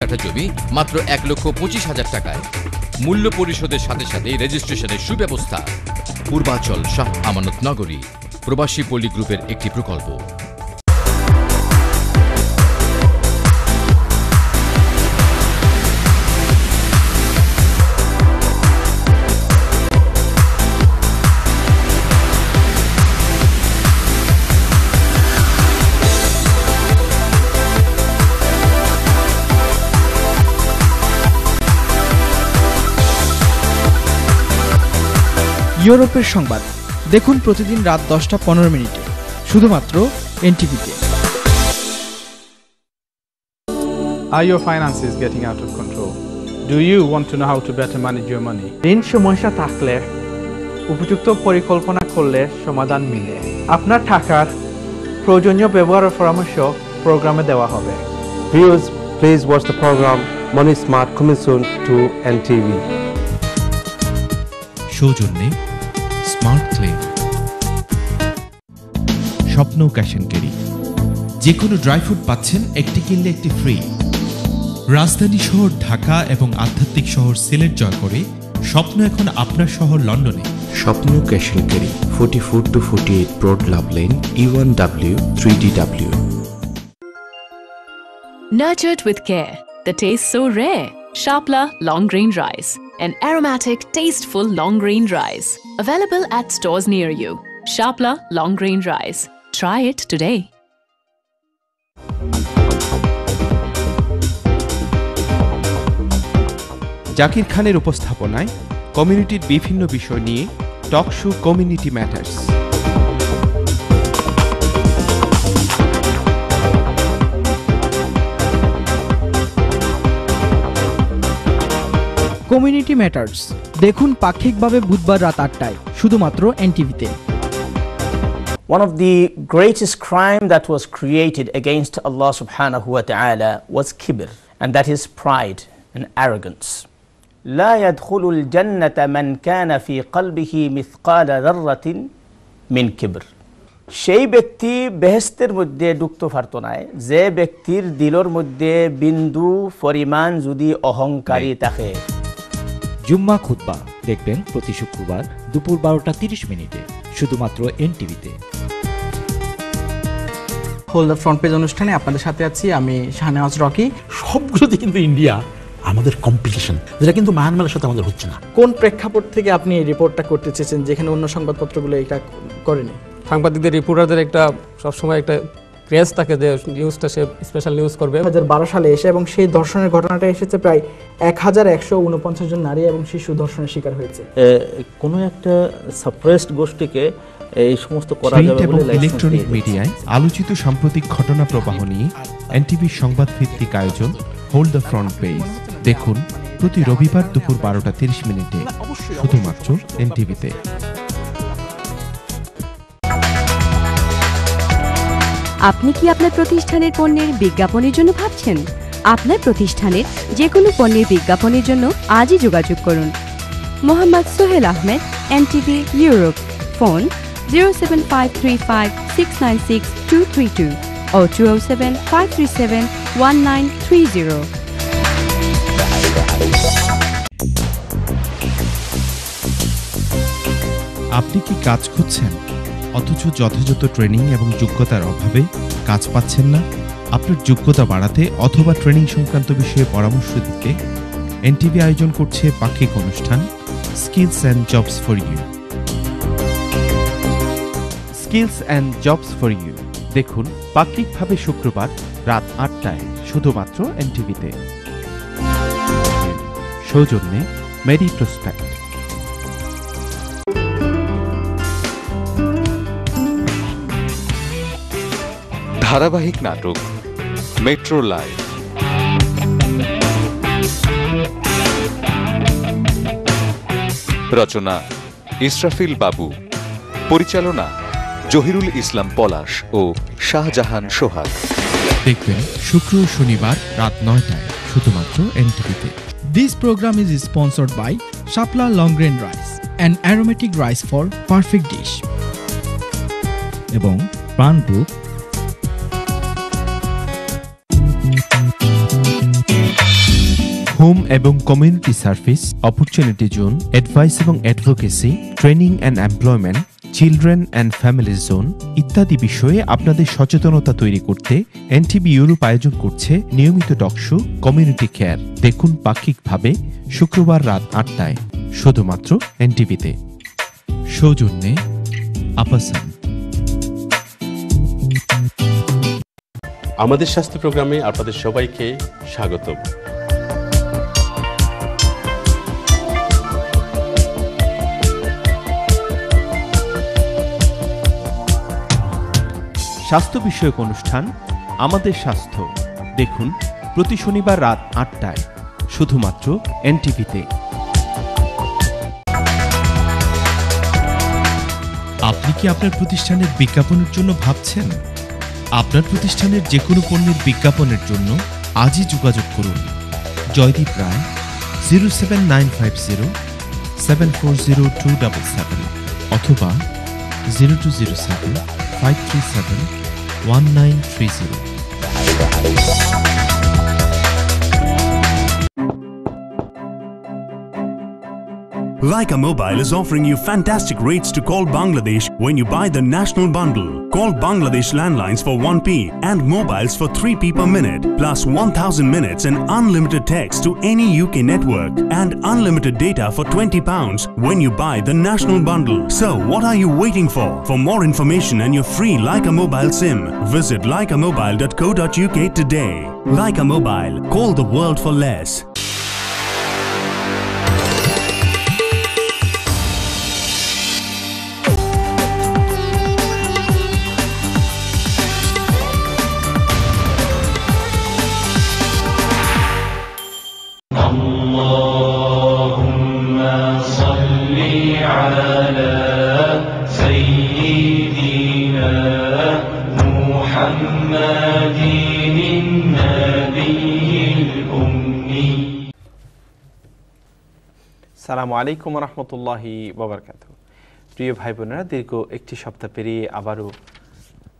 কাঠা জমি মাত্র 1,25,000 টাকায়। মূল্য পরিশোধের সাথে সাথে রেজিস্ট্রেশনের সুব্যবস্থা। পূর্বাচল শাহ আমানত নগরী প্রবাসী পল্লী গ্রুপের একটি প্রকল্প। ইউরোপের সংবাদ দেখুন প্রতিদিন রাত 10:15 শুধুমাত্র এনটিভিতে। Are your finances getting out of control? Do you want to know how to better manage your money? ঋণ সমস্যা থাকলে উপযুক্ত পরিকল্পনা করলে সমাধান মিলে। আপনার টাকার প্রয়োজনীয় ব্যবহারের পরামর্শ প্রোগ্রামে দেওয়া হবে। Viewers, please watch the program Money Smart coming soon to NTV. সৌজন্যে স্মার্ট ক্লেম, স্বপ্ন ক্যাশ এন্ড ক্যারি। যে কোনো ড্রাই ফ্রুট পাচ্ছেন একটি কিনলে একটি ফ্রি। রাজধানী শহর ঢাকা এবং আধ্যাত্মিক শহর সিলেট জয় করে স্বপ্ন এখন আপনার শহর লন্ডনে। Shopno cash and carry 44 to 48 Broad Love Lane, E1W 3DW. Nurtured with care, the taste so rare. Shapla Long Grain Rice, an aromatic, tasteful long grain rice. Available at stores near you. Shapla Long Grain Rice. Try it today. Zakir খানের উপস্থাপনায় কমিউনিটির বিভিন্ন বিষয় নিয়ে talk show community matters. Community matters দেখুন পাক্ষিকভাবে বুধবার রাত 8টায় শুধুমাত্র এনটিভিতে। One of the greatest crime that was created against Allah subhanahu wa ta'ala was kibr, and that is pride and arrogance. لا يدخل الجنة من كان في قلبه مثقال ذرة من كبر. সেই ব্যক্তি বেহেশতের মধ্যে ঢুকতে পারত না যে ব্যক্তির দিলের মধ্যে বিন্দু পরিমাণ যদি অহংকারী থাকে। জুম্মা খুতবা দেখবেন প্রতি শুক্রবার দুপুর 12:30 শুধুমাত্র এনটিভিতে। হোল্ড দ্য ফ্রন্ট পেজ অনুষ্ঠানে আপনাদের সাথে আছি আমি শাহনেওয়াজ রকি। সবগুলোতে কিন্তু ইন্ডিয়া আমাদের কম্পিটিশন, যেটা কিন্তু মায়ানমারের সাথে আমাদের হচ্ছে না। কোন প্রেক্ষাপট থেকে আপনি এই রিপোর্টটা করতে চেয়েছেন যেখানে অন্য সংবাদপত্রগুলো এটা করেনি? সাংবাদিকদের রিপোর্টারদের একটা সবসময় একটা ক্রেজ থাকে যে নিউজটা সে স্পেশাল নিউজ করবে। 2012 সালে এসে এবং সেই ধর্ষণের ঘটনাটা এসেছে প্রায় 1149 জন নারী এবং শিশু ধর্ষণের শিকার হয়েছে। কোনো একটা সাপ্রেসড গোষ্ঠীকে এই সমস্ত করা যাবে বলে ইলেকট্রনিক মিডিয়ায় আলোচিত সাম্প্রতিক ঘটনা প্রবাহ নিয়ে এনটিভি সংবাদ ভিত্তিক আয়োজন হোল্ড দ্য ফ্রন্ট পেজ দেখুন প্রতি রবিবার দুপুর 12:30 শুধুমাত্র এনটিভিতে। আপনি কি আপনার প্রতিষ্ঠানের পণ্যের বিজ্ঞাপনের জন্য ভাবছেন? আপনার প্রতিষ্ঠানের যে কোনো পণ্যের বিজ্ঞাপনের জন্য আজই যোগাযোগ করুন। Mohammad Sohel Ahmed, NTV Europe, phone 07535696232 ও 2075371930। আপনি কি কাজ খুঁজছেন অথচ যথাযথ ট্রেনিং এবং যোগ্যতার অভাবে কাজ পাচ্ছেন না? আপনার যোগ্যতা বাড়াতে অথবা ট্রেনিং সংক্রান্ত বিষয়ে পরামর্শ দিতে এনটিভি আয়োজন করছে পাক্ষিক অনুষ্ঠান skills and jobs for you. Skills and jobs for you দেখুন পাক্ষিকভাবে শুক্রবার রাত 8টায় শুধুমাত্র এনটিভিতে। সৌজন্যে মেরি প্রসপেক্ট। ধারাবাহিক নাটক মেট্রো লাইভ, রচনা ইসরাফিল বাবু, পরিচালনা জহিরুল ইসলাম পলাশ ও শাহজাহান সোহাগ। দেখবেন শুক্র ও শনিবার রাত 9টায় শুধুমাত্র এনটিভিতে। This program is sponsored by Shapla Long Grain Rice, an aromatic rice for perfect dish. এবং প্রাণ গ্রুপ হোম এবং community service, opportunity zone, advice এবং advocacy, training and employment, children and family zone ইত্যাদি বিষয়ে আপনাদের সচেতনতা তৈরি করতে এনটিভি ইউরোপ আয়োজন করছে নিয়মিত টকশো কমিউনিটি কেয়ার। দেখুন পাক্ষিকভাবে শুক্রবার রাত 8টায় শুধুমাত্র এনটিভিতে। সৌজন্যে আপাসান। আমাদের স্বাস্থ্য প্রোগ্রামে আপনাদের সবাইকে স্বাগত। স্বাস্থ্য বিষয়ক অনুষ্ঠান আমাদের স্বাস্থ্য দেখুন প্রতি শনিবার রাত 8টায় শুধুমাত্র এনটিভিতে। আপনি কি আপনার প্রতিষ্ঠানের বিজ্ঞাপনের জন্য ভাবছেন? আপনার প্রতিষ্ঠানের যে কোনো পণ্যের বিজ্ঞাপনের জন্য আজই যোগাযোগ করুন জয়দীপ রায় 07950740277 অথবা 0207-537-1930। Lyca Mobile is offering you fantastic rates to call Bangladesh when you buy the national bundle. Call Bangladesh landlines for 1p and mobiles for 3p per minute, plus 1000 minutes and unlimited text to any UK network and unlimited data for £20 when you buy the national bundle. So what are you waiting for? For more information and your free Lyca Mobile SIM, visit lycamobile.co.uk today. Lyca Mobile, call the world for less. আসসালামু আলাইকুম রহমতুল্লাহি ওয়াবারাকাতুহু। প্রিয় ভাই বোনেরা, দীর্ঘ একটি সপ্তাহ পেরিয়ে আবারও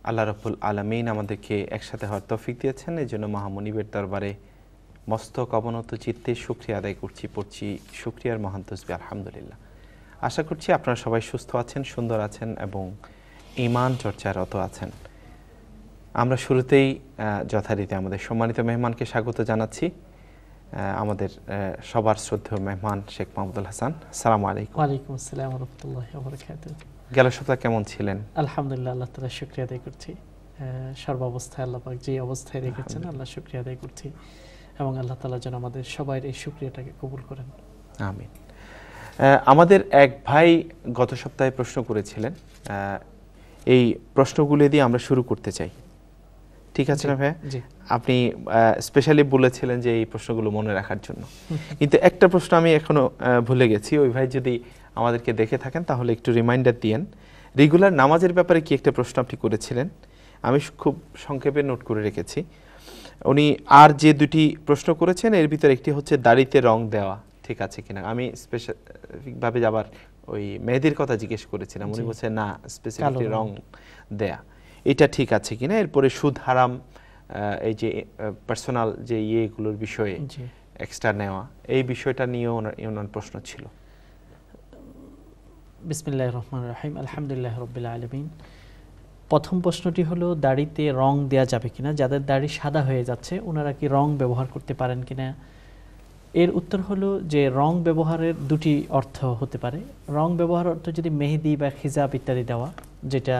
আল্লাহ রাব্বুল আলামিন আমাদেরকে একসাথে হওয়ার তৌফিক দিয়েছেন। এই জন্য মহামনিবের দরবারে মস্তক অবনত চিত্তে শুকরিয়া আদায় করছি, পড়ছি শুকরিয়ার মহান তসবিহ আলহামদুলিল্লাহ। আশা করছি আপনারা সবাই সুস্থ আছেন, সুন্দর আছেন এবং ঈমান চর্চারত আছেন। আমরা শুরুতেই যথারীতি আমাদের সম্মানিত মেহমানকে স্বাগত জানাচ্ছি। আমাদের সবার শ্রদ্ধেয় মেহমান শেখ মাহমুদুল হাসান। আসসালামু আলাইকুম। ওয়ালাইকুম আসসালাম ওয়া রাহমাতুল্লাহি ওয়া বারাকাতুহু। গেল সপ্তাহে কেমন ছিলেন? আলহামদুলিল্লাহ, আল্লাহ তাআলার শুকরিয়া আদায় করছি। সর্বাবস্থায় আল্লাহ পাক যে অবস্থায় রেখেছেন আল্লাহ শুকরিয়া আদায় করছি এবং আল্লাহ তাআলা যেন আমাদের সবার এই শুকরিয়াটাকে কবুল করেন। আমিন। আমাদের এক ভাই গত সপ্তাহে প্রশ্ন করেছিলেন, এই প্রশ্নগুলো দিয়ে আমরা শুরু করতে চাই। ঠিক আছে না ভাই? আপনি স্পেশালি বলেছিলেন যে এই প্রশ্নগুলো মনে রাখার জন্য, কিন্তু একটা প্রশ্ন আমি এখনো ভুলে গেছি। ওই ভাই যদি আমাদেরকে দেখে থাকেন তাহলে একটু রিমাইন্ডার দিয়েন। রেগুলার নামাজের ব্যাপারে কি একটা প্রশ্ন আপনি করেছিলেন, আমি খুব সংক্ষেপে নোট করে রেখেছি। উনি আর যে দুটি প্রশ্ন করেছেন এর ভিতরে একটি হচ্ছে দাড়িতে রং দেওয়া ঠিক আছে কিনা। আমি স্পেসিফিকভাবে আবার ওই মেহেদির কথা জিজ্ঞেস করেছিলাম, উনি বলছেন না, স্পেসিফিকলি রং দেয়া এটা ঠিক আছে কিনা। এরপরে সুদ হারাম, এই যে পার্সোনাল যে ইয়েগুলোর বিষয়ে এক্সট্রা নেওয়া, এই বিষয়টা নিয়ে ওনার প্রশ্ন ছিল। বিসমিল্লাহির রহমানির রহিম, আলহামদুলিল্লাহি রাব্বিল আলামিন। প্রথম প্রশ্নটি হলো দাড়িতে রং দেয়া যাবে কিনা, যাদের দাড়ি সাদা হয়ে যাচ্ছে ওনারা কি রং ব্যবহার করতে পারেন কিনা। এর উত্তর হলো যে রং ব্যবহারের দুটি অর্থ হতে পারে। রং ব্যবহার অর্থ যদি মেহেদি বা খিজাব ইত্যাদি দেওয়া, যেটা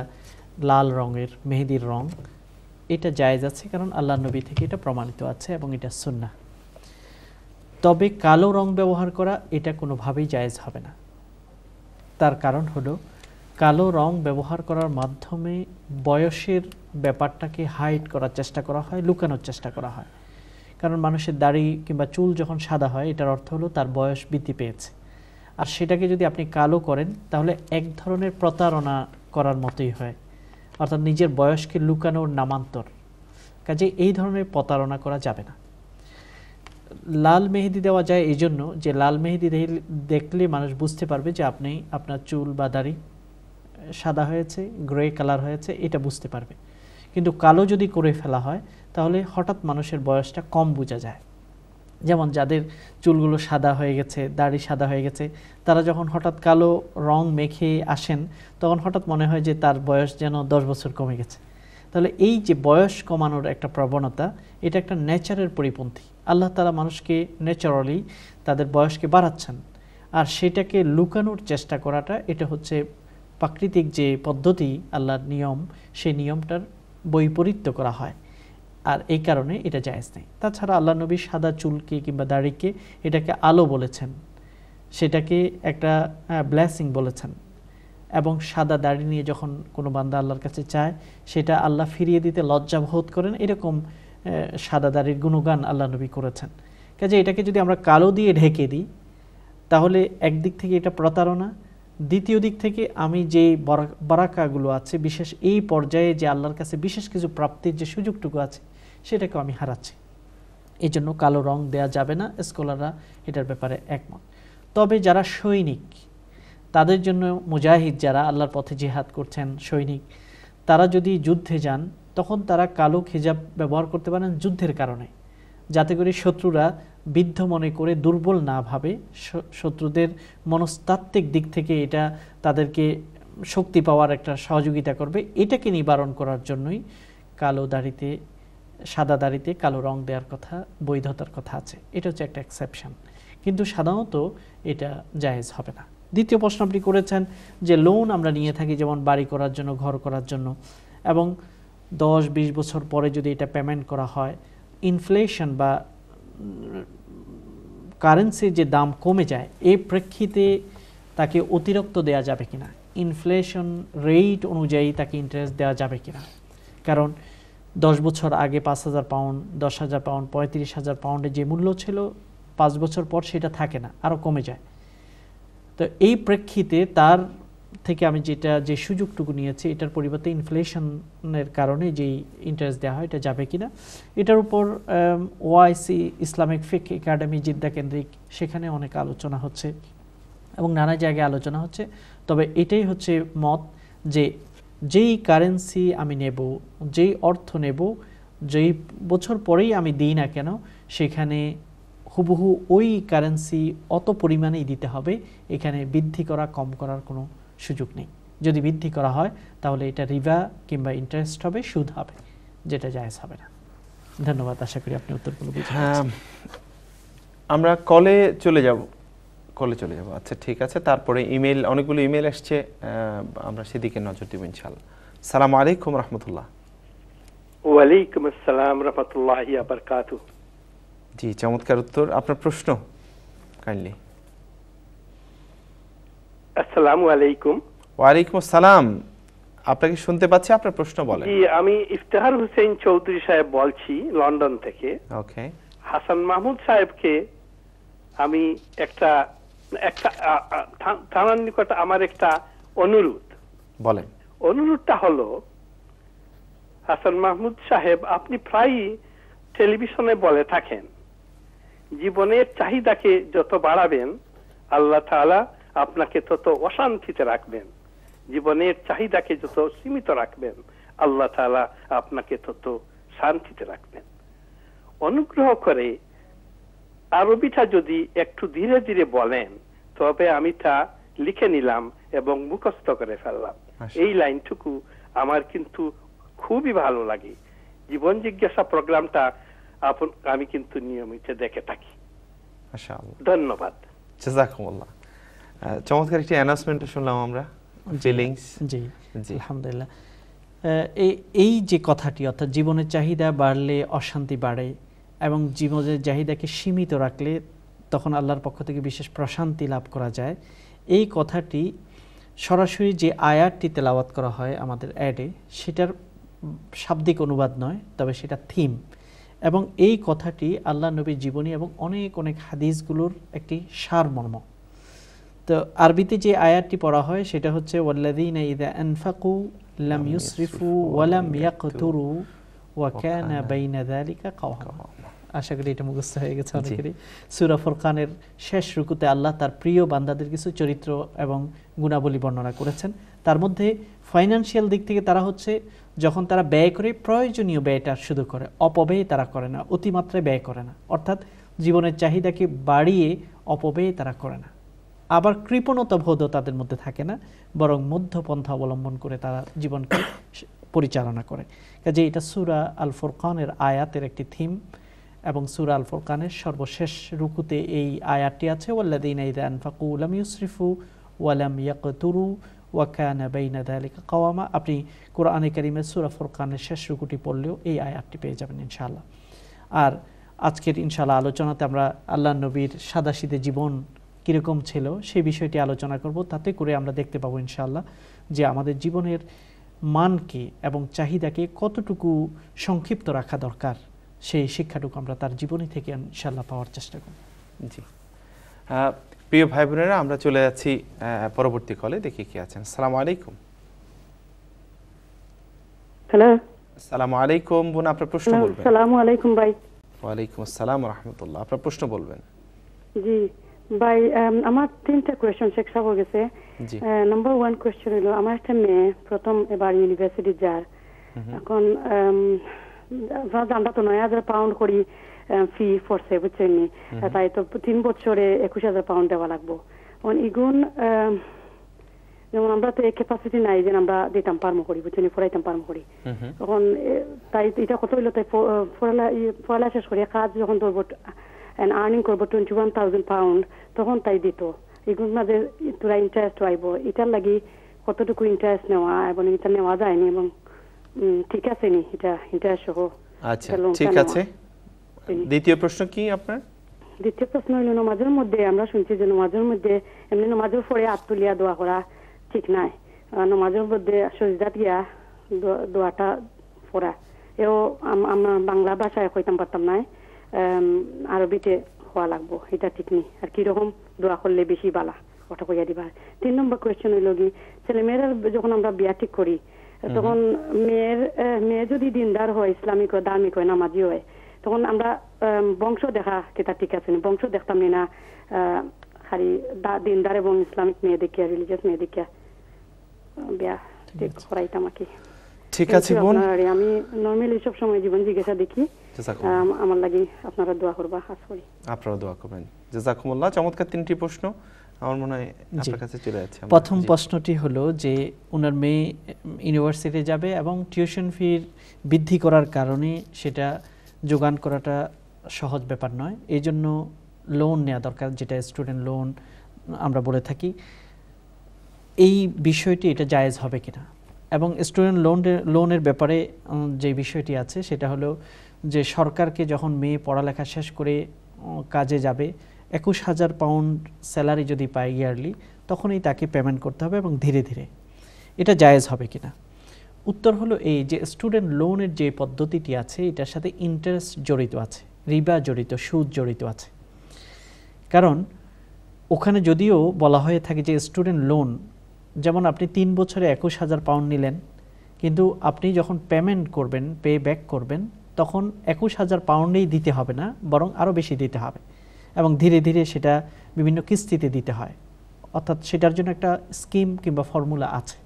লাল রঙের মেহেদির রং, এটা জায়েজ আছে, কারণ আল্লাহ নবী থেকে এটা প্রমাণিত আছে এবং এটা সুন্নাহ। তবে কালো রং ব্যবহার করা এটা কোনোভাবেই জায়েজ হবে না। তার কারণ হলো কালো রং ব্যবহার করার মাধ্যমে বয়সের ব্যাপারটাকে হাইড করার চেষ্টা করা হয়, লুকানোর চেষ্টা করা হয়। কারণ মানুষের দাড়ি কিংবা চুল যখন সাদা হয় এটার অর্থ হলো তার বয়স বৃদ্ধি পেয়েছে, আর সেটাকে যদি আপনি কালো করেন তাহলে এক ধরনের প্রতারণা করার মতোই হয়, অর্থাৎ নিজের বয়সকে লুকানোর নামান্তর। কাজে এই ধরনের প্রতারণা করা যাবে না। লাল মেহেদি দেওয়া যায় এই জন্য যে লাল মেহেদি দেখলে মানুষ বুঝতে পারবে যে আপনি আপনার চুল বা দাড়ি সাদা হয়েছে, গ্রে কালার হয়েছে, এটা বুঝতে পারবে। কিন্তু কালো যদি করে ফেলা হয় তাহলে হঠাৎ মানুষের বয়সটা কম বোঝা যায়। যেমন যাদের চুলগুলো সাদা হয়ে গেছে, দাড়ি সাদা হয়ে গেছে, তারা যখন হঠাৎ কালো রং মেখে আসেন তখন হঠাৎ মনে হয় যে তার বয়স যেন 10 বছর কমে গেছে। তাহলে এই যে বয়স কমানোর একটা প্রবণতা, এটা একটা নেচারের পরিপন্থী। আল্লাহ তাআলা মানুষকে ন্যাচারালি তাদের বয়সকে বাড়াচ্ছেন, আর সেটাকে লুকানোর চেষ্টা করাটা এটা হচ্ছে প্রাকৃতিক যে পদ্ধতি, আল্লাহর নিয়ম, সেই নিয়মটার বৈপরীত্য করা হয়, আর এই কারণে এটা জায়েজ নেই। তাছাড়া আল্লাহ নবী সাদা চুলকে কিংবা দাড়িকে এটাকে আলো বলেছেন, সেটাকে একটা ব্লেসিং বলেছেন, এবং সাদা দাড়ি নিয়ে যখন কোনো বান্দা আল্লাহর কাছে চায় সেটা আল্লাহ ফিরিয়ে দিতে লজ্জা বোধ করেন, এরকম সাদা দাড়ির গুণগান আল্লাহ নবী করেছেন। কাজে এটাকে যদি আমরা কালো দিয়ে ঢেকে দিই তাহলে একদিক থেকে এটা প্রতারণা, দ্বিতীয় দিক থেকে আমি যে বারাকাগুলো আছে বিশেষ এই পর্যায়ে যে আল্লাহর কাছে বিশেষ কিছু প্রাপ্তির যে সুযোগটুকু আছে সেটাকে আমি হারাচ্ছি। এই জন্য কালো রং দেয়া যাবে না, স্কলাররা এটার ব্যাপারে একমত। তবে যারা সৈনিক, তাদের জন্য মুজাহিদ যারা আল্লাহর পথে জিহাদ করছেন, সৈনিক, তারা যদি যুদ্ধে যান তখন তারা কালো খিজাব ব্যবহার করতে পারেন যুদ্ধের কারণে, যাতে করে শত্রুরা বিদ্ধ মনে করে দুর্বল না ভাবে, শত্রুদের মনস্তাত্ত্বিক দিক থেকে এটা তাদেরকে শক্তি পাওয়ার একটা সহযোগিতা করবে। এটাকে নিবারণ করার জন্যই কালো দাড়িতে, সাদা দাড়িতে কালো রং দেওয়ার কথা, বৈধতার কথা আছে। এটা হচ্ছে একটা এক্সেপশন, কিন্তু সাধারণত এটা জায়েজ হবে না। দ্বিতীয় প্রশ্ন আপনি করেছেন যে লোন আমরা নিয়ে থাকি যেমন বাড়ি করার জন্য, ঘর করার জন্য, এবং 10-20 বছর পরে যদি এটা পেমেন্ট করা হয়, ইনফ্লেশন বা কারেন্সির যে দাম কমে যায়, এই প্রেক্ষিতে তাকে অতিরিক্ত দেয়া যাবে কিনা, ইনফ্লেশন রেট অনুযায়ী তাকে ইন্টারেস্ট দেওয়া যাবে কিনা। কারণ 10 বছর আগে 5,000 পাউন্ড, 10,000 পাউন্ড, 35,000 পাউন্ডের যে মূল্য ছিল 5 বছর পর সেটা থাকে না, আরও কমে যায়। তো এই প্রেক্ষিতে তার থেকে আমি যে সুযোগটুকু নিয়েছি এটার পরিবর্তে ইনফ্লেশনের কারণে যেই ইন্টারেস্ট দেওয়া হয় এটা যাবে কিনা, এটার উপর ওআইসি ইসলামিক ফিক একাডেমি জিদ্দা কেন্দ্রিক সেখানে অনেক আলোচনা হচ্ছে এবং নানা জায়গায় আলোচনা হচ্ছে। তবে এটাই হচ্ছে মত যে যেই কারেন্সি আমি নেব, যেই অর্থ নেব, যেই বছর পরেই আমি দিই না কেন, সেখানে হুবহু ওই কারেন্সি অত পরিমাণেই দিতে হবে, এখানে বৃদ্ধি করা কম করার কোনো সুযোগ নেই। যদি বৃদ্ধি করা হয় তাহলে এটা রিবা কিংবা ইন্টারেস্ট হবে, সুদ হবে, যেটা জায়েজ হবে না। ধন্যবাদ, আশা করি আপনি উত্তরগুলো বুঝতে পেরেছেন। আমরা কলে চলে যাব। আচ্ছা ঠিক আছে, তারপরে ইমেল, অনেকগুলো ইমেল আসছে, আমরা সেদিকে নজর দেব ইনশাআল্লাহ। আসসালামু আলাইকুম রাহমাতুল্লাহ। ওয়ালাইকুম আসসালাম রাহমাতুল্লাহি ওয়া বারাকাতুহু। জি, চমৎকার উত্তর। আপনার প্রশ্ন কাইন্ডলি। আসসালামু আলাইকুম। ওয়ালাইকুম আসসালাম, আপনাকে শুনতে পাচ্ছি, আপনার প্রশ্ন বলেন। জি, আমি ইফতেখার হোসেন চৌধুরী সাহেব বলছি লন্ডন থেকে। ওকে। হাসান মাহমুদ সাহেবকে আমি একটা থানার নিকট আমার একটা অনুরোধ। বলেন। অনুরোধটা হলো, হাসান মাহমুদ সাহেব, আপনি প্রায়ই টেলিভিশনে বলে থাকেন জীবনের চাহিদাকে যত বাড়াবেন আল্লাহ তাআলা আপনাকে তত অশান্তিতে রাখবেন, জীবনের চাহিদাকে যত সীমিত রাখবেন আল্লাহ তাআলা আপনাকে তত শান্তিতে রাখবেন। অনুগ্রহ করে আরবিটা যদি একটু ধীরে ধীরে বলেন তবে আমি তা লিখে নিলাম এবং মুখস্থ করে ফেললাম। এই লাইনটুকু আমার কিন্তু খুবই ভালো লাগে। জীবন জিজ্ঞাসা প্রোগ্রামটা আমি কিন্তু নিয়মিত দেখে থাকি। মাশাআল্লাহ, ধন্যবাদ। জাযাকুমুল্লাহ। চমৎকার একটি অ্যানাউন্সমেন্ট শুনলাম আমরা। ফিলিংস। জি, আলহামদুলিল্লাহ। এই যে কথাটি, অর্থাৎ জীবনের চাহিদা বাড়লে অশান্তি বাড়ে এবং জীবনের চাহিদাকে সীমিত রাখলে তখন আল্লাহর পক্ষ থেকে বিশেষ প্রশান্তি লাভ করা যায়, এই কথাটি সরাসরি যে আয়াতটি তেলাওয়াত করা হয় আমাদের অ্যাডে, সেটার শাব্দিক অনুবাদ নয়, তবে সেটা থিম। এবং এই কথাটি আল্লাহ নবীর জীবনী এবং অনেক অনেক হাদিসগুলোর একটি সারমর্ম। তো আরবিতে যে আয়াতটি পড়া হয় সেটা হচ্ছে ওয়াল্লাযীনা ইযা আনফাকু লাম ইউসরিফু ওয়া লাম ইয়াকতুরু ওয়া কানা বাইনা যালিকা কাওয়ামা। আশা করি এটা মুখস্থ হয়ে গেছে অনেকেরই। সূরা ফুরকানের শেষ রুকুতে আল্লাহ তার প্রিয় বান্দাদের কিছু চরিত্র এবং গুণাবলী বর্ণনা করেছেন। তার মধ্যে ফাইন্যান্সিয়াল দিক থেকে তারা হচ্ছে যখন তারা ব্যয় করে প্রয়োজনীয় ব্যয়টা শুধু করে, অপব্যয় তারা করে না, অতিমাত্রায় ব্যয় করে না। অর্থাৎ জীবনের চাহিদাকে বাড়িয়ে অপব্যয় তারা করে না। আবার কৃপণতা বোধও তাদের মধ্যে থাকে না, বরং মধ্যপন্থা অবলম্বন করে তারা জীবনকে পরিচালনা করে। কাজে এটা সূরা আল ফুরকানের আয়াতের একটি থিম, এবং সূরা আল ফুরকানের সর্বশেষ রুকুতে এই আয়াতটি আছে, ওয়াল্লাযীনা ইযা আনফাকু লাম ইউসরিফু ওয়া লাম ইয়াকতুরু ওয়া কানা বাইনা যালিকা কাওয়ামা। আপনি কোরআনে কারীমের সূরা ফুরকানের শেষ রুকুটি পড়লেও এই আয়াতটি পেয়ে যাবেন ইনশাআল্লাহ। আর আজকের ইনশাআল্লাহ আলোচনাতে আমরা আল্লাহর নবীর সাদাসিধে জীবন কীরকম ছিল সেই বিষয়টি আলোচনা করব। তাতে করে আমরা দেখতে পাবো ইনশাআল্লাহ যে আমাদের জীবনের মানকে এবং চাহিদাকে কতটুকু সংক্ষিপ্ত রাখা দরকার, সেই শিক্ষাটুকু আমরা তার জীবনী থেকে ইনশাআল্লাহ পাওয়ার চেষ্টা করব। জি, প্রিয় ভাই বোনেরা, আমরা চলে যাচ্ছি পরবর্তী কলে। দেখি কি আছেন। আসসালামু আলাইকুম। হ্যালো, আসসালামু আলাইকুম বোন, আপনার প্রশ্ন বলবেন। আসসালামু আলাইকুম ভাই। ওয়ালাইকুম আসসালাম ওয়া রাহমাতুল্লাহ। আপনার প্রশ্ন বলবেন। জি ভাই, আমার তিনটা কোয়েশ্চন শেষ হয়ে গেছে। নাম্বার 1 কোয়েশ্চন হলো, আমার একটা মেয়ে প্রথম এবার ইউনিভার্সিটি যার, এখন আমরা তো 9,000 পাউন্ড করি ফি ফোর্সে, বুঝছেন, তাই তো 3 বছরে 21,000 পাউন্ড দেওয়া লাগবো। এখন ইগুন যেমন আমরা তো এই ক্যাপাসিটি নাই যে আমরা দিতাম পারমো করি, বুঝছেন, পড়াইতাম পারমো করি। তখন তাই এটা কত হইলো, তাই পড়ালা শেষ করি কাজ যখন ধরবো আর্নিং করবো 21,000 পাউন্ড, তখন তাই দিত। এগুলোর মাঝে তোরা ইন্টারেস্ট আইব, এটার লাগি কতটুকু ইন্টারেস্ট নেওয়া এবং এটা নেওয়া যায়নি, এবং ঠিক আছে নি এটা ইন্টারেস্ট সহ? আচ্ছা, ঠিক আছে। দ্বিতীয় প্রশ্ন কি আপনার? দ্বিতীয় প্রশ্ন হইল, নামাজের মধ্যে আমরা শুনছি যে নামাজের মধ্যে এমনি নামাজের পরে আত্মলিয়া দোয়া করা ঠিক নাই, নামাজের মধ্যে সজদা দিয়া দোয়াটা পড়া, এও আমরা বাংলা ভাষায় কইতাম পারতাম না, আরবিতে হওয়া লাগবো, এটা ঠিক নেই। আর কিরকম দোয়া করলে বেশি বালা, ওটা কইয়া দিবা। 3 নম্বর কোয়েশ্চেন হইল কি, ছেলেমেয়েরা যখন আমরা বিয়া ঠিক করি তখন মেয়ে যদি দিনদার হয়, ইসলামিক হয়, ধার্মিক হয়, নামাজি হয়, তখন আমরা বংশ দেখা কেটা ঠিক আছে, বংশ দেখতাম না, খালি দিনদার এবং ইসলামিক মেয়ে দেখিয়া, রিলিজিয়াস মেয়ে দেখিয়া বিয়া ঠিক করাইতাম আর কি। ঠিক আছে বোন, আমি নরমালি সব সময় জীবন জিজ্ঞাসা দেখি, আমার লাগি আপনারা দোয়া করবা, আশা করি আপনারা দোয়া করবেন। জাযাকুমুল্লাহ। চমৎকার 3টি প্রশ্ন আমার মনে হয় আপনার কাছে চলে যাচ্ছে। প্রথম প্রশ্নটি হলো যে ওনার মেয়ে ইউনিভার্সিটি যাবে এবং টিউশন ফি বৃদ্ধি করার কারণে সেটা যোগান করাটা সহজ ব্যাপার নয়, এই জন্য লোন নেওয়া দরকার, যেটা স্টুডেন্ট লোন আমরা বলে থাকি। এই বিষয়টি এটা জায়েজ হবে কিনা, এবং স্টুডেন্ট লোনের ব্যাপারে যে বিষয়টি আছে সেটা হলো যে সরকারকে যখন মেয়ে পড়ালেখা শেষ করে কাজে যাবে 21,000 পাউন্ড স্যালারি যদি পায় ইয়ারলি, তখনই তাকে পেমেন্ট করতে হবে, এবং ধীরে ধীরে এটা জায়েজ হবে কিনা। উত্তর হলো এই যে স্টুডেন্ট লোনের যে পদ্ধতিটি আছে এটার সাথে ইন্টারেস্ট জড়িত আছে, রিবা জড়িত, সুদ জড়িত আছে। কারণ ওখানে যদিও বলা হয়ে থাকে যে স্টুডেন্ট লোন, যেমন আপনি 3 বছরে 21,000 পাউন্ড নিলেন, কিন্তু আপনি যখন পেমেন্ট করবেন, পে ব্যাক করবেন, তখন 21,000 পাউন্ডেই দিতে হবে না, বরং আরও বেশি দিতে হবে, এবং ধীরে ধীরে সেটা বিভিন্ন কিস্তিতে দিতে হয়। অর্থাৎ সেটার জন্য একটা স্কিম কিংবা ফর্মুলা আছে।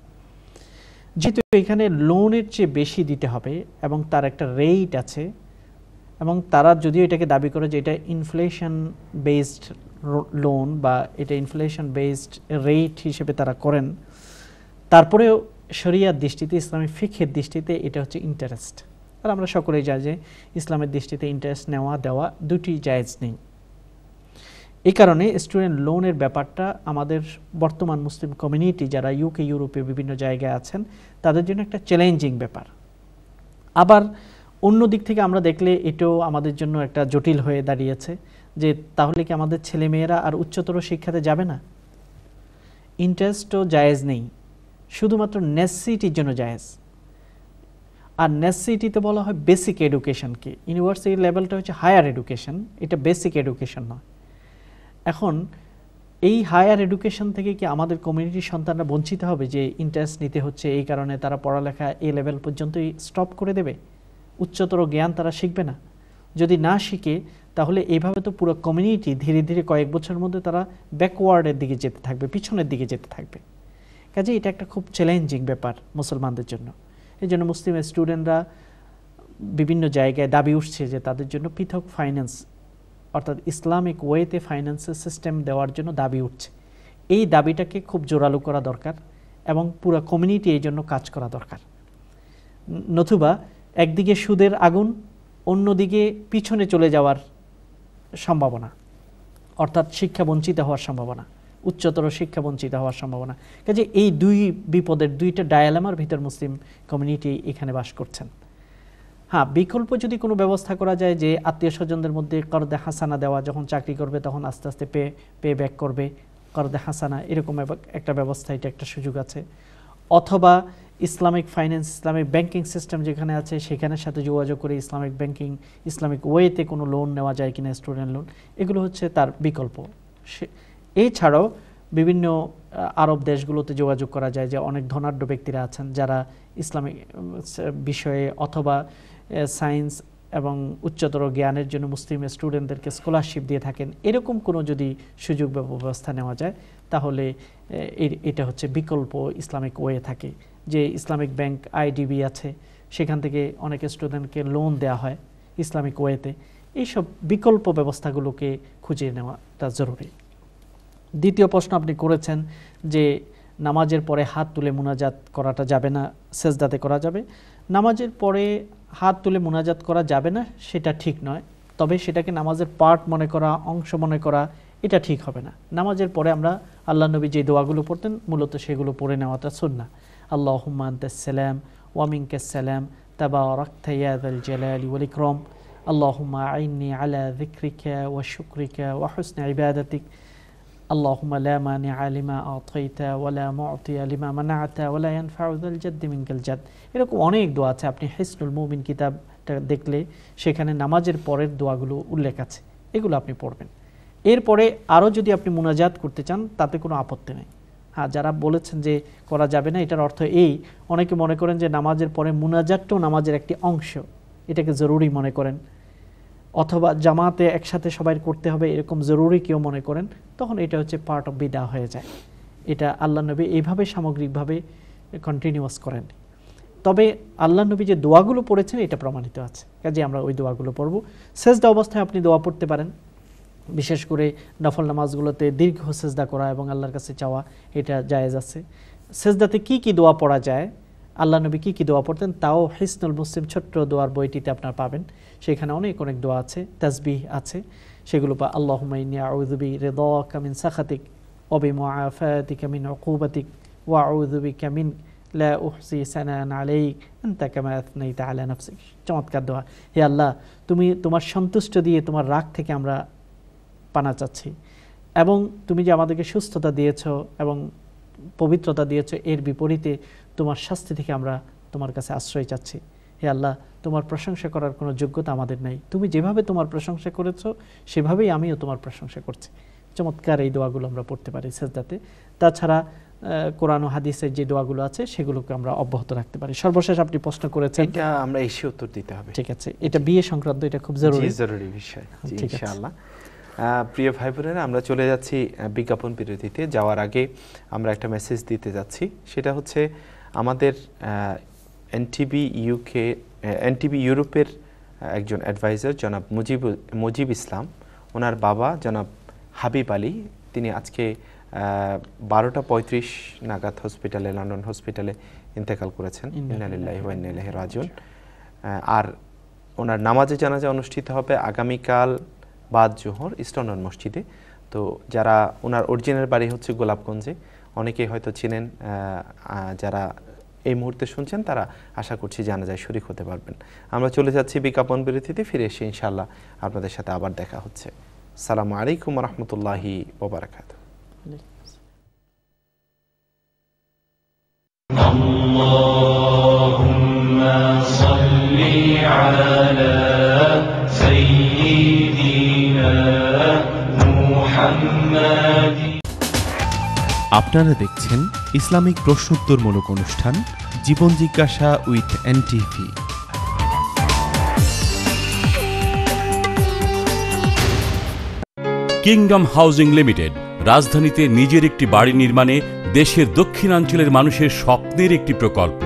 যেহেতু এখানে লোনের চেয়ে বেশি দিতে হবে এবং তার একটা রেট আছে, এবং তারা যদিও এটাকে দাবি করে যে এটা ইনফ্লেশন বেসড লোন বা এটা ইনফ্লেশন বেসড রেট হিসেবে তারা করেন, তারপরেও শরিয়ার দৃষ্টিতে, ইসলামিক ফিকহের দৃষ্টিতে এটা হচ্ছে ইন্টারেস্ট। আর আমরা সকলেই জানি যে ইসলামের দৃষ্টিতে ইন্টারেস্ট নেওয়া দেওয়া দুটি জায়েজ নেই। এই কারণে স্টুডেন্ট লোনের ব্যাপারটা আমাদের বর্তমান মুসলিম কমিউনিটি যারা ইউকে, ইউরোপে বিভিন্ন জায়গায় আছেন, তাদের জন্য একটা চ্যালেঞ্জিং ব্যাপার। আবার অন্য দিক থেকে আমরা দেখলে এটাও আমাদের জন্য একটা জটিল হয়ে দাঁড়িয়েছে যে তাহলে কি আমাদের ছেলেমেয়েরা আর উচ্চতর শিক্ষাতে যাবে না? ইন্টারেস্টও জায়েজ নেই, শুধুমাত্র নেসেসিটির জন্য জায়েজ। আর নেসেসিটিতে বলা হয় বেসিক এডুকেশনকে, ইউনিভার্সিটি লেভেলটা হচ্ছে হায়ার এডুকেশন, এটা বেসিক এডুকেশন নয়। এখন এই হায়ার এডুকেশন থেকে কি আমাদের কমিউনিটির সন্তানরা বঞ্চিত হবে যে ইন্টারেস্ট নিতে হচ্ছে, এই কারণে তারা পড়ালেখা এই লেভেল পর্যন্তই স্টপ করে দেবে, উচ্চতর জ্ঞান তারা শিখবে না? যদি না শিখে তাহলে এইভাবে তো পুরো কমিউনিটি ধীরে ধীরে কয়েক বছরের মধ্যে তারা ব্যাকওয়ার্ডের দিকে যেতে থাকবে, পিছনের দিকে যেতে থাকবে। কাজে এটা একটা খুব চ্যালেঞ্জিং ব্যাপার মুসলমানদের জন্য। এই জন্য মুসলিম স্টুডেন্টরা বিভিন্ন জায়গায় দাবি উঠছে যে তাদের জন্য পৃথক ফাইন্যান্স অর্থাৎ ইসলামিক ওয়েতে ফাইন্যান্সিয়াল সিস্টেম দেওয়ার জন্য দাবি উঠছে। এই দাবিটাকে খুব জোরালো করা দরকার এবং পুরো কমিউনিটি এই জন্য কাজ করা দরকার। নতুবা একদিকে সুদের আগুন, অন্যদিকে পিছনে চলে যাওয়ার সম্ভাবনা, অর্থাৎ শিক্ষা বঞ্চিত হওয়ার সম্ভাবনা, উচ্চতর শিক্ষা বঞ্চিত হওয়ার সম্ভাবনা। কাজে এই দুই বিপদের, দুইটা ডায়ালামার ভিতর মুসলিম কমিউনিটি এখানে বাস করছেন। হ্যাঁ, বিকল্প যদি কোনো ব্যবস্থা করা যায় যে আত্মীয় স্বজনদের মধ্যে করদে হাসানা দেওয়া, যখন চাকরি করবে তখন আস্তে আস্তে পে ব্যাক করবে, করদে হাসানা, এরকম একটা ব্যবস্থা, এটা একটা সুযোগ আছে। অথবা Islamic finance, Islamic banking system যেখানে আছে সেখানের সাথে যোগাযোগ করে ইসলামিক ব্যাংকিং, ইসলামিক ওয়েতে কোনো লোন নেওয়া যায় কিনা, স্টুডেন্ট লোন, এগুলো হচ্ছে তার বিকল্প। এছাড়াও বিভিন্ন আরব দেশগুলোতে যোগাযোগ করা যায় যে অনেক ধনাঢ্য ব্যক্তিরা আছেন যারা ইসলামিক বিষয়ে অথবা সায়েন্স এবং উচ্চতর জ্ঞানের জন্য মুসলিম স্টুডেন্টদেরকে স্কলারশিপ দিয়ে থাকেন। এরকম কোনো যদি সুযোগ ব্যবস্থা নেওয়া যায় তাহলে এটা হচ্ছে বিকল্প ইসলামিক ওয়ে থাকে, যে ইসলামিক ব্যাংক আইডিবি আছে, সেখান থেকে অনেক স্টুডেন্টকে লোন দেওয়া হয় ইসলামিক ওয়েতে। এইসব বিকল্প ব্যবস্থাগুলোকে খুঁজে নেওয়াটা জরুরি। দ্বিতীয় প্রশ্ন আপনি করেছেন যে নামাজের পরে হাত তুলে মুনাজাত করাটা যাবে না, সেজদাতে করা যাবে। নামাজের পরে হাত তুলে মুনাজাত করা যাবে না সেটা ঠিক নয়, তবে সেটাকে নামাজের পার্ট মনে করা, অংশ মনে করা, এটা ঠিক হবে না। নামাজের পরে আমরা আল্লাহ নবী যে দোয়াগুলো পড়তেন মূলত সেগুলো পড়ে নেওয়াটা সুন্নাহ। আল্লাহুম্মা আনতাস সালাম ওয়া মিনকাস সালাম তাবারাকতা ইয়া যাল জালালি ওয়াল ইকরাম আল্লাহুম্মা আইন্নি আলা যিকরিকা ওয়া শুকরিকা ওয়া হুসনি ইবাদাতিক আল্লাহুম্মা লা মানিআ লিমা আতাইতা ওয়া লা মু'তিয়া লিমা মানা'তা ওয়া লা ইয়ানফা'ু যাল জাদ্দি মিনকাল জাদ। এরকম অনেক দোয়া আছে, আপনি হিসনুল মুমিন কিতাবটা দেখলে সেখানে নামাজের পরের দোয়াগুলো উল্লেখ আছে, এগুলো আপনি পড়বেন। এরপরে আরও যদি আপনি মুনাজাত করতে চান তাতে কোনো আপত্তি নেই। হ্যাঁ, যারা বলেছেন যে করা যাবে না, এটার অর্থ এই, অনেকে মনে করেন যে নামাজের পরে মুনাজাতটাও নামাজের একটি অংশ, এটাকে জরুরি মনে করেন, অথবা জামাতে একসাথে সবাই করতে হবে এরকম জরুরি কেউ মনে করেন, তখন এটা হচ্ছে পার্ট অফ বিদা হয়ে যায়। এটা আল্লাহ নবী এইভাবে সামগ্রিকভাবে কন্টিনিউয়াস করেন। তবে আল্লাহ নবী যে দোয়াগুলো পড়েছেন এটা প্রমাণিত আছে, কাজে আমরা ওই দোয়াগুলো পড়ব। সেজদা অবস্থায় আপনি দোয়া পড়তে পারেন, বিশেষ করে নফল নামাজগুলোতে দীর্ঘ সেজদা করা এবং আল্লাহর কাছে চাওয়া, এটা জায়েজ আছে। সেজদাতে কি কি দোয়া পড়া যায়, আল্লাহ নবী কি কি দোয়া পড়তেন, তাও হিসনুল মুসলিম ছোট্ট দোয়ার বইটিতে আপনার পাবেন। সেখানে অনেক দোয়া আছে, তাসবিহ আছে, সেগুলো আল্লাহুম্মা ইন্নী আউযু বিরিদাকা মিন সাখাতিক ওয়া বিমুআফাতিকা মিন উকুবাতিক ওয়া আউযু বিকা মিন লা উহসি সানান আলাইক আনতা কামা আথনাইতা আলা নাফসিক। চমৎকার দোয়া। হে আল্লাহ, তুমি তোমার সন্তুষ্ট দিয়ে তোমার রাগ থেকে আমরা পানা চাচ্ছি, এবং তুমি যে আমাদেরকে সুস্থতা দিয়েছ এবং পবিত্রতা দিয়েছ, এর বিপরীতে তোমার শাস্তি থেকে আমরা তোমার কাছে আশ্রয় চাচ্ছি। হে আল্লাহ, তোমার প্রশংসা করার কোনো যোগ্যতা আমাদের নেই, তুমি যেভাবে তোমার প্রশংসা করেছ সেভাবেই আমিও তোমার প্রশংসা করছি। চমৎকার এই দোয়াগুলো আমরা পড়তে পারি সেজদাতে। তাছাড়া কোরআন ও হাদিসের যে দোয়াগুলো আছে সেগুলোকে আমরা অব্যাহত রাখতে পারি। সর্বশেষ আপনি প্রশ্ন করেছেন, এটা আমরা এসে উত্তর দিতে হবে। ঠিক আছে, এটা বিয়ে সংক্রান্ত, এটা খুব জরুরি বিষয়। ইনশাআল্লাহ। প্রিয় ভাই বোনেরা, আমরা চলে যাচ্ছি বিজ্ঞাপন বিরতিতে। যাওয়ার আগে আমরা একটা মেসেজ দিতে যাচ্ছি, সেটা হচ্ছে আমাদের এনটিবি ইউরোপের একজন অ্যাডভাইজার জনাব মুজিব ইসলাম, ওনার বাবা জনাব হাবিব আলী, তিনি আজকে 12:35 নাগাদ হসপিটালে, লন্ডন হসপিটালে ইন্তেকাল করেছেন। ইন্না লিল্লাহি ওয়া ইন্না ইলাইহি রাজিউন। আর ওনার নামাজে জানাজা অনুষ্ঠিত হবে আগামীকাল বাদ জোহর ইস্টর্ন মসজিদে। তো যারা ওনার অরিজিনাল বাড়ি হচ্ছে গোলাপগঞ্জে, অনেকেই হয়তো চিনেন, যারা এই মুহূর্তে শুনছেন তারা আশা করছি জানাজায় শরীক হতে পারবেন। আমরা চলে যাচ্ছি বিজ্ঞাপন বিরতিতে, ফিরে এসে ইনশাআল্লাহ আপনাদের সাথে আবার দেখা হচ্ছে। আসসালামু আলাইকুম ওয়া রাহমাতুল্লাহি ওয়া বারাকাতুহু। আল্লাহুম্মা সাল্লি আলা সাইয়্যিদিনা মুহাম্মাদ। আপনারা দেখছেন ইসলামিক প্রশ্নোত্তরমূলক অনুষ্ঠান জীবন জিজ্ঞাসা with NTV. Kingdom housing limited রাজধানীতে নিজের একটি বাড়ি নির্মাণে দেশের দক্ষিণাঞ্চলের মানুষের স্বপ্নের একটি প্রকল্প।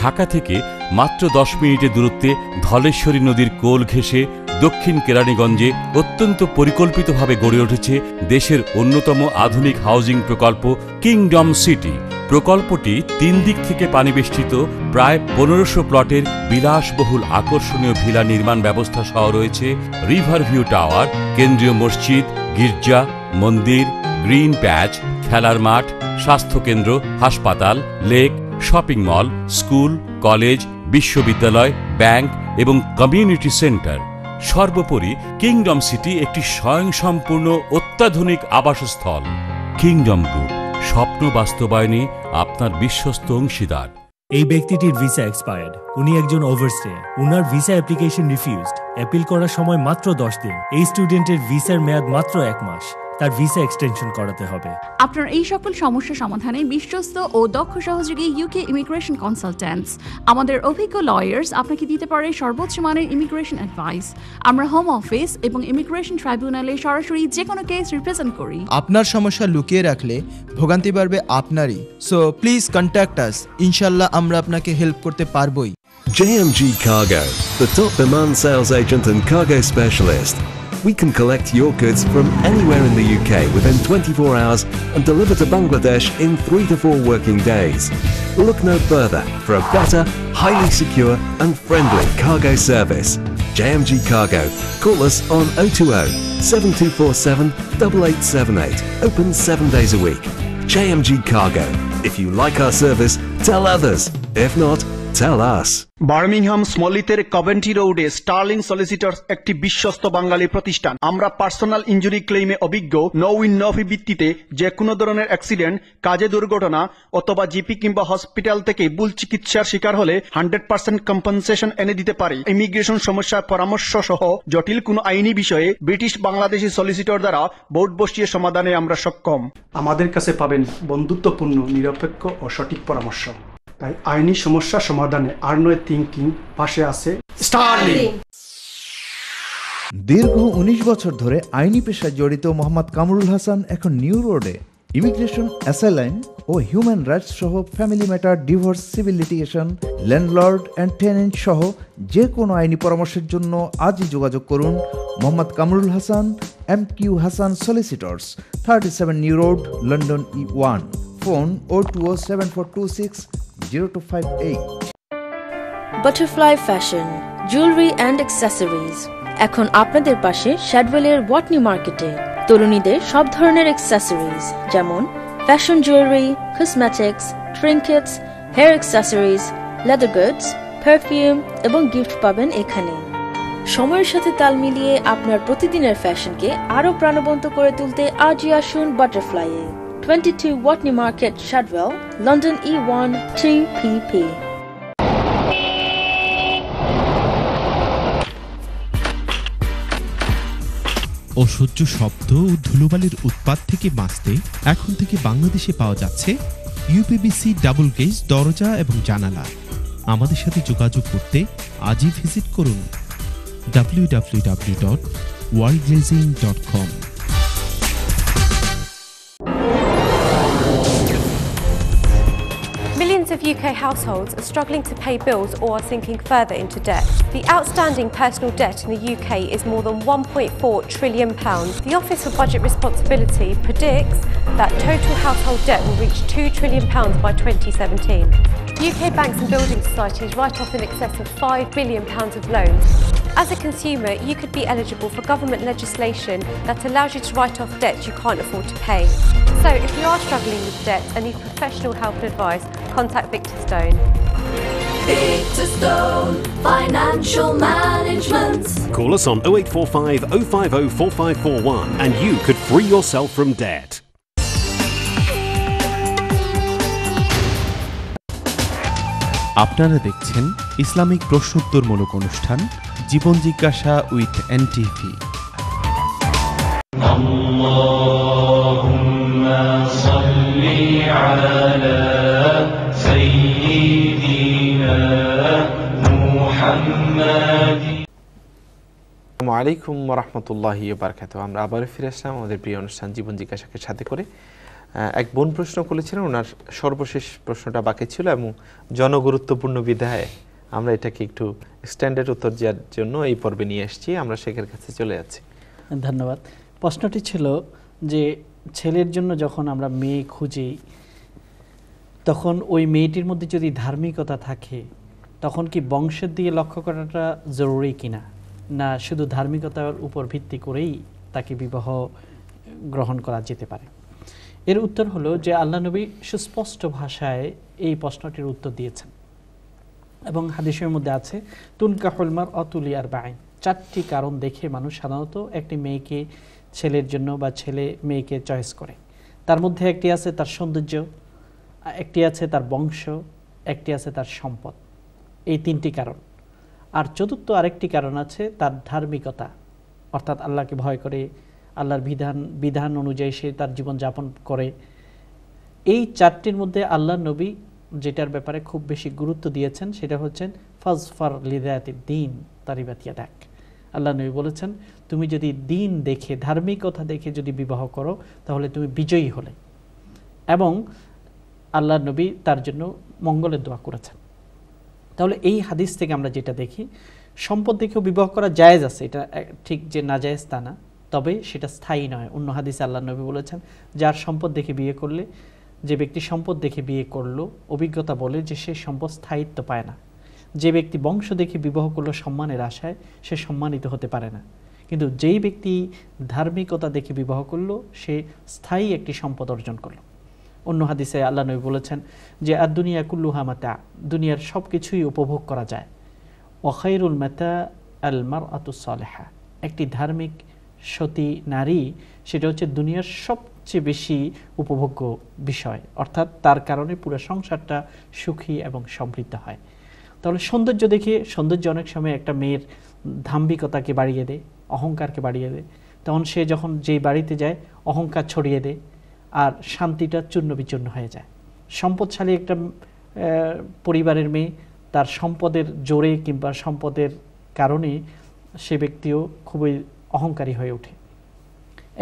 ঢাকা থেকে মাত্র 10 মিনিটের দূরত্বে ধলেশ্বরী নদীর কোল ঘেঁষে দক্ষিণ কেরানীগঞ্জে অত্যন্ত পরিকল্পিতভাবে গড়ে উঠেছে দেশের অন্যতম আধুনিক হাউজিং প্রকল্প কিংডম সিটি। প্রকল্পটি 3 দিক থেকে পানিবেষ্টিত প্রায় 1500 প্লটের বিলাসবহুল আকর্ষণীয় ভিলা নির্মাণ ব্যবস্থা সহ রয়েছে রিভার ভিউ টাওয়ার, কেন্দ্রীয় মসজিদ, গির্জা, মন্দির, গ্রিন প্যাচ, খেলার মাঠ, স্বাস্থ্যকেন্দ্র, হাসপাতাল, lake, shopping mall, school, college, বিশ্ববিদ্যালয়, ব্যাংক এবং কমিউনিটি সেন্টার। সর্বোপরি কিংডম সিটি একটি স্বয়ংসম্পূর্ণ অত্যাধুনিক আবাসস্থল। কিংডম গ্রুপ, স্বপ্ন বাস্তবায়নে আপনার বিশ্বস্ত অংশীদার। এই ব্যক্তিটির ভিসা এক্সপায়ার্ড, উনি একজন ওভারস্টে, উনার ভিসা অ্যাপ্লিকেশন রিফিউজড, অ্যাপিল করার সময় মাত্র 10 দিন। এই স্টুডেন্টের ভিসার মেয়াদ মাত্র 1 মাস, তার ভিসা এক্সটেনশন করাতে হবে। আপনার এই সকল সমস্যা সমাধানে বিশ্বস্ত ও দক্ষ সহযোগী ইউকে ইমিগ্রেশন কনসালট্যান্টস। আমাদের অভিজ্ঞ লয়ার্স আপনাকে দিতে পারে সর্বোচ্চ মানের ইমিগ্রেশন অ্যাডভাইস। আমরা হোম অফিস এবং ইমিগ্রেশন ট্রাইব্যুনালে সরাসরি যে কোনো কেস রিপ্রেজেন্ট করি। আপনার সমস্যা লুকিয়ে রাখলে ভোগান্তি বাড়বে আপনারই। সো প্লিজ কন্ট্যাক্ট আস, ইনশাল্লাহ আমরা আপনাকে হেল্প করতে পারবোই। JMG Cargo, the top demand sales agent and cargo specialist. We can collect your goods from anywhere in the UK within 24 hours and deliver to Bangladesh in 3 to 4 working days. Look no further for a better, highly secure and friendly cargo service. JMG Cargo. Call us on 020 7247 8878. Open 7 days a week. JMG Cargo. If you like our service, tell others. If not, tell us. Birmingham স্মলিতের Coventry রোডে Sterling Solicitors একটি বিশ্বস্ত বাঙালি প্রতিষ্ঠান। আমরা personal injury ক্লেইমে অভিজ্ঞ, no win no ফি ভিত্তিতে যে কোনো ধরনের অ্যাক্সিডেন্ট, কাজে দুর্ঘটনা অথবা জিপি কিংবা হসপিটাল থেকে ভুল চিকিৎসার শিকার হলে 100% কম্পেনসেশন এনে দিতে পারি। ইমিগ্রেশন সমস্যার পরামর্শ সহ জটিল কোনো আইনি বিষয়ে ব্রিটিশ বাংলাদেশি সলিসিটর দ্বারা বোর্ড বসিয়ে সমাধানে আমরা সক্ষম। আমাদের কাছে পাবেন বন্ধুত্বপূর্ণ, নিরপেক্ষ ও সঠিক পরামর্শ। তাই আইনি সমস্যা সমাধানে আর নয় থিঙ্কিং পাশে আছে স্টার্লিং। দীর্ঘ 19 বছর ধরে আইনি পেশায় জড়িত মোহাম্মদ কামরুল হাসান এখন নিউ রোডে ইমিগ্রেশন, অ্যাসাইলাম ও হিউম্যান রাইটস সহ family matter, divorce, civil litigation, landlord and tenant সহ যে কোনো আইনি পরামর্শের জন্য আজই যোগাযোগ করুন Mohammad Kamrul Hasan, MQ Hasan solicitors, 37 new road, London E1। Phone 0207426 0258। Butterfly fashion, jewellery and accessories এখন আপনাদের পাশে শ্যাডওয়েলের ওয়াটনি মার্কেটে। তরুণীদের সব ধরনের অ্যাক্সেসরিজ যেমন fashion jewellery, cosmetics, trinkets, hair accessories, leather goods, perfume এবং গিফট পাবেন এখানে। সময়ের সাথে তাল মিলিয়ে আপনার প্রতিদিনের ফ্যাশনকে আরও প্রাণবন্ত করে তুলতে আজই আসুন বাটারফ্লাইয়ে। 22 Watney Market, Shadwell, London E1 2PP. অসহ্য শব্দ ও ধুলোবালির উৎপাত থেকে বাঁচতে এখন থেকে বাংলাদেশে পাওয়া যাচ্ছে UPVC ডাবল গেজ দরজা এবং জানালা। আমাদের সাথে যোগাযোগ করতে আজই ভিজিট করুন www.worldglazing.com। Millions of UK households are struggling to pay bills or are sinking further into debt. The outstanding personal debt in the UK is more than £1.4 trillion. The Office for Budget Responsibility predicts that total household debt will reach £2 trillion by 2017. UK banks and building societies write off in excess of £5 billion of loans. As a consumer, you could be eligible for government legislation that allows you to write off debt you can't afford to pay. So if you are struggling with debt and need professional help and advice, contact Victor Stone. Victor Stone Financial Management. Call us on 0845 050 4541 and you could free yourself from debt. আপনারা দেখছেন Islamic প্রশ্নোত্তরমূলক অনুষ্ঠান জীবন জিজ্ঞাসা with NTV। اللهم صل على سيدنا محمد। আসসালামু আলাইকুম ওয়া রাহমাতুল্লাহি ওয়া বারাকাতুহু। আমরা আবারও ফিরে আসলাম আমাদের প্রিয় অনুষ্ঠান জীবন জিজ্ঞাসাকে সাথে করে। এক বোন প্রশ্ন করেছিলেন, ওনার সর্বশেষ প্রশ্নটা বাকি ছিল এবং জনগুরুত্বপূর্ণ বিধায় আমরা এটাকে একটু স্ট্যান্ডার্ড উত্তর দেওয়ার জন্য এই পর্বে নিয়ে এসেছি। আমরা শেখের কাছে চলে যাচ্ছি। ধন্যবাদ। প্রশ্নটি ছিল যে ছেলের জন্য যখন আমরা মেয়ে খুঁজি, তখন ওই মেয়েটির মধ্যে যদি ধার্মিকতা থাকে তখন কি বংশের দিকে লক্ষ্য করাটা জরুরি কিনা, না শুধু ধার্মিকতার উপর ভিত্তি করেই তাকে বিবাহ গ্রহণ করা যেতে পারে? এর উত্তর হলো যে আল্লাহ নবী সুস্পষ্ট ভাষায় এই প্রশ্নটির উত্তর দিয়েছেন এবং হাদিসের মধ্যে আছে তুনকাহুল মারআতু লিআরবাঈন, 4টি কারণ দেখে মানুষ সাধারণত একটি মেয়েকে ছেলের জন্য বা ছেলে মেয়েকে চয়েস করে। তার মধ্যে একটি আছে তার সৌন্দর্য, একটি আছে তার বংশ, একটি আছে তার সম্পদ। এই 3টি কারণ। আর চতুর্থ আরেকটি কারণ আছে তার ধার্মিকতা, অর্থাৎ আল্লাহকে ভয় করে, আল্লাহর বিধান অনুযায়ী সে তার জীবন যাপন করে। এই 4টির মধ্যে আল্লাহ নবী যেটার ব্যাপারে খুব বেশি গুরুত্ব দিয়েছেন সেটা হচ্ছেন ফাজফার লিযাতিদ দ্বীন তারিবাত ইয়াদাক। আল্লাহ নবী বলেছেন তুমি যদি দিন দেখে, ধার্মিকতা দেখে যদি বিবাহ করো তাহলে তুমি বিজয়ী হলে। এবং আল্লাহ নবী তার জন্য মঙ্গলের দোয়া করেছেন। তাহলে এই হাদিস থেকে আমরা যেটা দেখি, সম্পদ দেখেও বিবাহ করা জায়েজ আছে, এটা ঠিক যে না জায়েজ তা না, তবে সেটা স্থায়ী নয়। অন্য হাদিসে আল্লাহ নবী বলেছেন যার সম্পদ দেখে বিয়ে করলে, যে ব্যক্তি সম্পদ দেখে বিয়ে করলো, অভিজ্ঞতা বলে যে সে সম্পদ স্থায়িত্ব পায় না। যে ব্যক্তি বংশ দেখে বিবাহ করলো সম্মানের আশায়, সে সম্মানিত হতে পারে না। কিন্তু যেই ব্যক্তি ধার্মিকতা দেখে বিবাহ করলো সে স্থায়ী একটি সম্পদ অর্জন করলো। অন্য হাদিসে আল্লাহ নবী বলেছেন যে আদ-দুনিয়া কুল্লুহা মাতা, দুনিয়ার সব কিছুই উপভোগ করা যায়। ওয়া খায়রুল মাতা আল মারআতুস সালিহা, একটি ধার্মিক সতী নারী সেটা হচ্ছে দুনিয়ার সবচেয়ে বেশি উপভোগ্য বিষয়, অর্থাৎ তার কারণে পুরো সংসারটা সুখী এবং সমৃদ্ধ হয়। তাহলে সৌন্দর্য দেখে, সৌন্দর্য অনেক সময় একটা মেয়ের দাম্ভিকতাকে বাড়িয়ে দেয়, অহংকারকে বাড়িয়ে দেয়। তখন সে যখন যেই বাড়িতে যায় অহংকার ছড়িয়ে দেয় আর শান্তিটা চূর্ণ বিচূর্ণ হয়ে যায়। সম্পদশালী একটা পরিবারের মেয়ে তার সম্পদের জোরে কিংবা সম্পদের কারণে সে ব্যক্তিও খুবই অহংকারী হয়ে ওঠে।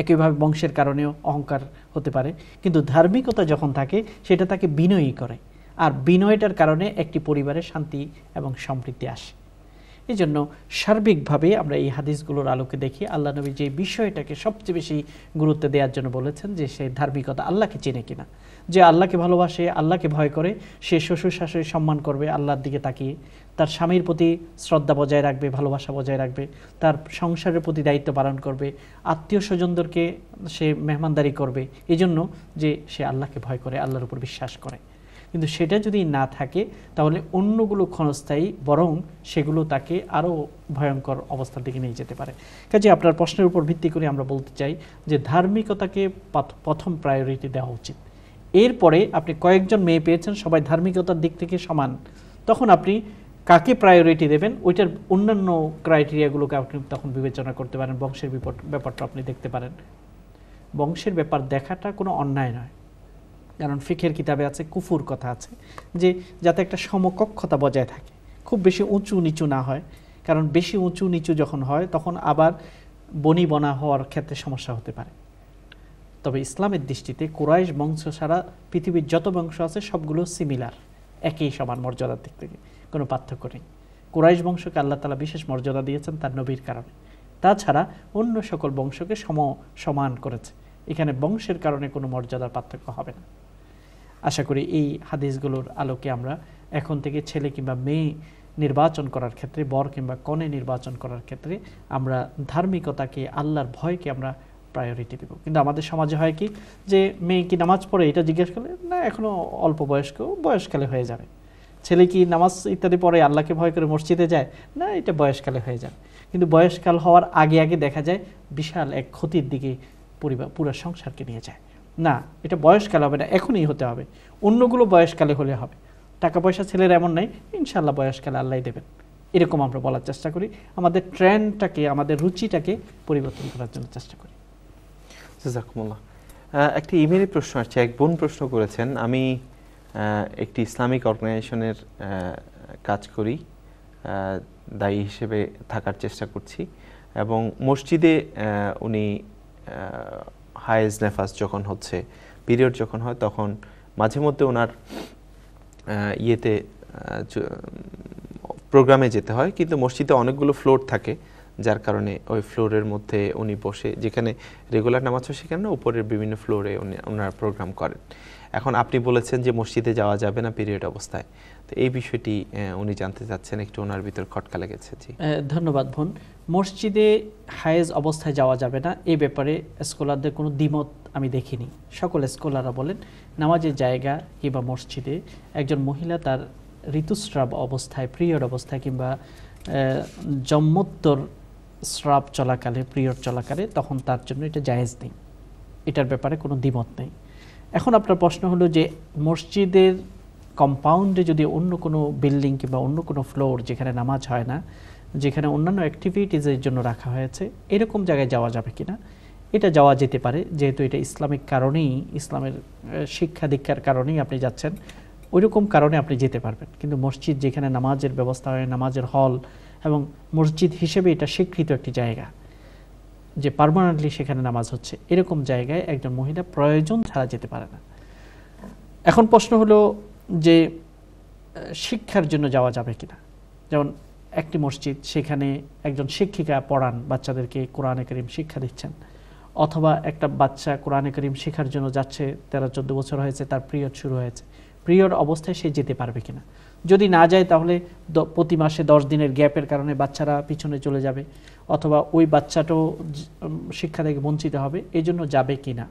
একইভাবে বংশের কারণেও অহংকার হতে পারে, কিন্তু ধার্মিকতা যখন থাকে সেটা তাকে বিনয়ী করে, আর বিনয়টার কারণে একটি পরিবারে শান্তি এবং সমৃদ্ধি আসে। এই জন্য সার্বিকভাবে আমরা এই হাদিসগুলোর আলোকে দেখি আল্লাহ নবী যে বিষয়টাকে সবচেয়ে বেশি গুরুত্ব দেওয়ার জন্য বলেছেন যে সে ধার্মিকতা, আল্লাহকে চেনে কিনা। যে আল্লাহকে ভালোবাসে, আল্লাহকে ভয় করে, সে শ্বশুর শাশুড়ি সম্মান করবে আল্লাহর দিকে তাকিয়ে, তার স্বামীর প্রতি শ্রদ্ধা বজায় রাখবে, ভালোবাসা বজায় রাখবে, তার সংসারের প্রতি দায়িত্ব পালন করবে, আত্মীয় স্বজনদেরকে সে মেহমানদারি করবে, এই জন্য যে সে আল্লাহকে ভয় করে, আল্লাহর উপর বিশ্বাস করে। কিন্তু সেটা যদি না থাকে তাহলে অন্যগুলো ক্ষণস্থায়ী, বরং সেগুলো তাকে আরও ভয়ঙ্কর অবস্থার দিকে নিয়ে যেতে পারে। কাজে আপনার প্রশ্নের উপর ভিত্তি করে আমরা বলতে চাই যে ধার্মিকতাকে প্রথম প্রায়োরিটি দেওয়া উচিত। এরপরে আপনি কয়েকজন মেয়ে পেয়েছেন সবাই ধার্মিকতার দিক থেকে সমান, তখন আপনি কাকে প্রায়োরিটি দেবেন ওইটার অন্যান্য ক্রাইটেরিয়াগুলোকে আপনি তখন বিবেচনা করতে পারেন। বংশের ব্যাপারটা আপনি দেখতে পারেন। বংশের ব্যাপার দেখাটা কোনো অন্যায় নয়, কারণ ফিকহের কিতাবে আছে, কুফুর কথা আছে, যে যাতে একটা সমকক্ষতা বজায় থাকে, খুব বেশি উঁচু নিচু না হয়, কারণ বেশি উঁচু নিচু যখন হয় তখন আবার বনি বনা হওয়ার ক্ষেত্রে সমস্যা হতে পারে। তবে ইসলামের দৃষ্টিতে কুরাইশ বংশ ছাড়া পৃথিবীর যত বংশ আছে সবগুলো সিমিলার, একই সমান মর্যাদার দিক থেকে, কোনো পার্থক্য নেই। কুরাইশ বংশকে আল্লাহ তাআলা বিশেষ মর্যাদা দিয়েছেন তার নবীর কারণে, তাছাড়া অন্য সকল বংশকে সমান করেছে। এখানে বংশের কারণে কোনো মর্যাদার পার্থক্য হবে না। আশা করি এই হাদিসগুলোর আলোকে আমরা এখন থেকে ছেলে কিংবা মেয়ে নির্বাচন করার ক্ষেত্রে, বর কিংবা কনে নির্বাচন করার ক্ষেত্রে আমরা ধার্মিকতাকে, আল্লাহর ভয়কে আমরা প্রায়োরিটি দেব। কিন্তু আমাদের সমাজে হয় কি, যে মেয়ে কি নামাজ পড়ে এটা জিজ্ঞেস করলে না, এখনও অল্প বয়স্ক, বয়সকালে হয়ে যাবে। ছেলে কি নামাজ ইত্যাদি পড়ে, আল্লাহকে ভয় করে মসজিদে যায়, না এটা বয়সকালে হয়ে যাবে। কিন্তু বয়সকাল হওয়ার আগে আগে দেখা যায় বিশাল এক ক্ষতির দিকে পুরো সংসারকে নিয়ে যায়। না, এটা বয়সকালে হবে না, এখনই হতে হবে। অন্যগুলো বয়সকালে হলে হবে। টাকা পয়সা ছেলের এমন নাই, ইনশাআল্লাহ বয়সকালে আল্লাহই দেবেন, এরকম আমরা বলার চেষ্টা করি। আমাদের ট্রেন্ডটাকে, আমাদের রুচিটাকে পরিবর্তন করার জন্য চেষ্টা করি। জাযাকুমুল্লাহ। একটি ইমেইলে প্রশ্ন আসছে, এক বোন প্রশ্ন করেছেন, আমি একটি ইসলামিক অর্গানাইজেশনের কাজ করি, দায়ী হিসেবে থাকার চেষ্টা করছি, এবং মসজিদে উনি হায়েজ নেফাস যখন হচ্ছে পিরিয়ড যখন হয় তখন মাঝে মধ্যে ওনার ইয়েতে প্রোগ্রামে যেতে হয়, কিন্তু মসজিদে অনেকগুলো ফ্লোর থাকে, যার কারণে ওই ফ্লোরের মধ্যে উনি বসে, যেখানে রেগুলার নামাজ হয় সেখানে উপরের বিভিন্ন ফ্লোরে ওনারা প্রোগ্রাম করেন। এখন আপনি বলেছেন যে মসজিদে যাওয়া যাবে না পিরিয়ড অবস্থায়, তো এই বিষয়টি উনি জানতে চাচ্ছেন, একটু ওনার ভিতর খটকা লেগেছে। জি ধন্যবাদ বোন। মসজিদে হায়েজ অবস্থায় যাওয়া যাবে না এই ব্যাপারে স্কলারদের কোনো দ্বিমত আমি দেখিনি। সকল স্কলাররা বলেন নামাজের জায়গা কিংবা মসজিদে একজন মহিলা তার ঋতুস্রাব অবস্থায়, পিরিয়ড অবস্থায় কিংবা জন্মোত্তর স্রাব চলাকালে, পিরিয়ড চলাকালে, তখন তার জন্য এটা জায়েজ নেই, এটার ব্যাপারে কোনো দ্বিমত নেই। এখন আপনার প্রশ্ন হলো যে মসজিদের কম্পাউন্ডে যদি অন্য কোনো বিল্ডিং কিংবা অন্য কোনো ফ্লোর যেখানে নামাজ হয় না, যেখানে অন্যান্য অ্যাক্টিভিটিসের জন্য রাখা হয়েছে, এরকম জায়গায় যাওয়া যাবে কিনা? এটা যাওয়া যেতে পারে, যেহেতু এটা ইসলামিক কারণেই, ইসলামের শিক্ষা দীক্ষার কারণেই আপনি যাচ্ছেন, ওইরকম কারণে আপনি যেতে পারবেন। কিন্তু মসজিদ যেখানে নামাজের ব্যবস্থা হয়, নামাজের হল এবং মসজিদ হিসেবে এটা স্বীকৃত একটি জায়গা যে পার্মানেন্টলি সেখানে নামাজ হচ্ছে, এরকম জায়গায় একজন মহিলা প্রয়োজন ছাড়া যেতে পারে না। এখন প্রশ্ন হলো যে শিক্ষার জন্য যাওয়া যাবে কিনা। যেমন একটি মসজিদ, সেখানে একজন শিক্ষিকা পড়ান, বাচ্চাদেরকে কোরআনে কারীম শিক্ষা দিচ্ছেন, অথবা একটা বাচ্চা কোরআনে কারীম শেখার জন্য যাচ্ছে, 13-14 বছর হয়েছে, তার পিরিয়ড শুরু হয়েছে, পিরিয়ড অবস্থায় সে যেতে পারবে কিনা। যদি না যায় তাহলে প্রতি মাসে 10 দিনের গ্যাপের কারণে বাচ্চারা পিছনে চলে যাবে, অথবা ওই বাচ্চাটাও শিক্ষা থেকে বঞ্চিত হবে, এই জন্য যাবে কিনা।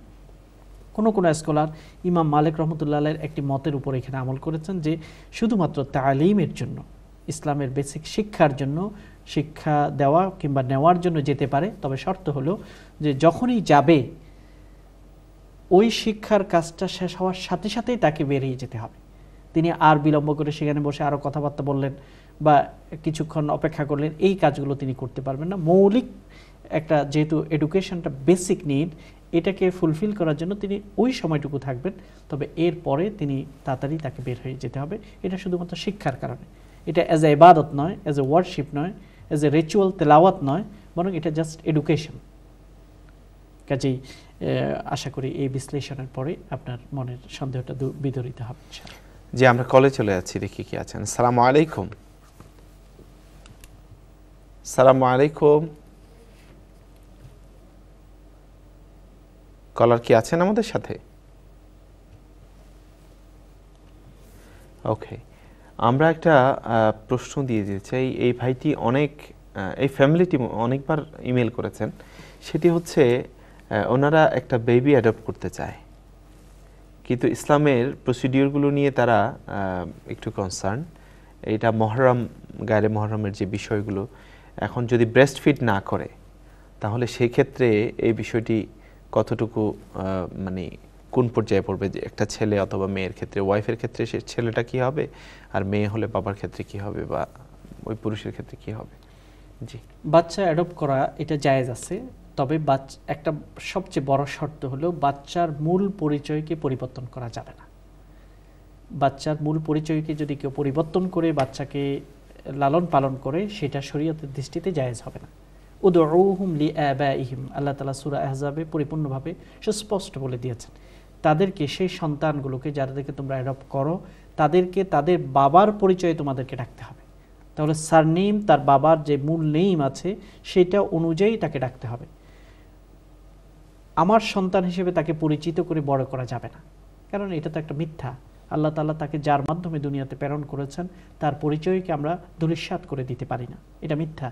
কোনো কোনো স্কলার ইমাম মালিক রহমতুল্লাহের একটি মতের উপর এখানে আমল করেছেন যে শুধুমাত্র তালিমের জন্য, ইসলামের বেসিক শিক্ষার জন্য, শিক্ষা দেওয়া কিংবা নেওয়ার জন্য যেতে পারে, তবে শর্ত হলো যে যখনই যাবে ওই শিক্ষার কাজটা শেষ হওয়ার সাথে সাথেই তাকে বেরিয়ে যেতে হবে। তিনি আর বিলম্ব করে সেখানে বসে আরও কথাবার্তা বললেন বা কিছুক্ষণ অপেক্ষা করলেন, এই কাজগুলো তিনি করতে পারবেন না। মৌলিক একটা, যেহেতু এডুকেশনটা বেসিক নিড, এটাকে ফুলফিল করার জন্য তিনি ওই সময়টুকু থাকবেন, তবে এর পরে তিনি তাড়াতাড়ি তাকে বের হয়ে যেতে হবে। এটা শুধুমাত্র শিক্ষার কারণে, এটা অ্যাজ এ ইবাদত নয়, অ্যাজ এ ওয়ার্শিপ নয়, অ্যাজ এ রিচুয়াল তেলাওয়াত নয়, বরং এটা জাস্ট এডুকেশন। কাজেই আশা করি এই বিশ্লেষণের পরে আপনার মনের সন্দেহটা বিদরিত হবে। জি আমরা কলে চলে যাচ্ছি, দেখি কি আছেন। আসসালামু আলাইকুম। আসসালামু আলাইকুম, কলার কি আছেন আমাদের সাথে? ওকে, আমরা একটা প্রশ্ন দিয়ে দিতে চাই। এই ভাইটি এই ফ্যামিলিটি অনেকবার ইমেল করেছেন। সেটি হচ্ছে ওনারা একটা বেবি অ্যাডপ্ট করতে চায়, কিন্তু ইসলামের প্রসিডিওরগুলো নিয়ে তারা একটু কনসার্ন। এটা মহরম, গায়রে মহরমের যে বিষয়গুলো, এখন যদি ব্রেস্ট ফিড না করে তাহলে সেই ক্ষেত্রে এই বিষয়টি কতটুকু মানে কোন পর্যায়ে পড়বে, যে একটা ছেলে অথবা মেয়ের ক্ষেত্রে, ওয়াইফের ক্ষেত্রে সে ছেলেটা কি হবে, আর মেয়ে হলে বাবার ক্ষেত্রে কি হবে, বা ওই পুরুষের ক্ষেত্রে কি হবে? জি, বাচ্চা অ্যাডপ্ট করা এটা জায়েজ আছে, তবে একটা সবচেয়ে বড় শর্ত হলো বাচ্চার মূল পরিচয়কে পরিবর্তন করা যাবে না। বাচ্চার মূল পরিচয়কে যদি কেউ পরিবর্তন করে বাচ্চাকে লালন পালন করে, সেটা শরীয়তের দৃষ্টিতে জায়েজ হবে না। উদউহুম লিআবাইহিম, আল্লাহ তাআলা সূরা আহজাবে পরিপূর্ণভাবে সুস্পষ্ট বলে দিয়েছেন, তাদেরকে, সেই সন্তানগুলোকে যাদেরকে তোমরা অ্যাডপ্ট করো, তাদেরকে তাদের বাবার পরিচয়ে তোমাদেরকে ডাকতে হবে। তাহলে সারনেম, তার বাবার যে মূল নেম আছে সেটা অনুযায়ী তাকে ডাকতে হবে। আমার সন্তান হিসেবে তাকে পরিচিত করে বড় করা যাবে না, কারণ এটা তো একটা মিথ্যা। আল্লাহ তাআলা তাকে যার মাধ্যমে দুনিয়াতে প্রেরণ করেছেন তার পরিচয়কে আমরা ধূলিসাৎ করে দিতে পারি না, এটা মিথ্যা।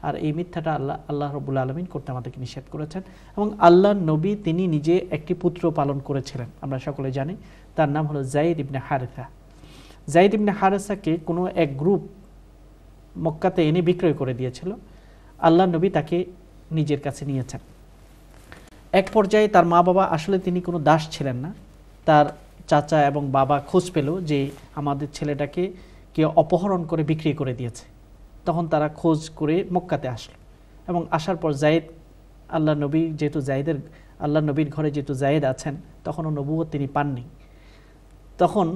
আর এই মিথ্যাটা আল্লাহ রাব্বুল আলামিন করতে আমাদেরকে নিষেধ করেছেন। এবং আল্লাহর নবী তিনি নিজে একটি পুত্র পালন করেছিলেন, আমরা সকলে জানি, তার নাম হলো যায়েদ ইবনে হারেসা। যায়েদ ইবনে হারেসাকে কোনো এক গ্রুপ মক্কাতে এনে বিক্রয় করে দিয়েছিল। আল্লাহর নবী তাকে নিজের কাছে নিয়েছেন। এক পর্যায়ে তার মা বাবা, আসলে তিনি কোনো দাস ছিলেন না, তার চাচা এবং বাবা খোঁজ পেল যে আমাদের ছেলেটাকে কেউ অপহরণ করে বিক্রি করে দিয়েছে। তখন তারা খোঁজ করে মক্কাতে আসলো, এবং আসার পর যায়েদ, আল্লাহ নবী যেহেতু আল্লাহ নবীর ঘরে যেহেতু যায়েদ আছেন, তখনও নবুয়ত তিনি পাননি। তখন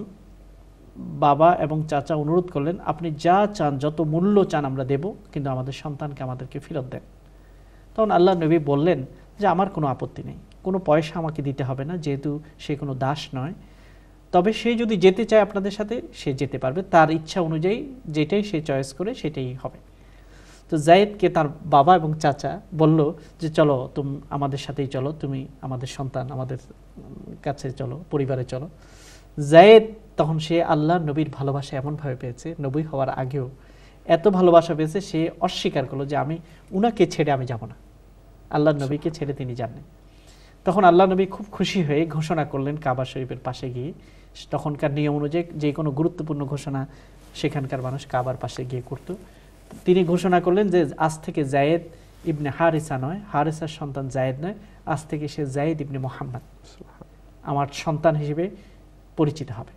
বাবা এবং চাচা অনুরোধ করলেন, আপনি যা চান, যত মূল্য চান আমরা দেব, কিন্তু আমাদের সন্তানকে আমাদেরকে ফেরত দেন। তখন আল্লাহ নবী বললেন যে আমার কোনো আপত্তি নেই, কোনো পয়সা আমাকে দিতে হবে না, যেহেতু সে কোনো দাস নয়। তবে সে যদি যেতে চায় আপনাদের সাথে, সে যেতে পারবে, তার ইচ্ছা অনুযায়ী যেটাই সে চয়েস করে সেটাই হবে। তো জায়েদকে তার বাবা এবং চাচা বলল যে চলো তুমি আমাদের সাথেই চলো, তুমি আমাদের সন্তান, আমাদের কাছে চলো, পরিবারে চলো। জায়েদ তখন সে আল্লাহ নবীর ভালোবাসা এমনভাবে পেয়েছে, নবী হওয়ার আগেও এত ভালোবাসা পেয়েছে, সে অস্বীকার করলো যে আমি উনাকে ছেড়ে আমি যাব না, আল্লাহ নবীকে ছেড়ে তিনি যাননি। তখন আল্লাহ নবী খুব খুশি হয়ে ঘোষণা করলেন কাবা শরীফের পাশে গিয়ে, তখনকার নিয়ম অনুযায়ী যে কোনো গুরুত্বপূর্ণ ঘোষণা সেখানকার মানুষ কাবার পাশে গিয়ে করত। তিনি ঘোষণা করলেন যে আজ থেকে জায়েদ ইবনে হারিসা নয়, হারিসার সন্তান জায়েদ নয়, আজ থেকে সে জায়েদ ইবনে মুহাম্মদ আমার সন্তান হিসেবে পরিচিত হবে।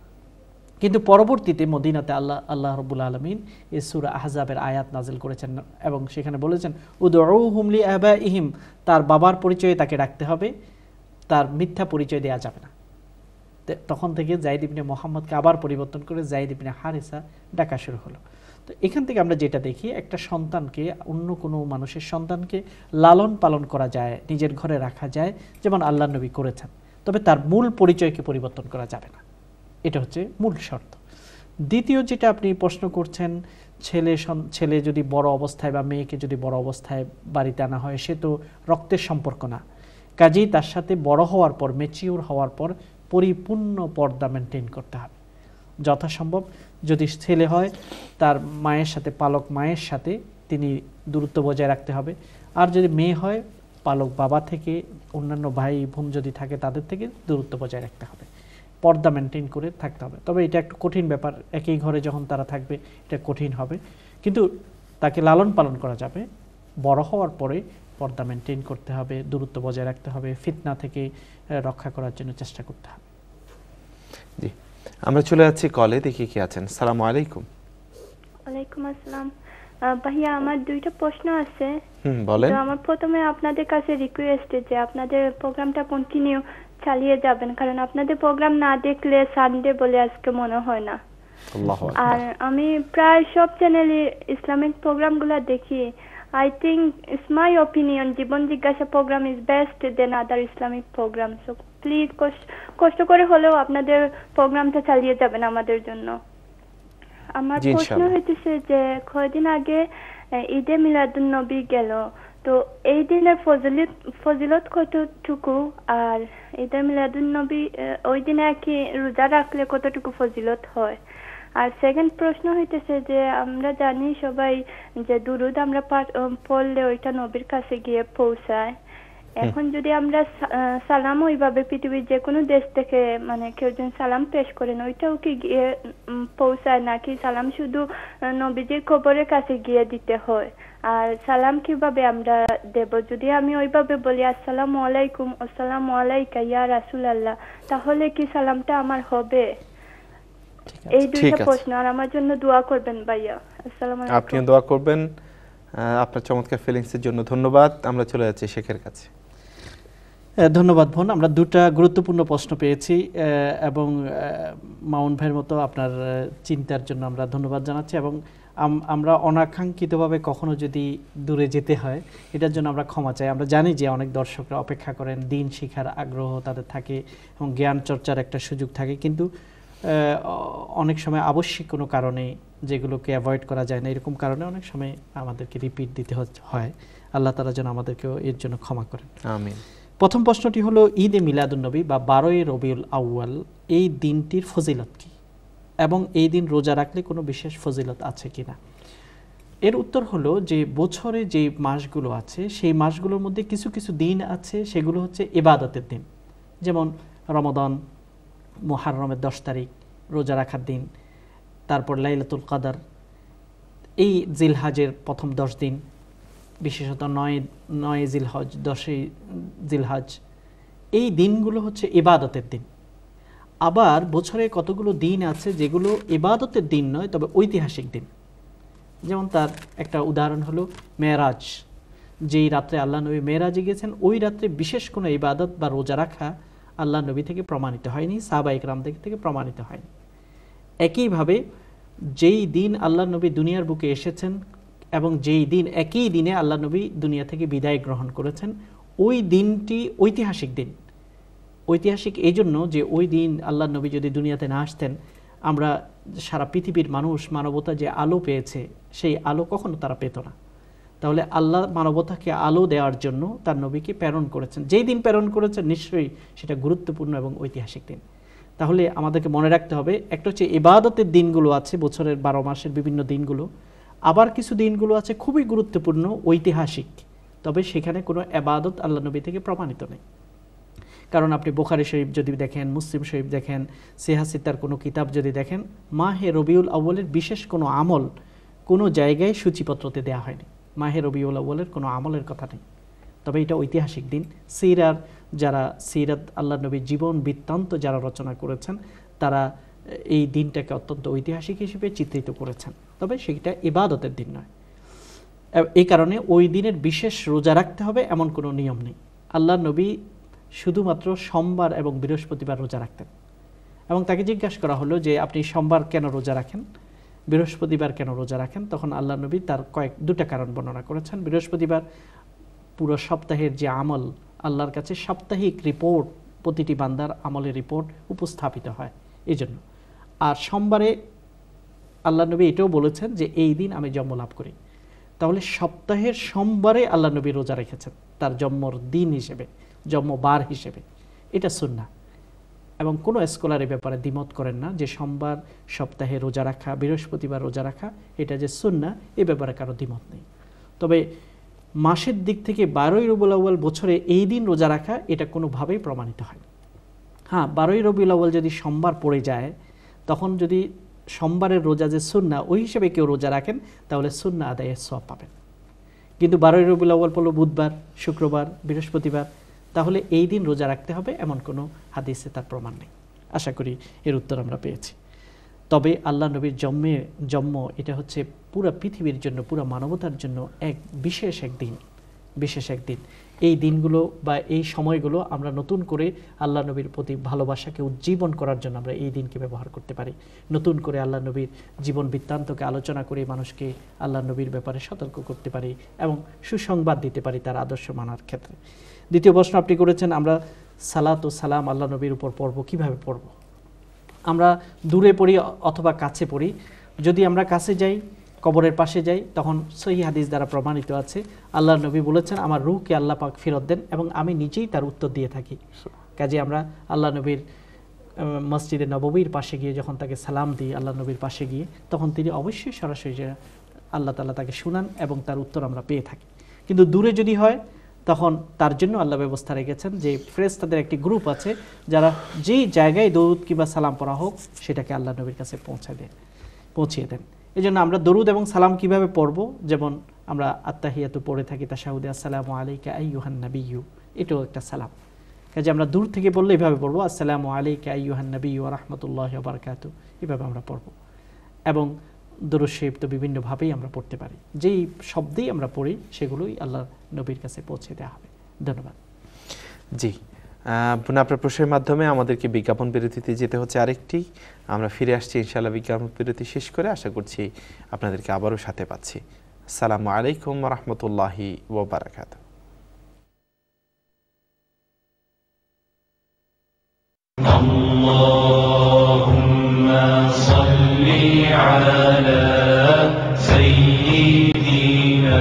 কিন্তু পরবর্তীতে মদিনাতে আল্লাহ রাব্বুল আলামিন এই সূরা আহজাবের আয়াত নাজিল করেছেন এবং সেখানে বলেছেন উদউহুম লিআবাইহিম, তার বাবার পরিচয়ে তাকে ডাকতে হবে, তার মিথ্যা পরিচয় দেওয়া যাবে না। তখন থেকে জায়েদ ইবনে মুহাম্মদকে আবার পরিবর্তন করে জায়েদ ইবনে হারিসা ডাকা শুরু হলো। তো এখান থেকে আমরা যেটা দেখি, একটা সন্তানকে, অন্য কোনো মানুষের সন্তানকে লালন পালন করা যায়, নিজের ঘরে রাখা যায়, যেমন আল্লাহ নবী করেছেন, তবে তার মূল পরিচয়কে পরিবর্তন করা যাবে না, এটা হচ্ছে মূল শর্ত। দ্বিতীয় যেটা আপনি প্রশ্ন করছেন, ছেলে যদি বড় অবস্থায় বা মেয়েকে যদি বড় অবস্থায় বাড়িতে আনা হয়, সে তো রক্তের সম্পর্ক না, কাজেই তার সাথে বড় হওয়ার পর, ম্যাচিউর হওয়ার পর পরিপূর্ণ পর্দা মেনটেন করতে হবে। যথাসম্ভব যদি ছেলে হয় তার মায়ের সাথে, পালক মায়ের সাথে তিনি দূরত্ব বজায় রাখতে হবে, আর যদি মেয়ে হয় পালক বাবা থেকে, অন্যান্য ভাই বোন যদি থাকে তাদের থেকে দূরত্ব বজায় রাখতে হবে, পর্দা মেনটেন করে থাকতে হবে। তবে এটা একটু কঠিন ব্যাপার, একই ঘরে যখন তারা থাকবে এটা কঠিন হবে, কিন্তু তাকে লালন পালন করা যাবে। বড় হওয়ার পরে পর্দা মেনটেন করতে হবে, দূরত্ব বজায় রাখতে হবে, ফিতনা থেকে রক্ষা করার জন্য চেষ্টা করতে হবে। জি, আমরা চলে যাচ্ছি কলে, দেখি কি আছেন। আসসালামু আলাইকুম। ওয়ালাইকুম আসসালাম। ভাইয়া আমার দুইটা প্রশ্ন আছে। বলেন। তো আমার প্রথমে আপনাদের কাছে রিকোয়েস্ট যে আপনাদের প্রোগ্রামটা কন্টিনিউ চালিয়ে যাবেন, কারণ আপনাদের প্রোগ্রাম না দেখলে সানডে বলে আজকে মনে হয় না। আর আমি প্রায় সব চ্যানেলে ইসলামিক প্রোগ্রামগুলো দেখি। I think it's my opinion জীবন জিজ্ঞাসা programme is best than other Islamic program. So please কষ্ট করে হলেও আপনাদের প্রোগ্রামটা চালিয়ে যাবেন আমাদের জন্য। আমার প্রশ্ন হইতেছে যে কয়েকদিন আগে ঈদে মিলাদুন নবী গেল, তো এই দিনের ফজিলত কতটুকু, আর ঈদে মিলাদুন নবী ওই দিনে কি রোজা রাখলে কতটুকু ফজিলত হয়? আর সেকেন্ড প্রশ্ন হইতেছে যে আমরা জানি সবাই যে দুরুদ আমরা পড়লে ওইটা নবীর কাছে গিয়ে পৌঁছায়। এখন যদি আমরা সালাম ওইভাবে পৃথিবীর যে কোনো দেশ থেকে মানে কেউ যদি সালাম পেশ করেন, ওইটাও কি গিয়ে পৌঁছায়, নাকি সালাম শুধু নবীজির কবরের কাছে গিয়ে দিতে হয়? আর সালাম কিভাবে আমরা দেব? যদি আমি ওইভাবে বলি আসসালামু আলাইকুম, আসসালামু আলাইকা ইয়া রাসূলুল্লাহ, তাহলে কি সালামটা আমার হবে? এই দুইটা প্রশ্ন, আর আমার জন্য দোয়া করবেন ভাইয়া। আসসালামু আলাইকুম। আপনিও দোয়া করবেন। আপনার চমৎকার ফিলিংসের জন্য ধন্যবাদ। আমরা চলে যাচ্ছি শেখের কাছে। ধন্যবাদ বোন, আমরা দুটা গুরুত্বপূর্ণ প্রশ্ন পেয়েছি এবং মাউন ভাইয়ের মতো আপনার চিন্তার জন্য আমরা ধন্যবাদ জানাচ্ছি, এবং আমরা অনাকাঙ্ক্ষিতভাবে কখনো যদি দূরে যেতে হয় এটার জন্য আমরা ক্ষমা চাই। আমরা জানি যে অনেক দর্শকরা অপেক্ষা করেন, দিন শিখার আগ্রহ তাদের থাকে এবং জ্ঞান চর্চার একটা সুযোগ থাকে, কিন্তু অনেক সময় আবশ্যিক কোনো কারণে যেগুলোকে অ্যাভয়েড করা যায় না, এরকম কারণে অনেক সময় আমাদেরকে রিপিট দিতে হয়। আল্লাহ তাআলা যেন আমাদেরকেও এর জন্য ক্ষমা করেন, আমিন। প্রথম প্রশ্নটি হলো ঈদে মিলাদুন্নবী বা 12ই রবিউল আউয়াল, এই দিনটির ফজিলত কি এবং এই দিন রোজা রাখলে কোনো বিশেষ ফজিলত আছে কিনা? এর উত্তর হলো যে বছরে যে মাসগুলো আছে সেই মাসগুলোর মধ্যে কিছু কিছু দিন আছে সেগুলো হচ্ছে ইবাদতের দিন, যেমন রমাদান, মুহররমের 10 তারিখ রোজা রাখার দিন, তারপর লাইলাতুল কদর, এই জিলহাজের প্রথম 10 দিন, বিশেষত 9 জিলহজ, 10 জিলহজ, এই দিনগুলো হচ্ছে ইবাদতের দিন। আবার বছরে কতগুলো দিন আছে যেগুলো ইবাদতের দিন নয় তবে ঐতিহাসিক দিন, যেমন তার একটা উদাহরণ হলো মেরাজ, যেই রাত্রে আল্লাহ নবী মেরাজে গেছেন ওই রাত্রে বিশেষ কোনো ইবাদত বা রোজা রাখা আল্লাহ নবী থেকে প্রমাণিত হয়নি, সাহাবা ইকরাম থেকে প্রমাণিত হয়নি। একইভাবে যেই দিন আল্লাহ নবী দুনিয়ার বুকে এসেছেন এবং যেই দিন একই দিনে আল্লাহ নবী দুনিয়া থেকে বিদায় গ্রহণ করেছেন, ওই দিনটি ঐতিহাসিক দিন। ঐতিহাসিক এই জন্য যে ওই দিন আল্লাহ নবী যদি দুনিয়াতে না আসতেন, আমরা সারা পৃথিবীর মানুষ, মানবতা যে আলো পেয়েছে সেই আলো কখনো তারা পেত না। তাহলে আল্লাহ মানবতাকে আলো দেওয়ার জন্য তার নবীকে প্রেরণ করেছেন। যেই দিন প্রেরণ করেছেন নিশ্চয়ই সেটা গুরুত্বপূর্ণ এবং ঐতিহাসিক দিন। তাহলে আমাদেরকে মনে রাখতে হবে, একটা হচ্ছে ইবাদতের দিনগুলো আছে বছরের 12 মাসের বিভিন্ন দিনগুলো, আবার কিছু দিনগুলো আছে খুবই গুরুত্বপূর্ণ, ঐতিহাসিক, তবে সেখানে কোনো ইবাদত আল্লাহ নবী থেকে প্রমাণিত নেই। কারণ আপনি বুখারী শরীফ যদি দেখেন, মুসলিম শরীফ দেখেন, সিহাসিতার কোনো কিতাব যদি দেখেন, মাহে রবিউল আউয়ালের বিশেষ কোনো আমল কোনো জায়গায় সূচিপত্রতে দেওয়া হয়নি। মাহে রবিউল আউয়ালের কোনো আমলের কথা নেই, তবে এটা ঐতিহাসিক দিন। সিরার যারা সিরাত আল্লাহ নবীর জীবন বৃত্তান্ত যারা রচনা করেছেন তারা এই দিনটাকে অত্যন্ত ঐতিহাসিক হিসেবে চিত্রিত করেছেন, তবে সেটা ইবাদতের দিন নয়। এই কারণে ওই দিনের বিশেষ রোজা রাখতে হবে এমন কোনো নিয়ম নেই। আল্লাহ নবী শুধুমাত্র সোমবার এবং বৃহস্পতিবার রোজা রাখতেন, এবং তাকে জিজ্ঞাসা করা হলো যে আপনি সোমবার কেন রোজা রাখেন, বৃহস্পতিবার কেন রোজা রাখেন? তখন আল্লাহ নবী তার দুটা কারণ বর্ণনা করেছেন। বৃহস্পতিবার পুরো সপ্তাহের যে আমল, আল্লাহর কাছে সাপ্তাহিক রিপোর্ট, প্রতিটি বান্দার আমলের রিপোর্ট উপস্থাপিত হয় এই জন্য। আর সোমবারে আল্লাহ নবী এটাও বলেছেন যে এই দিন আমি জন্ম লাভ করি। তাহলে সপ্তাহের সোমবারে আল্লাহ নবী রোজা রেখেছেন তার জন্মর দিন হিসেবে, জন্মবার হিসেবে। এটা সুন্নাহ, এবং কোনো স্কলার এ ব্যাপারে দ্বিমত করেন না যে সোমবার সপ্তাহে রোজা রাখা, বৃহস্পতিবার রোজা রাখা এটা যে সুন্নাহ, এ ব্যাপারে কারো দ্বিমত নেই। তবে মাসের দিক থেকে 12ই রবিউল আউয়াল বছরে এই দিন রোজা রাখা এটা কোনোভাবেই প্রমাণিত হয়। হ্যাঁ, 12ই রবিউল আউয়াল যদি সোমবার পড়ে যায়, তখন যদি সোমবারের রোজা যে সুন্নাহ ওই হিসেবে কেউ রোজা রাখেন তাহলে সুন্নাহ আদায়ের সওয়াব পাবেন। কিন্তু 12ই রবিউল আউয়াল পড়ল বুধবার, শুক্রবার, বৃহস্পতিবার, তাহলে এই দিন রোজা রাখতে হবে এমন কোনো হাদিসে তার প্রমাণ নেই। আশা করি এর উত্তর আমরা পেয়েছি। তবে আল্লাহ নবীর জন্ম এটা হচ্ছে পুরো পৃথিবীর জন্য, পুরো মানবতার জন্য বিশেষ একদিন। এই দিনগুলো বা এই সময়গুলো আমরা নতুন করে আল্লাহ নবীর প্রতি ভালোবাসাকে উজ্জীবন করার জন্য আমরা এই দিনকে ব্যবহার করতে পারি। নতুন করে আল্লাহ নবীর জীবন বৃত্তান্তকে আলোচনা করে মানুষকে আল্লাহ নবীর ব্যাপারে সতর্ক করতে পারি এবং সুসংবাদ দিতে পারি তার আদর্শ মানার ক্ষেত্রে। দ্বিতীয় প্রশ্ন আপনি করেছেন, আমরা সালাত ও সালাম আল্লাহ নবীর উপর পড়ব, কিভাবে পড়ব? আমরা দূরে পড়ি অথবা কাছে পড়ি। যদি আমরা কাছে যাই, কবরের পাশে যাই, তখন সহিহ হাদিস দ্বারা প্রমাণিত আছে আল্লাহ নবী বলেছেন আমার রূহকে আল্লাহ পাক ফেরত দেন এবং আমি নিজেই তার উত্তর দিয়ে থাকি। কাজে আমরা আল্লাহ নবীর মসজিদে নববীর পাশে গিয়ে যখন তাকে সালাম দিই, আল্লাহ নবীর পাশে গিয়ে, তখন তিনি অবশ্যই সরাসরি আল্লাহ তাআলা তাকে শুনান এবং তার উত্তর আমরা পেয়ে থাকি। কিন্তু দূরে যদি হয় তখন তার জন্য আল্লাহ ব্যবস্থা রেখেছেন যে ফেরেশতাদের একটি গ্রুপ আছে যারা যেই জায়গায় দরুদ কিংবা সালাম পড়া হোক সেটাকে আল্লাহ নবীর কাছে পৌঁছিয়ে দেন। এই জন্য আমরা দরুদ এবং সালাম কিভাবে পড়ব, যেমন আমরা আত্তাহিয়াতু পড়ে থাকি তাশাহুদে, আসসালামু আলাইকা আইয়ুহান নাবিয়্যু, এটাও একটা সালাম। কাজে আমরা দূর থেকে বললে এভাবে পড়বো, আসসালামু আলাইকা আইয়ুহান নাবিয়্যু ওয়া রাহমাতুল্লাহি ওয়া বারাকাতুহু, এভাবে আমরা পড়ব। এবং দরুদ শরীফ তো বিভিন্নভাবেই আমরা পড়তে পারি, যেই শব্দেই আমরা পড়ি সেগুলোই আল্লাহ নবীর কাছে পৌঁছে দেওয়া হবে। ধন্যবাদ। জি, আপনার প্রশ্নের মাধ্যমে আমাদেরকে বিজ্ঞাপন বিরতিতে যেতে হচ্ছে আরেকটি। আমরা ফিরে আসছি ইনশাআল্লাহ বিজ্ঞাপন বিরতি শেষ করে। আশা করছি আপনাদেরকে আবারও সাথে পাচ্ছি। আসসালামু আলাইকুম ওয়া রাহমাতুল্লাহি ওয়া বারাকাতুহু। আল্লাহুম্মা সাল্লি আলা সাইয়্যিদিনা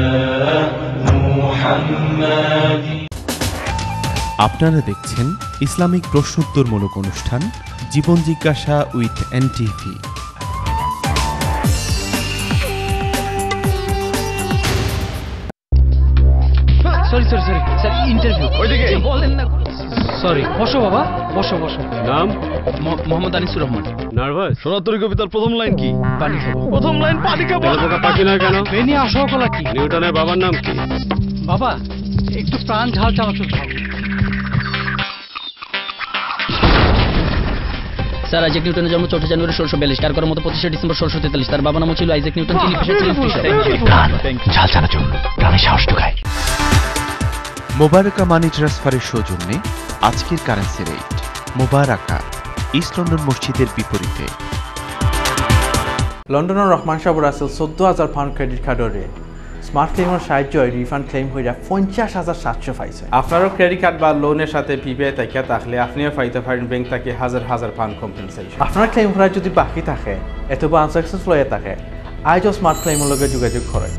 মুহাম্মাদ। আপনারা দেখছেন ইসলামিক প্রশ্নোত্তরমূলক অনুষ্ঠান জীবন জিজ্ঞাসা with NTV. Sorry sir, interview ওইদিকে বলেন না। সরি, বসো বাবা, বসো। নাম? মোহাম্মদ আনিসুর রহমান। নার্ভাস? সোনাতরি কবিতার প্রথম লাইন কি? পানি খাবো। প্রথম লাইন পানি খাবো। পাখি না কেন? বেনি আসো কলা কি? নিউটনের বাবার নাম কি? বাবা একটু প্রাণ ঝাল চানাচুর খাও। স্যার, আইজাক নিউটনের জন্ম 4 জানুয়ারি 1642, কার করার মতো 25 ডিসেম্বর 1643। তার বাবার নাম ছিল আইজাক নিউটন, তিনি পেশায় ছিলেন কৃষক। ঝাল চানাচুর প্রাণের সাহস ঢোকায়। মোবারকা মানি ট্রান্সফারের সৌজন্যে আজকের কারেন্সি রেট। মোবারকা ইস্ট লন্ডন মসজিদের বিপরীতে। লন্ডনৰ ৰহমান শ্বাহ ৰাছেল 14,000 পাউণ্ড ক্ৰেডিট কাৰ্ডৰে স্মার্ট ক্লেমের সাহায্যে রিফান্ড ক্লেম হইয়া 50,700 পাইছে। আপনারও ক্রেডিট কার্ড বা লোনের সাথে পিপিআই থাকিয়া থাকলে আপনিও পাইতে পারেন ব্যাংক থেকে হাজার পাউন্ড কম্পেনসেশন। আপনার ক্লেম করা যদি বাকি থাকে অথবা আনসাকসেসফুল হয়ে থাকে আজও স্মার্ট ক্লেমের লগে যোগাযোগ করেন।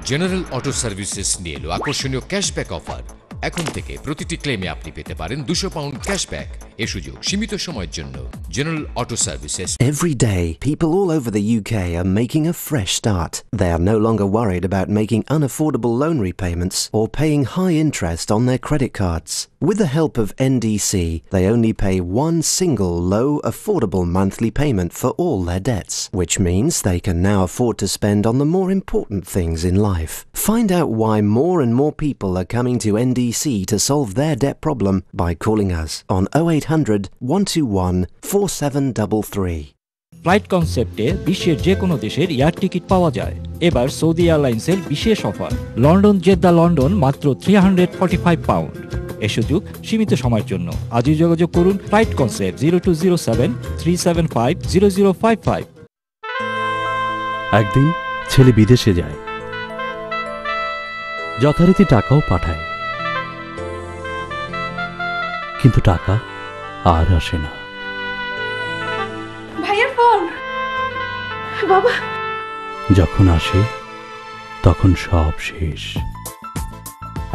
জেনারেল অটো সার্ভিসেস নিয়ে এলো আকর্ষণীয় ক্যাশব্যাক অফার। এখন থেকে প্রতিটি ক্লেমে আপনি পেতে পারেন 200 পাউন্ড ক্যাশব্যাক। এই সুযোগ সীমিত সময়ের জন্য। General auto services. Every day, people all over the UK are making a fresh start. They are no longer worried about making unaffordable loan repayments or paying high interest on their credit cards. With the help of NDC, they only pay one single low, affordable monthly payment for all their debts, which means they can now afford to spend on the more important things in life. Find out why more and more people are coming to NDC to solve their debt problem by calling us on 0800 121 4733. Flight কনসেপ্টে বিশ্বের যে কোনো দেশের air ticket পাওয়া যায়। এবার Saudi এয়ারলাইন্সের বিশেষ offer, London Jeddah London মাত্র 345 পাউন্ড। এ সুযোগ সীমিত সময়ের জন্য। আজই যোগাযোগ করুন ফ্লাইট কনসেপ্ট 0207 375 0055। একদিন ছেলে বিদেশে যায়, যথারীতি টাকাও পাঠায়, কিন্তু টাকা আর আসে না। ভাইয়ের ফোন বাবা। যখন আসে তখন সব শেষ।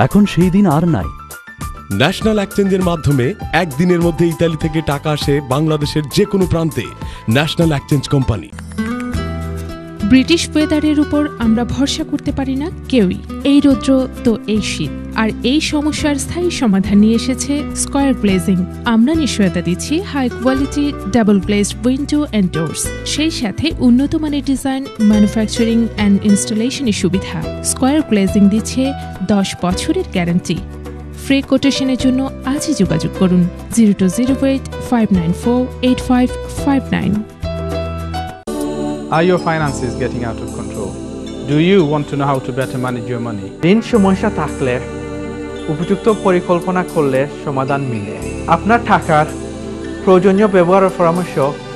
এখন সেই দিন আর নাই। ন্যাশনাল এক্সচেঞ্জের মাধ্যমে একদিনের মধ্যে ইতালি থেকে টাকা আসে বাংলাদেশের যে কোনো প্রান্তে। National exchange company. ব্রিটিশ ওয়েদারের উপর আমরা ভরসা করতে পারি না কেউই। এই রৌদ্র তো এই শীত, আর এই সমস্যার স্থায়ী সমাধান নিয়ে এসেছে স্কয়ার গ্লেজিং। আমরা নিশ্চয়তা দিচ্ছি high quality double glazed window and doors, সেই সাথে উন্নত মানের ডিজাইন, ম্যানুফ্যাকচারিং অ্যান্ড ইনস্টলেশনের সুবিধা। স্কয়ার গ্লেজিং দিচ্ছে 10 বছরের গ্যারান্টি। ফ্রি কোটেশনের জন্য আজই যোগাযোগ করুন 0208 594 8559। Are your finances getting out of control? Do you want to know how to better manage your money? ঋণ সমস্যা থাকলে উপযুক্ত পরিকল্পনা করলে সমাধান মিলে। আপনার টাকার প্রয়োজনীয় ব্যবহারের পরামর্শ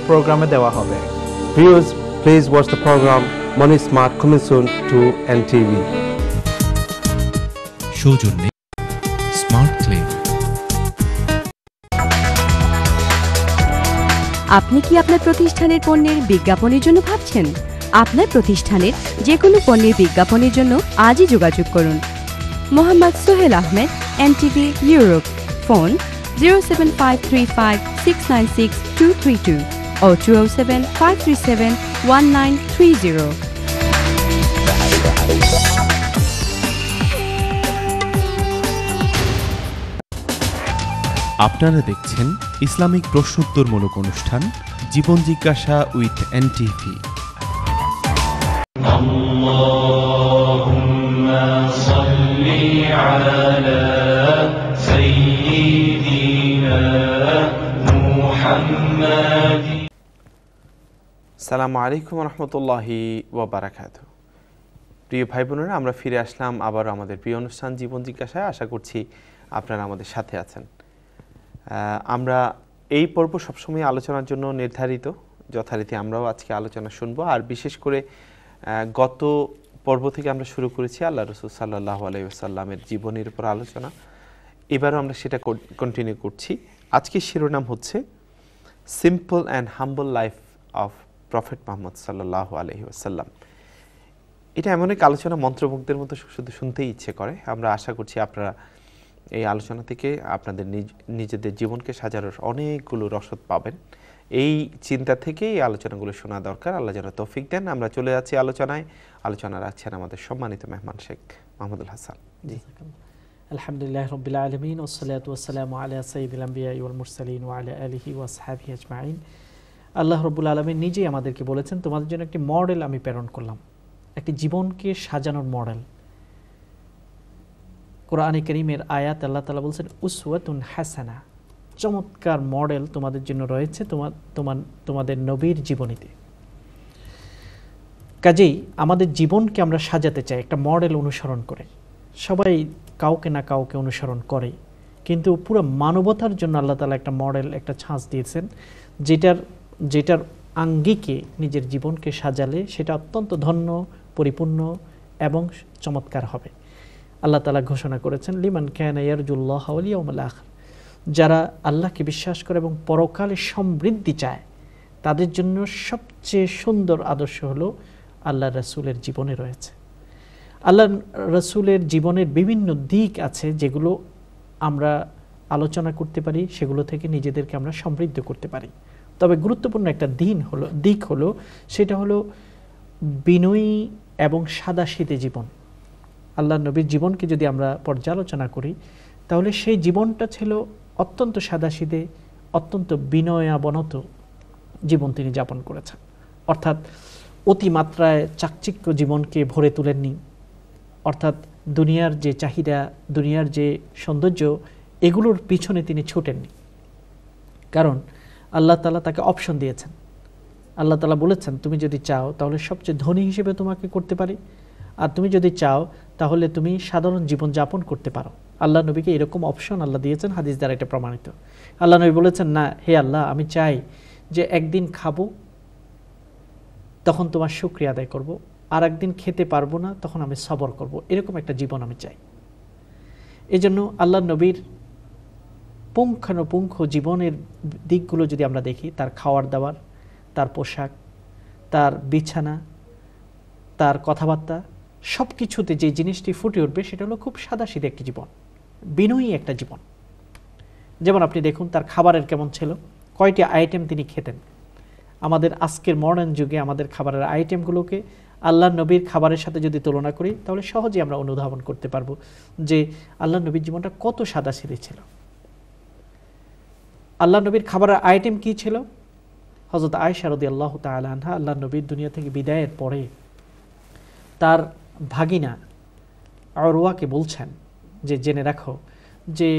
প্রোগ্রামে দেওয়া হবে। Viewers, please watch the program Money Smart coming soon to NTV. সৌজন্যে স্মার্ট ক্লেম। আপনি কি আপনার প্রতিষ্ঠানের পণ্যের বিজ্ঞাপনের জন্য ভাবছেন? আপনার প্রতিষ্ঠানের যে কোনো পণ্যের বিজ্ঞাপনের জন্য আজই যোগাযোগ করুন। Mohammad Sohel Ahmed, NTV Europe. Phone 07535696232 or 2075371930। আপনারা দেখছেন ইসলামিক প্রশ্নোত্তরমূলক অনুষ্ঠান জীবন জিজ্ঞাসা উইথ NTV। اللهم صل على سيدنا محمد। আসসালামু আলাইকুম রহমতুল্লাহি ওয়া বারাকাতুহু। প্রিয় ভাই বোনেরা, আমরা ফিরে আসলাম আবার আমাদের প্রিয় অনুষ্ঠান জীবন জিজ্ঞাসায়। আশা করছি আপনারা আমাদের সাথে আছেন। আমরা এই পর্ব সবসময় আলোচনার জন্য নির্ধারিত, যথারীতি আমরাও আজকে আলোচনা শুনবো। আর বিশেষ করে গত পর্ব থেকে আমরা শুরু করেছি আল্লাহ রসুল সাল্লাল্লাহু আলাইহি ওয়াসাল্লামের জীবনের উপর আলোচনা। এবারও আমরা সেটা কন্টিনিউ করছি। আজকের শিরোনাম হচ্ছে simple and humble life of prophet Muhammad সাল্লাল্লাহু আলাইহি ওয়াসাল্লাম। এটা এমন এক আলোচনা মন্ত্রমুগ্ধের মতো শুধু শুনতেই ইচ্ছে করে। আমরা আশা করছি আপনারা এই আলোচনা থেকে আপনাদের নিজেদের জীবনকে সাজানোর অনেকগুলো রসদ পাবেন। এই চিন্তা থেকেই এই আলোচনাগুলো শোনা দরকার। আল্লাহ যেন তৌফিক দেন। আমরা চলে যাচ্ছি আলোচনায়। আলোচনা রাখছেন আমাদের সম্মানিত মেহমান শেখ মাহমুদুল হাসান। জি, আলহামদুলিল্লাহ রাব্বিল আলামিন ওয়াসসালাতু ওয়াসসালামু আলা সাইয়্যিদিল আমবিয়া ওয়াল মুরসালিন ওয়া আলা আলিহি ওয়া আসহাবিহি আজমাইন। আল্লাহ রাব্বুল আলামিন নিজেই আমাদেরকে বলেছেন, তোমাদের জন্য একটি মডেল আমি প্রেরণ করলাম, একটি জীবনকে সাজানোর মডেল। কোরআনে কারীমের আয়াত আল্লাহ তাআলা বলছেন উসওয়াতুন হাসানা, চমৎকার মডেল তোমাদের জন্য রয়েছে তোমাদের নবীর জীবনীতে। কাজেই আমাদের জীবনকে আমরা সাজাতে চাই একটা মডেল অনুসরণ করে। সবাই কাউকে না কাউকে অনুসরণ করে, কিন্তু পুরো মানবতার জন্য আল্লাহ তাআলা একটা মডেল, একটা ছাঁচ দিয়েছেন, যেটার আঙ্গিকে নিজের জীবনকে সাজালে সেটা অত্যন্ত ধন্য, পরিপূর্ণ এবং চমৎকার হবে। আল্লাহ তাআলা ঘোষণা করেছেন লিমান কানা ইয়ারজুল্লাহ ওয়াল ইয়াউমাল আখির, যারা আল্লাহকে বিশ্বাস করে এবং পরকালে সমৃদ্ধি চায় তাদের জন্য সবচেয়ে সুন্দর আদর্শ হলো আল্লাহ রাসূলের জীবনে রয়েছে। আল্লাহ রাসূলের জীবনের বিভিন্ন দিক আছে যেগুলো আমরা আলোচনা করতে পারি, সেগুলো থেকে নিজেদেরকে আমরা সমৃদ্ধ করতে পারি। তবে গুরুত্বপূর্ণ একটা দিক হলো সেটা হলো বিনয়ী এবং সাদাসিধে জীবন। আল্লাহ নবীর জীবনকে যদি আমরা পর্যালোচনা করি তাহলে সেই জীবনটা ছিল অত্যন্ত সাদাসিধে, অত্যন্ত বিনয়াবনত জীবন তিনি যাপন করেছেন। অর্থাৎ অতিমাত্রায় চাকচিক্য জীবনকে ভরে তুলেননি, অর্থাৎ দুনিয়ার যে চাহিদা, দুনিয়ার যে সৌন্দর্য, এগুলোর পিছনে তিনি ছুটেননি। কারণ আল্লাহ তাআলা তাকে অপশন দিয়েছেন। আল্লাহ তাআলা বলেছেন তুমি যদি চাও তাহলে সবচেয়ে ধনী হিসেবে তোমাকে করতে পারি, আর তুমি যদি চাও তাহলে তুমি সাধারণ জীবন যাপন করতে পারো। আল্লাহ নবীকে এরকম অপশন আল্লাহ দিয়েছেন, হাদিস দ্বারা এটা প্রমাণিত। আল্লাহ নবী বলেছেন না হে আল্লাহ, আমি চাই যে একদিন খাবো তখন তোমার শুকরিয়া আদায় করব, আর একদিন খেতে পারবো না তখন আমি সবর করব, এরকম একটা জীবন আমি চাই। এজন্য আল্লাহ নবীর পুঙ্খানুপুঙ্খ জীবনের দিকগুলো যদি আমরা দেখি, তার খাওয়ার দাওয়ার, তার পোশাক, তার বিছানা, তার কথাবার্তা, সব কিছুতে যে জিনিসটি ফুটে উঠবে সেটা হলো খুব সাদাসিধে একটি জীবন, বিনয়ী একটা জীবন। যেমন আপনি দেখুন তার খাবারের কেমন ছিল, কয়টি আইটেম তিনি খেতেন। আমাদের আজকের মডার্ন যুগে আমাদের খাবারের আইটেমগুলোকে আল্লাহ নবীর খাবারের সাথে যদি তুলনা করি তাহলে সহজেই আমরা অনুধাবন করতে পারবো যে আল্লাহ নবীর জীবনটা কত সাদাসিধে ছিল। আল্লাহ নবীর খাবারের আইটেম কি ছিল? হযরত আয়েশা রাদিয়াল্লাহু তাআলা আনহা আল্লাহ নবীর দুনিয়া থেকে বিদায়ের পরে তার ভাগিনা উরওয়াকে বলছেন যে জেনে রাখো যে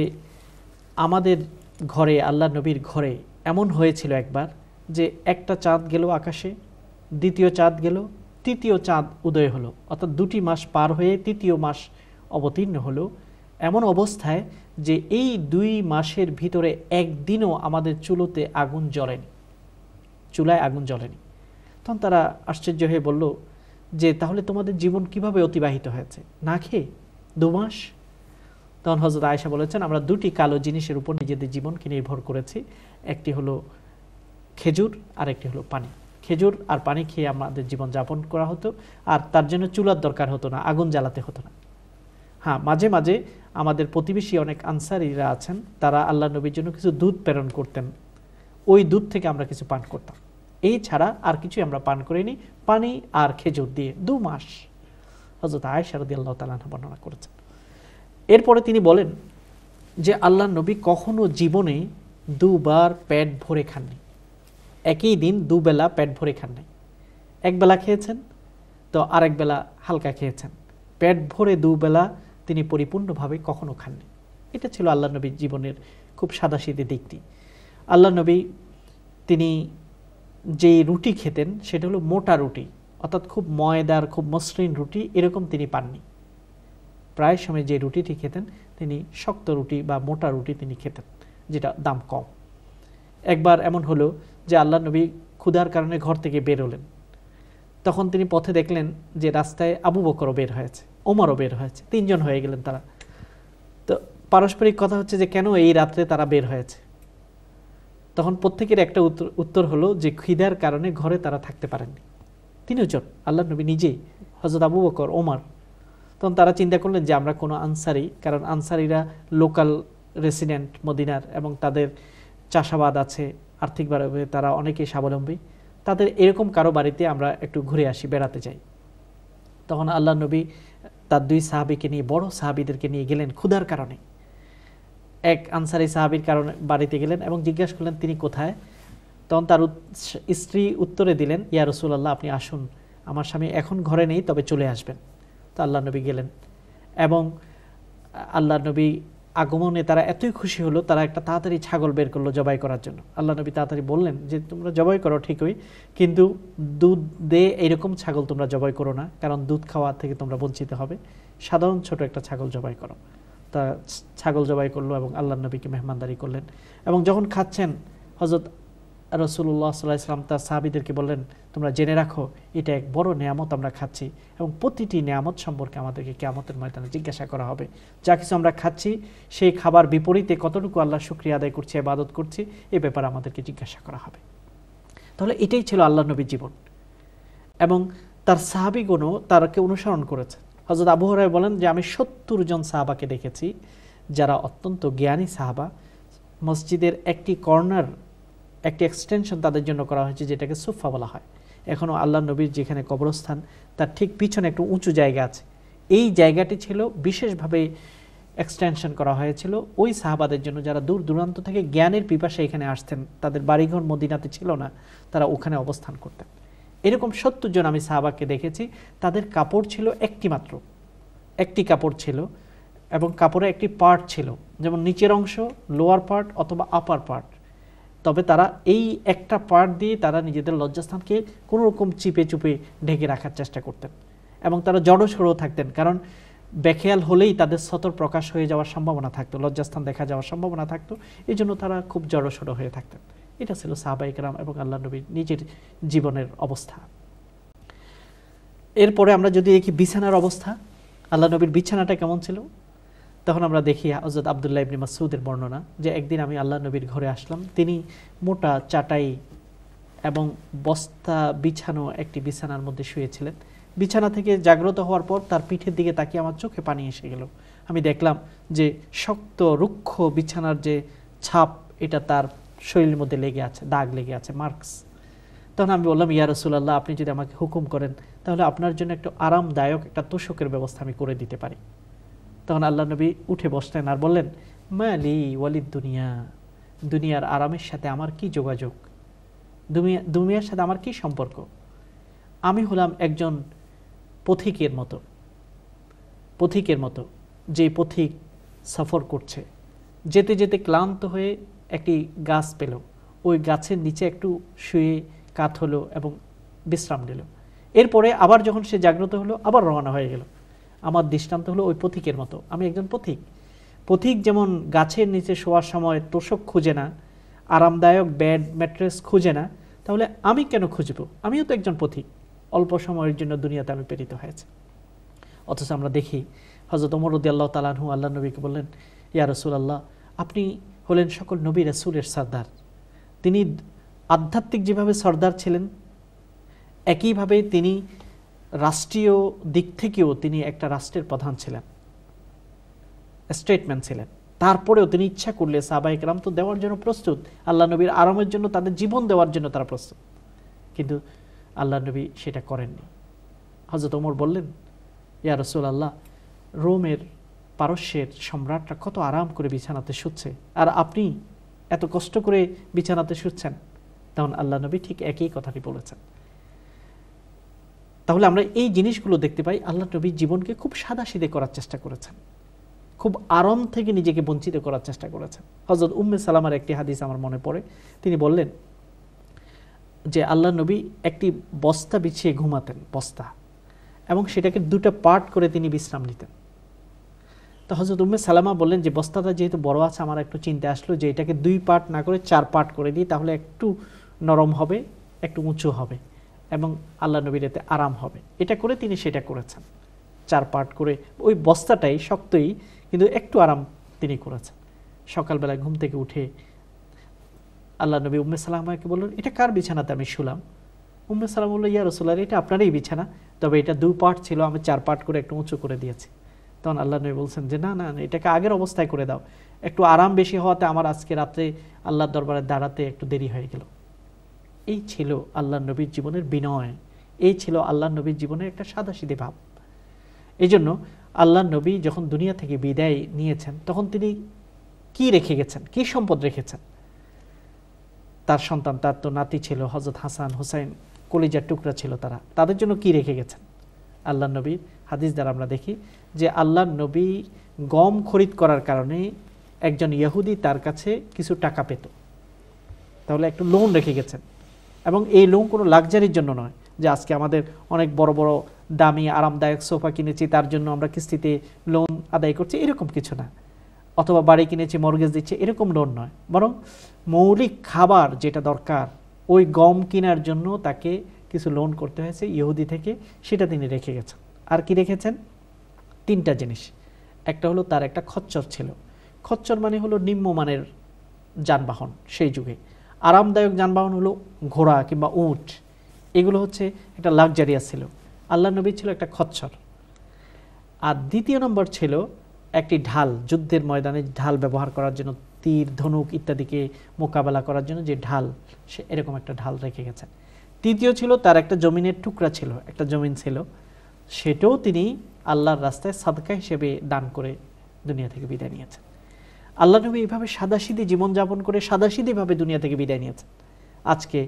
আমাদের ঘরে, আল্লাহ নবীর ঘরে এমন হয়েছিল একবার যে একটা চাঁদ গেল আকাশে, দ্বিতীয় চাঁদ গেল, তৃতীয় চাঁদ উদয় হলো, অর্থাৎ 2টি মাস পার হয়ে তৃতীয় মাস অবতীর্ণ হলো। এমন অবস্থায় যে এই 2 মাসের ভিতরে একদিনও আমাদের চুলোতে আগুন জ্বলেনি, চুলায় আগুন জ্বলেনি। তখন তারা আশ্চর্য হয়ে বলল যে তাহলে তোমাদের জীবন কিভাবে অতিবাহিত হয়েছে না খেয়ে 2 মাস? তখন হযরত আয়েশা বলেছেন আমরা 2টি কালো জিনিসের উপর নিজেদের জীবনকে নির্ভর করেছি, একটি হলো খেজুর আর একটি হলো পানি। খেজুর আর পানি খেয়ে আমাদের জীবন যাপন করা হতো, আর তার জন্য চুলার দরকার হতো না, আগুন জ্বালাতে হতো না। হ্যাঁ, মাঝে মাঝে আমাদের প্রতিবেশী অনেক আনসারীরা আছেন, তারা আল্লাহ নবীর জন্য কিছু দুধ প্রেরণ করতেন, ওই দুধ থেকে আমরা কিছু পান করতাম। এই ছাড়া আর কিছুই আমরা পান করিনি, পানি আর খেজুর দিয়ে 2 মাস। হযরত আয়েশা রাদিয়াল্লাহু তাআলা বর্ণনা করেছেন। এরপরে তিনি বলেন যে আল্লাহ নবী কখনো জীবনে 2 বার পেট ভরে খাননি, একই দিন 2 বেলা পেট ভরে খাননি। এক বেলা খেয়েছেন তো আরেক বেলা হালকা খেয়েছেন, পেট ভরে 2 বেলা তিনি পরিপূর্ণভাবে কখনো খাননি। এটা ছিল আল্লাহ নবীর জীবনের খুব সাদাসিধে দিকটি। আল্লাহ নবী তিনি যে রুটি খেতেন সেটা হলো মোটা রুটি, অর্থাৎ খুব ময়দার, খুব মসৃণ রুটি এরকম তিনি পাননি। প্রায় সময় যে রুটিটি খেতেন তিনি শক্ত রুটি বা মোটা রুটি তিনি খেতেন, যেটা দাম কম। একবার এমন হলো যে আল্লাহ নবী ক্ষুধার কারণে ঘর থেকে বের হলেন, তখন তিনি পথে দেখলেন যে রাস্তায় আবু বকরও বের হয়েছে, ওমরও বের হয়েছে, 3 জন হয়ে গেলেন তারা। তো পারস্পরিক কথা হচ্ছে যে কেন এই রাত্রে তারা বের হয়েছে। তখন প্রত্যেকের একটা উত্তর হলো যে খিদার কারণে ঘরে তারা থাকতে পারেননি। 3 জন, আল্লাহ নবী নিজেই, হযরত আবু বকর, ওমর। তখন তারা চিন্তা করলেন যে আমরা কোনো আনসারি, কারণ আনসারিরা লোকাল রেসিডেন্ট মদিনার এবং তাদের চাষাবাদ আছে, আর্থিকভাবে তারা অনেকেই স্বাবলম্বী, তাদের এরকম কারো বাড়িতে আমরা একটু ঘুরে আসি, বেড়াতে যাই। তখন আল্লাহ নবী তার 2 সাহাবীকে নিয়ে, বড় সাহাবীদেরকে নিয়ে গেলেন ক্ষুধার কারণে। এক আনসারি সাহাবীর কারণে বাড়িতে গেলেন এবং জিজ্ঞাসা করলেন তিনি কোথায়। তখন তার স্ত্রী উত্তরে দিলেন ইয়া রাসূলুল্লাহ, আপনি আসুন, আমার স্বামী এখন ঘরে নেই, তবে চলে আসবেন। তো আল্লাহ নবী গেলেন এবং আল্লাহ নবী আগমনে তারা এতই খুশি হলো, তারা একটা তাড়াতাড়ি ছাগল বের করলো জবাই করার জন্য। আল্লাহ নবী তাড়াতাড়ি বললেন যে তোমরা জবাই করো ঠিকই, কিন্তু দুধ দিয়ে এইরকম ছাগল তোমরা জবাই করো না, কারণ দুধ খাওয়া থেকে তোমরা বঞ্চিত হবে, সাধারণ ছোট একটা ছাগল জবাই করো। তা ছাগল জবাই করলো এবং আল্লাহ নবীকে মেহমানদারি করলেন। এবং যখন খাচ্ছেন হযরত রাসূলুল্লাহ সাল্লাল্লাহু আলাইহি ওয়াসাল্লাম তার সাহাবীদেরকে বললেন তোমরা জেনে রাখো এটা এক বড় নেয়ামত আমরা খাচ্ছি, এবং প্রতিটি নেয়ামত সম্পর্কে আমাদেরকে কিয়ামতের ময়দানে জিজ্ঞাসা করা হবে। যা কিছু আমরা খাচ্ছি সেই খাবার বিপরীতে কতটুকু আল্লাহ শুকরিয়া আদায় করছি, ইবাদত করছি, এই ব্যাপারে আমাদেরকে জিজ্ঞাসা করা হবে। তাহলে এটাই ছিল আল্লাহ নবীর জীবন, এবং তার সাহাবীগণও তারকে অনুসরণ করেছে। হযরত আবু হুরায়রা বলেন যে আমি ৭০ জন সাহাবাকে দেখেছি যারা অত্যন্ত জ্ঞানী সাহাবা। মসজিদের একটি কর্নার, একটি এক্সটেনশন তাদের জন্য করা হয়েছে যেটাকে সুফা বলা হয়। এখনও আল্লাহ নবীর যেখানে কবরস্থান তার ঠিক পিছনে একটু উঁচু জায়গা আছে, এই জায়গাটি ছিল বিশেষভাবে এক্সটেনশন করা হয়েছিল ওই সাহাবাদের জন্য যারা দূর দূরান্ত থেকে জ্ঞানের পিপাসে এখানে আসতেন, তাদের বাড়িঘর মদিনাতে ছিল না, তারা ওখানে অবস্থান করতেন। এরকম ৭০ জন আমি সাহাবাকে দেখেছি, তাদের কাপড় ছিল একটি মাত্র, একটি কাপড় ছিল, এবং কাপড়ে একটি পার্ট ছিল, যেমন নিচের অংশ লোয়ার পার্ট অথবা আপার পার্ট। তবে তারা এই একটা পার্ট দিয়ে তারা নিজেদের লজ্জাস্থানকে কোনো রকম চিপে চুপে ঢেকে রাখার চেষ্টা করতেন, এবং তারা জড়সড়ো থাকতেন, কারণ বেখেয়াল হলেই তাদের সতর প্রকাশ হয়ে যাওয়ার সম্ভাবনা থাকতো, লজ্জাস্থান দেখা যাওয়ার সম্ভাবনা থাকতো, এই জন্য তারা খুব জড়সড়ো হয়ে থাকতেন। এটা ছিল সাহাবায়ে কেরাম এবং আল্লাহ নবীর নিজের জীবনের অবস্থা। এরপরে আমরা যদি দেখি বিছানার অবস্থা, আল্লাহ নবীর বিছানাটা কেমন ছিল, তখন আমরা দেখি হযরত আব্দুল্লাহ ইবনে মাসউদের বর্ণনা যে একদিন আমি আল্লাহ নবীর ঘরে আসলাম, তিনি মোটা চাটাই এবং বস্তা বিছানো একটি বিছানার মধ্যে শুয়েছিলেন। বিছানা থেকে জাগ্রত হওয়ার পর তার পিঠের দিকে তাকিয়ে আমার চোখে পানি এসে গেল। আমি দেখলাম যে শক্ত রুক্ষ বিছানার যে ছাপ এটা তার শরীরের মধ্যে লেগে আছে, দাগ লেগে আছে, মার্কস। তখন আমি বললাম, ইয়া রাসূলুল্লাহ, আপনি যদি আমাকে হুকুম করেন তাহলে আপনার জন্য একটু আরামদায়ক একটা তোশকের ব্যবস্থা আমি করে দিতে পারি। তখন আল্লাহ নবী উঠে বসলেন আর বললেন, মালি ওয়ালিদ দুনিয়া, দুনিয়ার আরামের সাথে আমার কি যোগাযোগ, দুনিয়ার সাথে আমার কি সম্পর্ক? আমি হলাম একজন পথিকের মতো, যে পথিক সফর করছে, যেতে যেতে ক্লান্ত হয়ে একটি গাছ পেল, ওই গাছের নিচে একটু শুয়ে কাত হলো এবং বিশ্রাম নিল। এরপরে আবার যখন সে জাগ্রত হলো আবার রওনা হয়ে গেল। আমার দৃষ্টান্ত হলো ওই পথিকের মতো, আমি একজন পথিক যেমন গাছের নিচে শোয়ার সময় তোষক খুঁজে না, আরামদায়ক বেড ম্যাট্রেস খুঁজে না, তাহলে আমি কেন খুঁজবো? আমিও তো একজন পথিক, অল্প সময়ের জন্য দুনিয়াতে আমি প্রেরিত হয়েছে। অথচ আমরা দেখি হযরত ওমর রাদিয়াল্লাহু তাআলা আনহু আল্লাহ নবীকে বললেন, ইয়া রাসূলুল্লাহ, আপনি হলেন সকল নবী রাসূলের সর্দার। তিনি আধ্যাত্মিক যেভাবে সর্দার ছিলেন, একইভাবে তিনি রাষ্ট্রীয় দিক থেকেও তিনি একটা রাষ্ট্রের প্রধান ছিলেন, স্টেটম্যান ছিলেন। তারপরেও তিনি ইচ্ছা করলে সাহাবায়ে কেরাম তো দেওয়ার জন্য প্রস্তুত, আল্লাহ নবীর আরামের জন্য তাদের জীবন দেওয়ার জন্য তারা প্রস্তুত, কিন্তু আল্লাহ নবী সেটা করেননি। হযরত ওমর বললেন, ইয়া রাসূলুল্লাহ, রোমের পারস্যের সম্রাটরা কত আরাম করে বিছানাতে শুচ্ছে, আর আপনি এত কষ্ট করে বিছানাতে শুচ্ছেন। তখন আল্লাহ নবী ঠিক একই কথাটি বলেছেন। তাহলে আমরা এই জিনিসগুলো দেখতে পাই, আল্লাহ নবী জীবনকে খুব সাদাসিধে করার চেষ্টা করেছেন, খুব আরাম থেকে নিজেকে বঞ্চিত করার চেষ্টা করেছেন। হযরত উম্মে সালামার একটি হাদিস আমার মনে পড়ে, তিনি বললেন যে আল্লাহ নবী একটি বস্তা বিছিয়ে ঘুমাতেন, বস্তা, এবং সেটাকে দুটো পার্ট করে তিনি বিশ্রাম নিতেন। তো হযরত উম্মে সালামা বললেন যে বস্তাটা যেহেতু বড় আছে, আমার একটু চিন্তা আসলো যে এটাকে 2 পার্ট না করে 4 পার্ট করে দিই, তাহলে একটু নরম হবে, একটু উঁচু হবে এবং আল্লাহ নবীর এতে আরাম হবে। এটা করে তিনি সেটা করেছেন, 4 পার্ট করে ওই বস্তাটাই শক্তই কিন্তু একটু আরাম তিনি করেছেন। সকালবেলায় ঘুম থেকে উঠে আল্লাহ নবী উম্মে সালামাকে বললেন, এটা কার বিছানাতে আমি শুলাম? উম্মে সালামা বলল, ইয়া রাসূলুল্লাহ, এটা আপনারই বিছানা, তবে এটা 2 পার্ট ছিল, আমি 4 পার্ট করে একটু উঁচু করে দিয়েছি। তখন আল্লাহ নবী বলছেন যে না, এটাকে আগের অবস্থায় করে দাও, একটু আরাম বেশি হওয়াতে আমার আজকে রাতে আল্লাহর দরবারে দাঁড়াতে একটু দেরি হয়ে গেল। এই ছিল আল্লাহ নবীর জীবনের বিনয়, এই ছিল আল্লাহ নবীর জীবনের একটা সাদাসিধে ভাব। এই জন্য আল্লাহ নবী যখন দুনিয়া থেকে বিদায় নিয়েছেন তখন তিনি কি রেখে গেছেন, কি সম্পদ রেখেছেন? তার সন্তান, তার তো নাতি ছিল হযরত হাসান হুসাইন, কলিজার টুকরা ছিল তারা, তাদের জন্য কি রেখে গেছেন? আল্লাহ নবীর হাদিস দ্বারা আমরা দেখি যে আল্লাহ নবী গম খরিদ করার কারণে একজন ইহুদি তার কাছে কিছু টাকা পেত, তাহলে একটু লোন রেখে গেছেন। এবং এই লোন কোনো লাক্সারির জন্য নয় যে আজকে আমাদের অনেক বড় বড় দামি আরামদায়ক সোফা কিনেছি তার জন্য আমরা কিস্তিতে লোন আদায় করছি, এরকম কিছু না, অথবা বাড়ি কিনেছি মর্গেজ দিচ্ছে, এরকম লোন নয়, বরং মৌলিক খাবার যেটা দরকার ওই গম কেনার জন্য তাকে কিছু লোন করতে হয়েছে ইহুদি থেকে, সেটা তিনি রেখে গেছেন। আর কি রেখেছেন? 3টা জিনিস। একটা হলো তার একটা খচ্চর ছিল। খচ্চর মানে হলো নিম্নমানের যানবাহন সেই যুগে। আরামদায়ক যানবাহন হলো ঘোড়া কিংবা উট, এগুলো হচ্ছে একটা লাক্সারিয়াস ছিল। আল্লাহ নবী ছিল একটা খচ্চর। আর দ্বিতীয় নম্বর ছিল একটি ঢাল, যুদ্ধের ময়দানে ঢাল ব্যবহার করার জন্য, তীর ধনুক ইত্যাদিকে মোকাবেলা করার জন্য যে ঢাল, সে এরকম একটা ঢাল রেখে গেছেন। তৃতীয় ছিল তার একটা জমিনের টুকরা ছিল, একটা জমিন ছিল, সেটাও তিনি আল্লাহর রাস্তায় সাদকা হিসেবে দান করে দুনিয়া থেকে বিদায় নিয়েছেন। আল্লাহ নবী এইভাবে সাদাসিধে জীবনযাপন করে সাদাসিধেভাবে দুনিয়া থেকে বিদায় নিয়েছেন। আজকে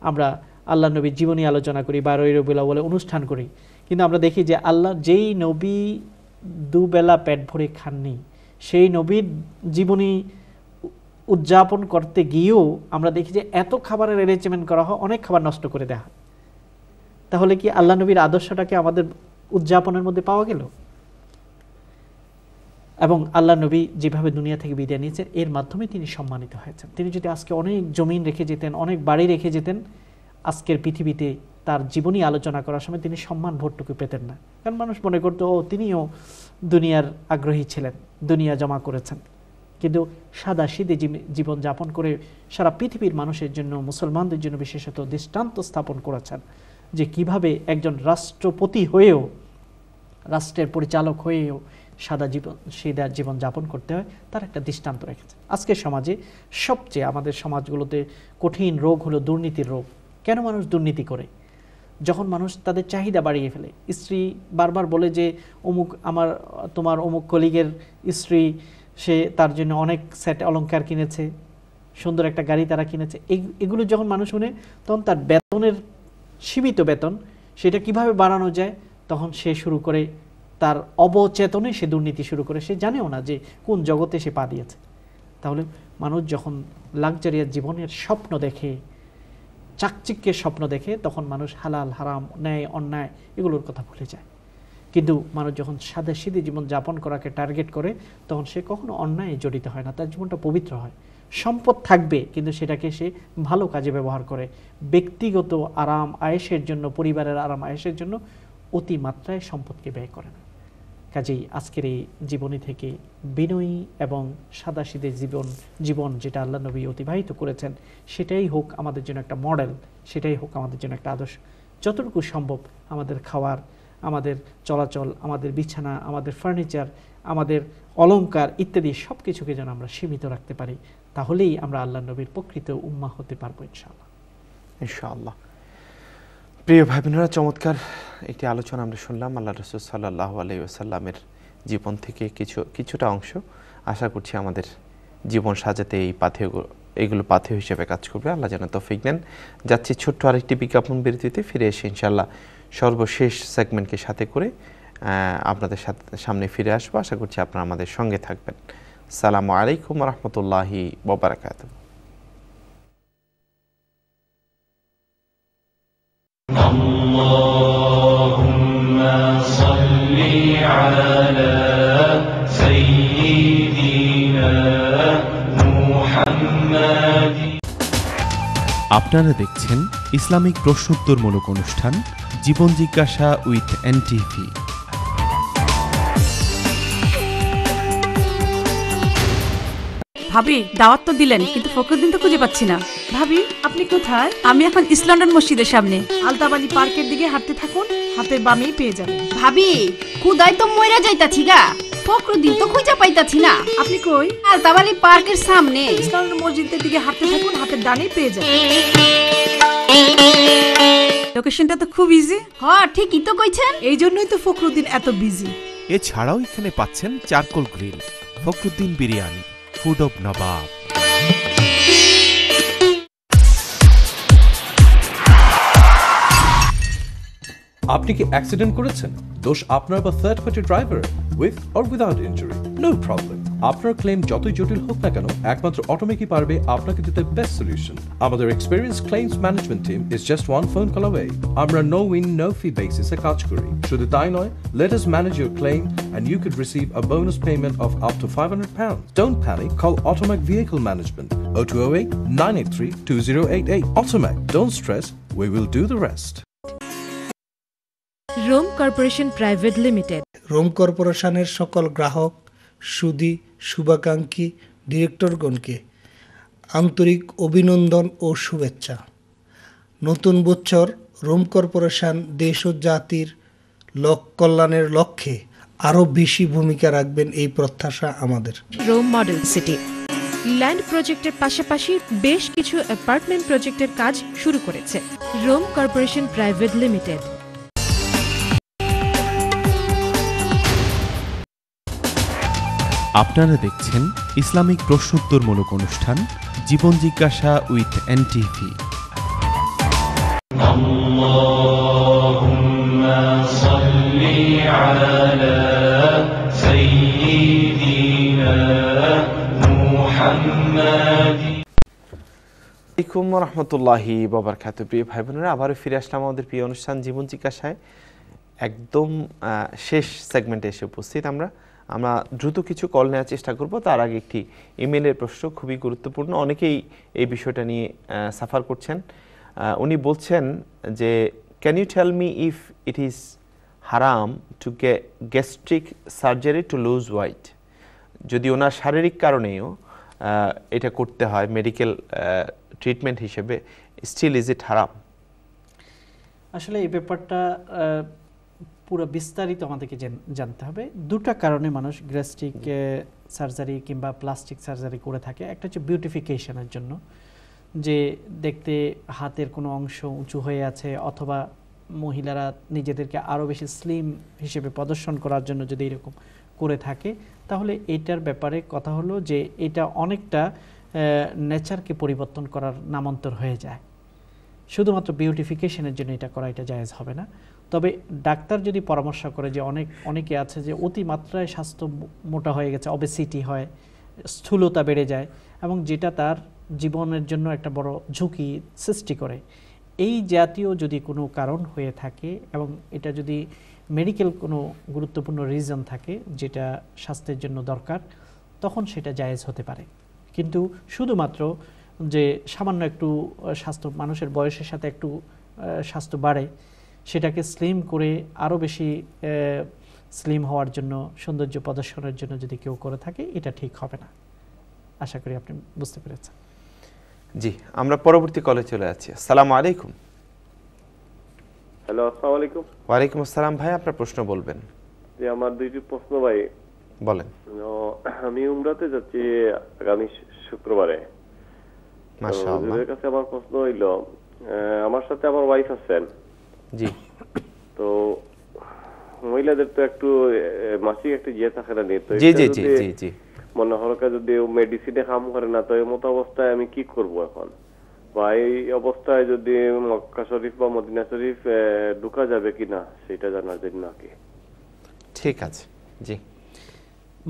আমরা আল্লাহ নবীর জীবনী আলোচনা করি, 12ই রবিউল আউয়ালে অনুষ্ঠান করি, কিন্তু আমরা দেখি যে আল্লাহ যেই নবী দুবেলা পেট ভরে খাননি, সেই নবীর জীবনী উদযাপন করতে গিয়েও আমরা দেখি যে এত খাবারের অ্যারেঞ্জমেন্ট করা হয়, অনেক খাবার নষ্ট করে দেওয়া হয়। তাহলে কি আল্লাহ নবীর আদর্শটাকে আমাদের উদযাপনের মধ্যে পাওয়া গেল? এবং আল্লাহ নবী যেভাবে দুনিয়া থেকে বিদায় নিয়েছেন, এর মাধ্যমে তিনি সম্মানিত হয়েছেন। তিনি যদি আজকে অনেক জমিন রেখে যেতেন, অনেক বাড়ি রেখে যেতেন, আজকের পৃথিবীতে তার জীবনী আলোচনা করার সময় তিনি সম্মান ভোটটুকু পেতেন না। কারণ মানুষ মনে করতো ও তিনিও দুনিয়ার আগ্রহী ছিলেন, দুনিয়া জমা করেছেন। কিন্তু সাদাসিধে জীবন যাপন করে সারা পৃথিবীর মানুষের জন্য, মুসলমানদের জন্য বিশেষত দৃষ্টান্ত স্থাপন করেছেন যে কিভাবে একজন রাষ্ট্রপতি হয়েও, রাষ্ট্রের পরিচালক হয়েও সিধা জীবন যাপন করতে হয়, তার একটা দৃষ্টান্ত রেখেছে। আজকের সমাজে সবচেয়ে, আমাদের সমাজগুলোতে কঠিন রোগ হলো দুর্নীতির রোগ। কেন মানুষ দুর্নীতি করে? যখন মানুষ তাদের চাহিদা বাড়িয়ে ফেলে। স্ত্রী বারবার বলে যে তোমার অমুক কলিগের স্ত্রী, সে তার জন্য অনেক সেট অলংকার কিনেছে, সুন্দর একটা গাড়ি তারা কিনেছে। এগুলো যখন মানুষ শুনে, তখন তার বেতনের সীমিত বেতন, সেটা কিভাবে বাড়ানো যায়, তখন সে শুরু করে তার অবচেতনে সে দুর্নীতি শুরু করে। সে জানেও না যে কোন জগতে সে পা দিয়েছে। তাহলে মানুষ যখন লাক্সারিয়াস জীবনের স্বপ্ন দেখে, চাকচিক্যের স্বপ্ন দেখে, তখন মানুষ হালাল হারাম, ন্যায় অন্যায় এগুলোর কথা ভুলে যায়। কিন্তু মানুষ যখন সাদাসিধে জীবন যাপন করাকে টার্গেট করে, তখন সে কখনো অন্যায়ে জড়িত হয় না, তার জীবনটা পবিত্র হয়। সম্পদ থাকবে, কিন্তু সেটাকে সে ভালো কাজে ব্যবহার করে, ব্যক্তিগত আরাম আয়েশের জন্য, পরিবারের আরাম আয়েশের জন্য অতিমাত্রায় সম্পদকে ব্যয় করে না। কাজেই আজকের এই জীবনী থেকে বিনয়ী এবং সাদাসিধে জীবন যেটা আল্লাহ নবী অতিবাহিত করেছেন, সেটাই হোক আমাদের জন্য একটা মডেল, সেটাই হোক আমাদের জন্য একটা আদর্শ। যতটুকু সম্ভব আমাদের খাওয়ার, আমাদের চলাচল, আমাদের বিছানা, আমাদের ফার্নিচার, আমাদের অলংকার ইত্যাদি সব কিছুকে যেন আমরা সীমিত রাখতে পারি, তাহলেই আমরা আল্লাহ নবীর প্রকৃত উম্মাহ হতে পারবো ইনশাআল্লাহ। ইনশাআল্লাহ। প্রিয় ভাই বোনেরা, চমৎকার একটি আলোচনা আমরা শুনলাম আল্লাহ রাসূল সাল্লাল্লাহু আলাইহি ওয়াসাল্লামের জীবন থেকে কিছুটা অংশ। আশা করছি আমাদের জীবন সাজাতে এইগুলো পাথেয় হিসেবে কাজ করবে। আল্লাহ যেন তৌফিক দেন। যাচ্ছি ছোট্ট আরেকটি বিজ্ঞাপন বিরতিতে, ফিরে এসে ইনশাআল্লাহ সর্বশেষ সেগমেন্টকে সাথে করে আপনাদের সামনে ফিরে আসবো। আশা করছি আপনারা আমাদের সঙ্গে থাকবেন। আসসালামু আলাইকুম ওয়া রাহমাতুল্লাহি ওয়া বারাকাতুহু। اللهم صل على سيدنا محمد। আপনারা দেখছেন ইসলামিক প্রশ্নোত্তরমূলক অনুষ্ঠান জীবন জিজ্ঞাসা উইথ এনটিভি। ভাবি, দাওয়াত তো দিলেন, কিন্তু ফখরুদ্দিন তো খুঁজে পাচ্ছি না। ভাবি, আপনি কোথায়? আমি এখন ইস্ট লন্ডন মসজিদের সামনে। আলতাবালি পার্কের দিকে হাঁটতে থাকুন, হাতের বামেই পেয়ে যাবেন। ভাবি, কুদাই তো মইরা যাইতাছি গা, ফখরুদ্দিন তো খুঁজে পাইতাছি না। আপনি কই? আলতাবালি পার্কের সামনে। ইস্ট লন্ডন মসজিদের দিকে হাঁটতে থাকুন, হাতের ডানেই পেয়ে যাবেন। লোকেশনটা তো খুব ইজি। হ্যাঁ, ঠিকই তো কইছেন। এই জন্যই তো ফখরুদ্দিন এত বিজি। এছাড়াও এখানে পাচ্ছেন charcoal grill, Fakhruddin biryani, food of Nawab. আপনি কি অ্যাক্সিডেন্ট করেছেন? দোষ আপনার বা third party driver? With or without injury, no problem. আপনার ক্লেম যতই জটিল হোক না কেন, একমাত্র অটোমেকই পারবে আপনাকে দিতে বেস্ট সলিউশন। আমাদের experience claims management team is just one phone call away. আমরা নো উইন নো ফি বেসিসে কাজ করি। শুধু তাই নয়, let us manage your claim and you could receive a bonus payment of up to £500. Don't panic, call Automac Vehicle Management 0208 983 2088. Automac, don't stress, we will do the rest. Rome corporation private limited. Rome কর্পোরেশনের সকল গ্রাহক, সুদী, শুভাকাঙ্ক্ষী ডিরেক্টরগণকে আন্তরিক অভিনন্দন ও শুভেচ্ছা। নতুন বছর রোম কর্পোরেশন দেশ ও জাতির কল্যাণের লক্ষ্যে আরও বেশি ভূমিকা রাখবেন এই প্রত্যাশা আমাদের। রোম মডেল সিটি ল্যান্ড প্রজেক্টের পাশাপাশি বেশ কিছু অ্যাপার্টমেন্ট প্রজেক্টের কাজ শুরু করেছে রোম কর্পোরেশন প্রাইভেট লিমিটেড। আপনারা দেখছেন ইসলামিক প্রশ্নোত্তরমূলক অনুষ্ঠান জীবন জিজ্ঞাসা উইথ এনটিভি। আল্লাহুম্মা সাল্লি আলা সাইয়্যিদিনা মুহাম্মাদ। আসসালামু আলাইকুম রহমতুল্লাহি বারাকাতুহু। প্রিয় ভাই বোনেরা, আবারও ফিরে আসলাম আমাদের প্রিয় অনুষ্ঠান জীবন জিজ্ঞাসায়। একদম শেষ সেগমেন্টে এসে উপস্থিত আমরা দ্রুত কিছু কল নেওয়ার চেষ্টা করব। তার আগে একটি ইমেলের প্রশ্ন, খুবই গুরুত্বপূর্ণ, অনেকেই এই বিষয়টা নিয়ে সাফার করছেন। উনি বলছেন যে can you tell me if it is হারাম to gastric surgery to lose weight, যদি ওনার শারীরিক কারণেও এটা করতে হয় মেডিকেল ট্রিটমেন্ট হিসেবে, স্টিল ইজ ইট হারাম? আসলে এই ব্যাপারটা পুরো বিস্তারিত আমাদেরকে জানতে হবে। দুটো কারণে মানুষ গ্যাস্ট্রিক সার্জারি কিংবা প্লাস্টিক সার্জারি করে থাকে। একটা হচ্ছে বিউটিফিকেশনের জন্য, যে দেখতে হাতের কোনো অংশ উঁচু হয়ে আছে, অথবা মহিলারা নিজেদেরকে আরও বেশি স্লিম হিসেবে প্রদর্শন করার জন্য যদি এরকম করে থাকে, তাহলে এটার ব্যাপারে কথা হলো যে এটা অনেকটা নেচারকে পরিবর্তন করার নামান্তর হয়ে যায়। শুধুমাত্র বিউটিফিকেশনের জন্য এটা করা, এটা জায়েজ হবে না। তবে ডাক্তার যদি পরামর্শ করে যে অনেকে আছে যে অতিমাত্রায় স্বাস্থ্য মোটা হয়ে গেছে, অবেসিটি হয়, স্থূলতা বেড়ে যায়, এবং যেটা তার জীবনের জন্য একটা বড় ঝুঁকি সৃষ্টি করে, এই জাতীয় যদি কোনো কারণ হয়ে থাকে এবং এটা যদি মেডিকেল কোনো গুরুত্বপূর্ণ রিজন থাকে যেটা স্বাস্থ্যের জন্য দরকার, তখন সেটা জায়েজ হতে পারে। কিন্তু শুধুমাত্র যে সামান্য একটু স্বাস্থ্য, মানুষের বয়সের সাথে একটু স্বাস্থ্য বাড়ে, সেটাকে স্লিম করে আরও বেশি স্লিম হওয়ার জন্য, সৌন্দর্য প্রদর্শনের জন্য যদি কেউ করে থাকে, এটা ঠিক হবে না। আশা করি আপনি বুঝতে পেরেছেন। জি, আমরা পরবর্তী কলে চলে যাচ্ছি। আসসালামু আলাইকুম। হ্যালো, আসসালামু আলাইকুম। ওয়ালাইকুম আসসালাম ভাই, আপনার প্রশ্ন বলবেন। জি, আমার দুইটি প্রশ্ন ভাই। বলেন। আমি উমরাতে যাচ্ছি আগামী শুক্রবারে। মাশাআল্লাহ। এর কাছে আমার প্রশ্ন হইল, আমার সাথে আমার ওয়াইফ আছেন। জি। তো মহিলাদের তো একটু মাসিক একটা ইয়ে থাকে না, তো জি জি জি জি জি মনে হলকা যদি মেডিসিনে কাম করে না, তো এই মতো অবস্থায় আমি কি করব এখন? বা এই অবস্থায় যদি মক্কা শরীফ বা মদিনা শরীফ ঢোকা যাবে কিনা সেটা জানার জন্য নাকি? ঠিক আছে। জি,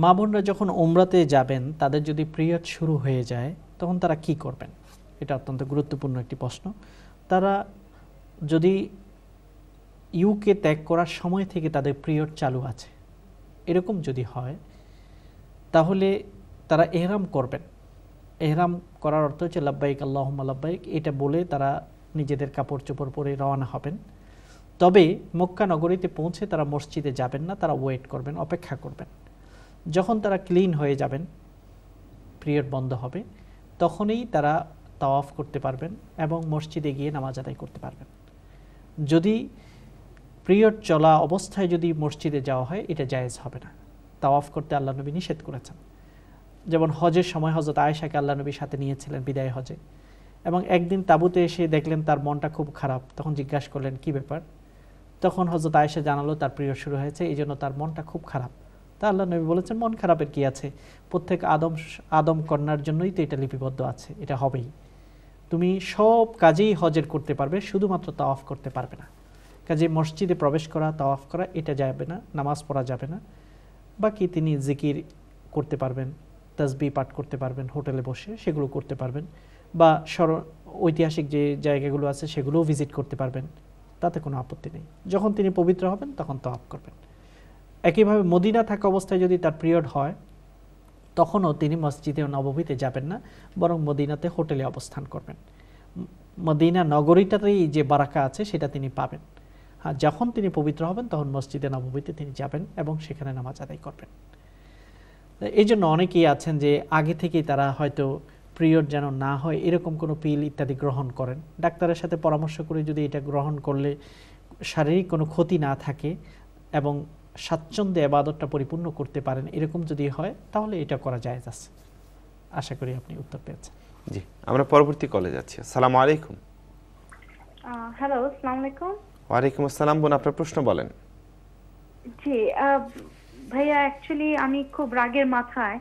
মা বোনরা যখন উমরাতে যাবেন, তাদের যদি পিরিয়ড শুরু হয়ে যায়, তখন তারা কি করবেন? এটা অত্যন্ত গুরুত্বপূর্ণ একটি প্রশ্ন। তারা যদি ইউকে ত্যাগ করার সময় থেকে তাদের পিরিয়ড চালু আছে, এরকম যদি হয়, তাহলে তারা এহরাম করবেন। এহরাম করার অর্থ হচ্ছে লাব্বাইক আল্লাহুম্মা লাব্বাইক, এটা বলে তারা নিজেদের কাপড় চোপড় পরে রওনা হবেন। তবে মক্কা নগরীতে পৌঁছে তারা মসজিদে যাবেন না, তারা ওয়েট করবেন, অপেক্ষা করবেন। যখন তারা ক্লিন হয়ে যাবেন, পিরিয়ড বন্ধ হবে, তখনই তারা তাওয়াফ করতে পারবেন এবং মসজিদে গিয়ে নামাজ আদায় করতে পারবেন। যদি পিরিয়ড চলা অবস্থায় যদি মসজিদে যাওয়া হয়, এটা জায়েজ হবে না। তাওয়াফ করতে আল্লাহ নবী নিষেধ করেছেন। যেমন হজের সময় হযরত আয়েশাকে আল্লাহ নবী সাথে নিয়েছিলেন বিদায় হজে, এবং একদিন তাঁবুতে এসে দেখলেন তার মনটা খুব খারাপ। তখন জিজ্ঞাসা করলেন কি ব্যাপার? তখন হযরত আয়েশা জানালো তার পিরিয়ড শুরু হয়েছে, এই জন্য তার মনটা খুব খারাপ। তা আল্লাহ নবী বলেছেন, মন খারাপের কি আছে? প্রত্যেক আদম কন্যার জন্যই তো এটা লিপিবদ্ধ আছে, এটা হবেই। তুমি সব কাজেই হজের করতে পারবে, শুধুমাত্র তাওয়াফ করতে পারবে না। কাজে মসজিদে প্রবেশ করা, তাওয়াফ করা, এটা যাবে না, নামাজ পড়া যাবে না। বাকি তিনি জিকির করতে পারবেন, তাসবিহ পাঠ করতে পারবেন, হোটেলে বসে সেগুলো করতে পারবেন, বা ঐতিহাসিক যে জায়গাগুলো আছে সেগুলোও ভিজিট করতে পারবেন, তাতে কোনো আপত্তি নেই। যখন তিনি পবিত্র হবেন তখন তাওয়াফ করবেন। একইভাবে মদিনা থাকা অবস্থায় যদি তার পিরিয়ড হয়, তখনও তিনি মসজিদে নববীতে যাবেন না, বরং মদিনাতে হোটেলে অবস্থান করবেন। মদিনা নগরীটাতেই যে বারাকা আছে সেটা তিনি পাবেন। যখন তিনি পবিত্র হবেন তখন মসজিদে নববীতে তিনি যাবেন এবং সেখানে নামাজ আদায় করবেন। এই জন্য অনেকেই আছেন যে আগে থেকেই তারা হয়তো পিরিয়ড যেন না হয় এরকম কোনো পিল ইত্যাদি গ্রহণ করেন। ডাক্তারের সাথে পরামর্শ করে যদি এটা গ্রহণ করলে শারীরিক কোনো ক্ষতি না থাকে এবং স্বাচ্ছন্দ্যে ইবাদতটা পরিপূর্ণ করতে পারেন, এরকম যদি হয় তাহলে এটা করা জায়েজ আছে। আশা করি আপনি উত্তর পেয়েছেন। জি, আমরা পরবর্তী কলে যাচ্ছি। আসসালামু আলাইকুম। হ্যালো, আসসালামু আলাইকুম। ওয়ালাইকুম আসসালাম বোন, আপনার প্রশ্ন বলেন। জি ভাইয়া, অ্যাকচুয়ালি আমি খুব রাগের মাথায়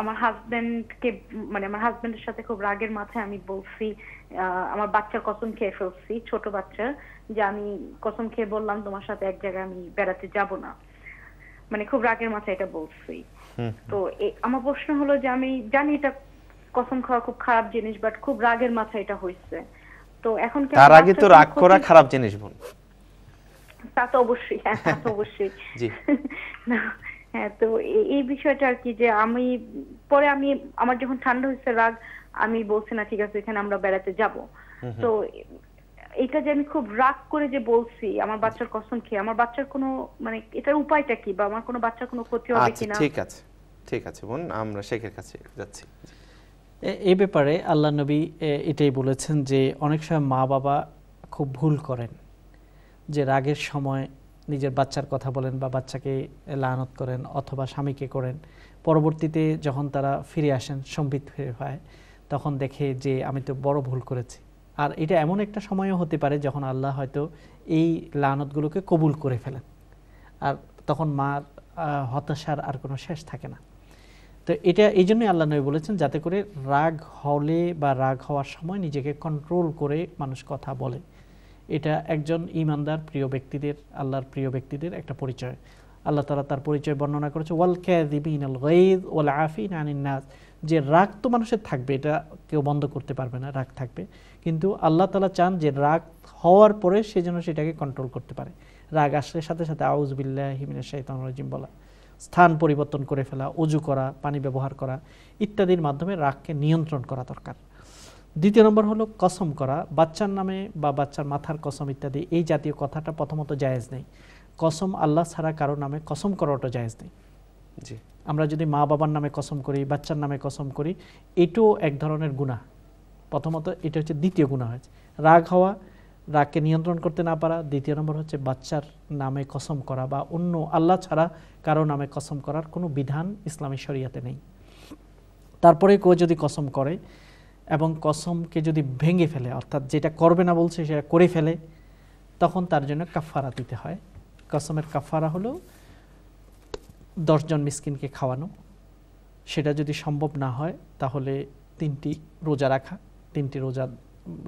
আমার হাজবেন্ডকে, মানে আমার হাজবেন্ডের সাথে খুব রাগের মাথায় আমি বলছি, আমার বাচ্চার কসম খেয়ে ফেলছি, ছোট বাচ্চার, যে আমি কসম খেয়ে বললাম তোমার সাথে এক জায়গায় আমি বেড়াতে যাব না। মানে খুব রাগের মাথায় এটা বলছি। তো আমার প্রশ্ন হলো যে আমি জানি এটা কসম খাওয়া খুব খারাপ জিনিস, বাট খুব রাগের মাথায় এটা হয়েছে। তো এখন কি তার আগে তো রাগ করা খারাপ জিনিস বোন? তা তো অবশ্যই, হ্যাঁ তা তো অবশ্যই। জি না, হ্যাঁ, তো এই বিষয়টা আর কি, যে আমি পরে আমার যখন ঠান্ডা হয়েছে রাগ, আমি বলছি না ঠিক আছে এখানে আমরা বেড়াতে যাব। তো এটা যে আমি খুব রাগ করে যে বলছি আমার বাচ্চার কসম খেয়ে, আমার বাচ্চার কোনো মানে এটার উপায়টা কি, বা আমার কোনো বাচ্চার কোনো ক্ষতি হবে কিনা? ঠিক আছে, ঠিক আছে বোন, আমরা শেখের কাছে যাচ্ছি। এই ব্যাপারে আল্লাহ নবী এটাই বলেছেন যে অনেক সময় মা বাবা খুব ভুল করেন, যে রাগের সময় নিজের বাচ্চার কথা বলেন বা বাচ্চাকে লানত করেন অথবা স্বামীকে করেন। পরবর্তীতে যখন তারা ফিরে আসেন, সম্বিত ফিরে পায়, তখন দেখে যে আমি তো বড় ভুল করেছি। আর এটা এমন একটা সময়ও হতে পারে যখন আল্লাহ হয়তো এই লানতগুলোকে কবুল করে ফেলেন, আর তখন মার হতাশার আর কোনো শেষ থাকে না। তো এটা এই জন্যই আল্লাহ নবী বলেছেন যাতে করে রাগ হলে বা রাগ হওয়ার সময় নিজেকে কন্ট্রোল করে মানুষ কথা বলে। এটা একজন ঈমানদার প্রিয় ব্যক্তিদের, আল্লাহর প্রিয় ব্যক্তিদের একটা পরিচয়। আল্লাহ তাআলা তার পরিচয় বর্ণনা করেছে, ওয়াল কাযিবিনাল গায়জ ওয়াল আফিনা আনিন নাস, যে রাগ তো মানুষের থাকবে, এটা কেউ বন্ধ করতে পারবে না, রাগ থাকবে, কিন্তু আল্লাহ তাআলা চান যে রাগ হওয়ার পরে সে যেন সেটাকে কন্ট্রোল করতে পারে। রাগ আসলে সাথে সাথে আউযু বিল্লাহি মিনাশ শাইতানির রাজিম বলা, স্থান পরিবর্তন করে ফেলা, ওযু করা, পানি ব্যবহার করা ইত্যাদির মাধ্যমে রাগকে নিয়ন্ত্রণ করা দরকার। দ্বিতীয় নম্বর হলো কসম করা, বাচ্চার নামে বা বাচ্চার মাথার কসম ইত্যাদি এই জাতীয় কথাটা প্রথমত জায়েজ নেই। কসম আল্লাহ ছাড়া কারো নামে কসম করাটা জায়েজ নেই। জি, আমরা যদি মা বাবার নামে কসম করি, বাচ্চার নামে কসম করি, এটাও এক ধরনের গুনাহ। প্রথমত এটা হচ্ছে দ্বিতীয় গুনাহ হচ্ছে রাগ হওয়া, রাগকে নিয়ন্ত্রণ করতে না পারা। দ্বিতীয় নম্বর হচ্ছে বাচ্চার নামে কসম করা বা অন্য আল্লাহ ছাড়া কারো নামে কসম করার কোনো বিধান ইসলামী শরিয়াতে নেই। তারপরে কেউ যদি কসম করে এবং কসমকে যদি ভেঙে ফেলে, অর্থাৎ যেটা করবে না বলছে সেটা করে ফেলে, তখন তার জন্য কাফারা দিতে হয়। কসমের কাফারা হলো 10 জন মিসকিনকে খাওয়ানো। সেটা যদি সম্ভব না হয় তাহলে 3টি রোজা রাখা, 3টি রোজা